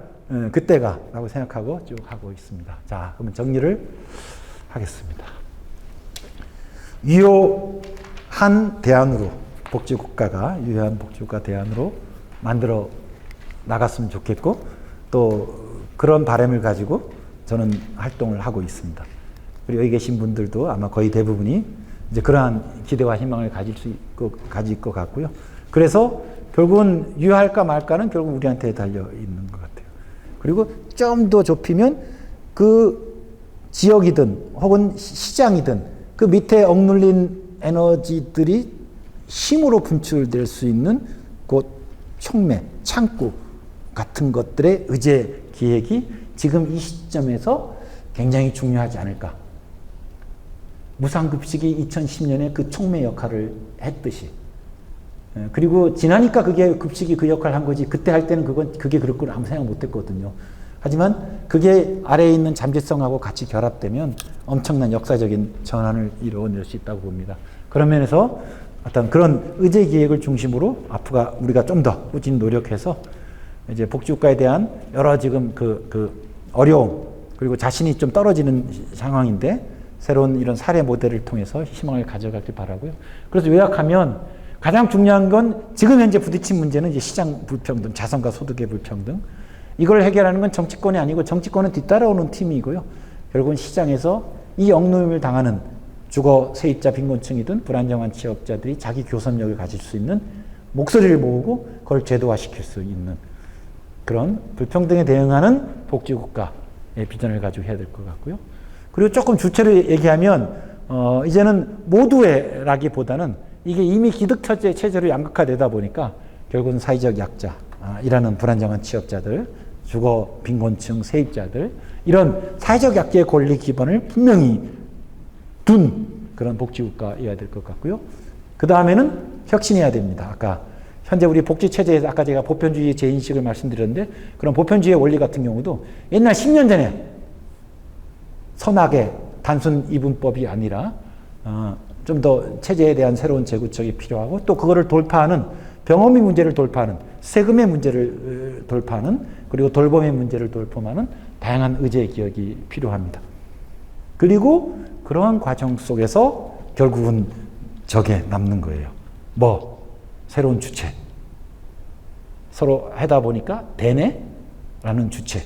그때가 라고 생각하고 쭉 하고 있습니다. 자, 그러면 정리를 하겠습니다. 유효한 대안으로 복지국가가 유효한 복지국가 대안으로 만들어 나갔으면 좋겠고 또 그런 바람을 가지고 저는 활동을 하고 있습니다. 그리고 여기 계신 분들도 아마 거의 대부분이 이제 그러한 기대와 희망을 가질 것 같고요. 그래서 결국은 유효할까 말까는 결국 우리한테 달려 있는 것 같아요. 그리고 좀 더 좁히면 그 지역이든 혹은 시장이든 그 밑에 억눌린 에너지들이 힘으로 분출될 수 있는 곳 촉매, 창구 같은 것들의 의제 기획이 지금 이 시점에서 굉장히 중요하지 않을까. 무상급식이 2010년에 그 촉매 역할을 했듯이. 그리고 지나니까 그게 급식이 그 역할을 한 거지 그때 할 때는 그게 그럴 걸 아무 생각 못 했거든요. 하지만 그게 아래에 있는 잠재성하고 같이 결합되면 엄청난 역사적인 전환을 이루어낼 수 있다고 봅니다. 그런 면에서 어떤 그런 의제 기획을 중심으로 앞으로 우리가 좀 더 꾸준히 노력해서 이제 복지국가에 대한 여러 지금 그 어려움 그리고 자신이 좀 떨어지는 상황인데 새로운 이런 사례 모델을 통해서 희망을 가져가길 바라고요. 그래서 요약하면 가장 중요한 건 지금 현재 부딪힌 문제는 이제 시장 불평등, 자산과 소득의 불평등. 이걸 해결하는 건 정치권이 아니고 정치권은 뒤따라오는 팀이고요. 결국은 시장에서 이 억누름을 당하는 주거 세입자 빈곤층이든 불안정한 취업자들이 자기 교섭력을 가질 수 있는 목소리를 모으고 그걸 제도화시킬 수 있는 그런 불평등에 대응하는 복지국가의 비전을 가지고 해야 될 것 같고요. 그리고 조금 주체를 얘기하면 이제는 모두의라기보다는 이게 이미 기득처제 체제로 양극화되다 보니까 결국은 사회적 약자이라는 불안정한 취업자들, 주거 빈곤층 세입자들 이런 사회적 약자의 권리 기반을 분명히 둔 그런 복지국가여야 될 것 같고요. 그 다음에는 혁신해야 됩니다. 아까 현재 우리 복지체제에서 아까 제가 보편주의 재인식을 말씀드렸는데 그런 보편주의의 원리 같은 경우도 옛날 10년 전에 선악의 단순 이분법이 아니라 좀 더 체제에 대한 새로운 재구축이 필요하고 또 그거를 돌파하는 병험의 문제를 돌파하는 세금의 문제를 돌파하는 그리고 돌봄의 문제를 돌파하는 다양한 의제 기억이 필요합니다. 그리고 그러한 과정 속에서 결국은 저게 남는 거예요. 뭐 새로운 주체. 서로 하다 보니까 대내라는 주체.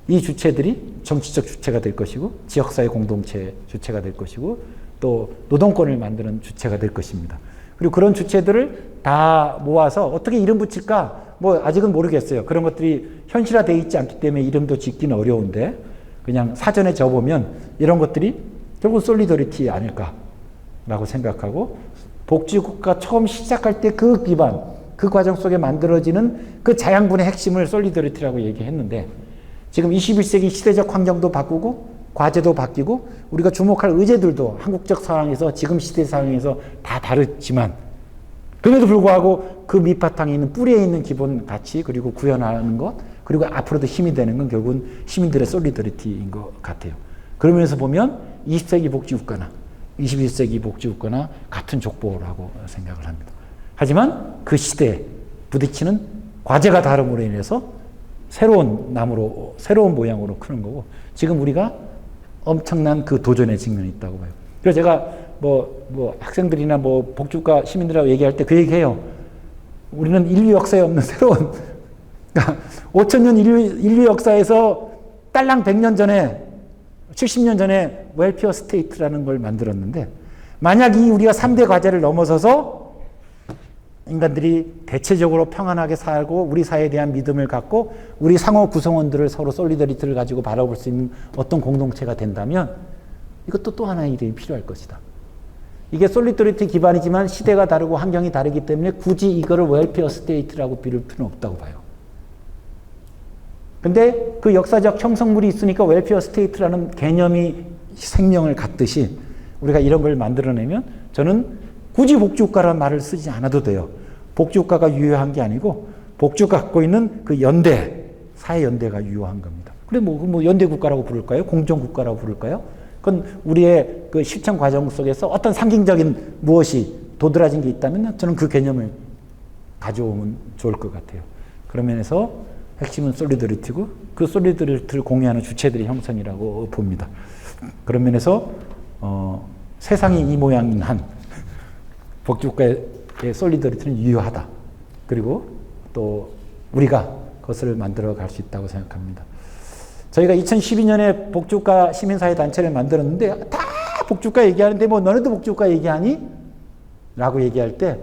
이 주체들이 정치적 주체가 될 것이고 지역사회 공동체 주체가 될 것이고 또 노동권을 만드는 주체가 될 것입니다. 그리고 그런 주체들을 다 모아서 어떻게 이름 붙일까? 뭐 아직은 모르겠어요. 그런 것들이 현실화되어 있지 않기 때문에 이름도 짓기는 어려운데 그냥 사전에 적어보면 이런 것들이 결국 솔리더리티 아닐까라고 생각하고 복지국가 처음 시작할 때 그 기반, 그 과정 속에 만들어지는 그 자양분의 핵심을 솔리더리티라고 얘기했는데 지금 21세기 시대적 환경도 바꾸고 과제도 바뀌고 우리가 주목할 의제들도 한국적 상황에서 지금 시대 상황에서 다 다르지만 그럼에도 불구하고 그 밑바탕에 있는 뿌리에 있는 기본 가치 그리고 구현하는 것 그리고 앞으로도 힘이 되는 건 결국은 시민들의 솔리더리티인 것 같아요. 그러면서 보면 20세기 복지국가나 21세기 복지국가나 같은 족보라고 생각을 합니다. 하지만 그 시대에 부딪히는 과제가 다름으로 인해서 새로운 나무로, 새로운 모양으로 크는 거고, 지금 우리가 엄청난 그 도전의 직면이 있다고 봐요. 그래서 제가 뭐 학생들이나 뭐 복지국가 시민들하고 얘기할 때 그 얘기해요. 우리는 인류 역사에 없는 새로운, 그러니까 5천년 인류 역사에서 딸랑 100년 전에, 70년 전에 웰피어 스테이트라는 걸 만들었는데, 만약 이 우리가 3대 과제를 넘어서서 인간들이 대체적으로 평안하게 살고 우리 사회에 대한 믿음을 갖고 우리 상호 구성원들을 서로 솔리더리티를 가지고 바라볼 수 있는 어떤 공동체가 된다면 이것도 또 하나의 일이 필요할 것이다. 이게 솔리더리티 기반이지만 시대가 다르고 환경이 다르기 때문에 굳이 이거를 웰페어 스테이트라고 비를 필요는 없다고 봐요. 근데 그 역사적 형성물이 있으니까 웰페어 스테이트라는 개념이 생명을 갖듯이 우리가 이런 걸 만들어내면 저는 굳이 복지국가라는 말을 쓰지 않아도 돼요. 복지국가가 유효한 게 아니고 복지국가 갖고 있는 그 연대, 사회연대가 유효한 겁니다. 그래 뭐 연대국가라고 부를까요? 공정국가라고 부를까요? 그건 우리의 그 실천 과정 속에서 어떤 상징적인 무엇이 도드라진 게 있다면 저는 그 개념을 가져오면 좋을 것 같아요. 그런 면에서 핵심은 솔리더리티고 그 솔리더리티를 공유하는 주체들의 형성이라고 봅니다. 그런 면에서 세상이 이 모양인 한 복지국가의 솔리더리티는 유효하다. 그리고 또 우리가 그것을 만들어 갈 수 있다고 생각합니다. 저희가 2012년에 복지국가 시민사회 단체를 만들었는데 다 복지국가 얘기하는데 뭐 너네도 복지국가 얘기하니? 라고 얘기할 때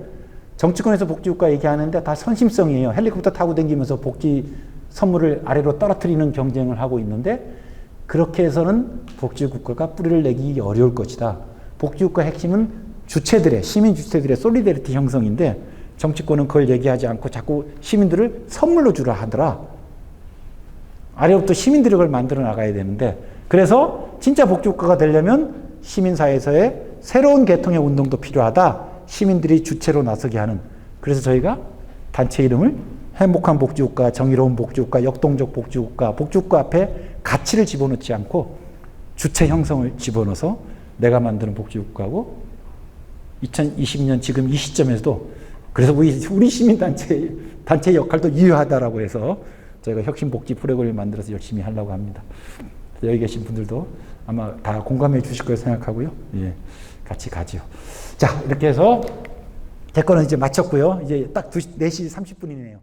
정치권에서 복지국가 얘기하는데 다 선심성이에요. 헬리콥터 타고 다니면서 복지 선물을 아래로 떨어뜨리는 경쟁을 하고 있는데 그렇게 해서는 복지국가가 뿌리를 내기 어려울 것이다. 복지국가 핵심은 주체들의, 시민 주체들의 솔리더리티 형성인데 정치권은 그걸 얘기하지 않고 자꾸 시민들을 선물로 주라 하더라. 아래부터 시민들이 그걸 만들어 나가야 되는데 그래서 진짜 복지국가가 되려면 시민사회에서의 새로운 계통의 운동도 필요하다. 시민들이 주체로 나서게 하는. 그래서 저희가 단체 이름을 행복한 복지국가, 정의로운 복지국가, 역동적 복지국가, 복지국가 앞에 가치를 집어넣지 않고 주체 형성을 집어넣어서 내가 만드는 복지국가고 2020년 지금 이 시점에서도 그래서 우리 시민단체 역할도 유효하다라고 해서 저희가 혁신복지 프로그램을 만들어서 열심히 하려고 합니다. 여기 계신 분들도 아마 다 공감해 주실 거라고 생각하고요. 예, 같이 가지요. 자, 이렇게 해서 제 거는 이제 마쳤고요. 이제 딱 4시 30분이네요.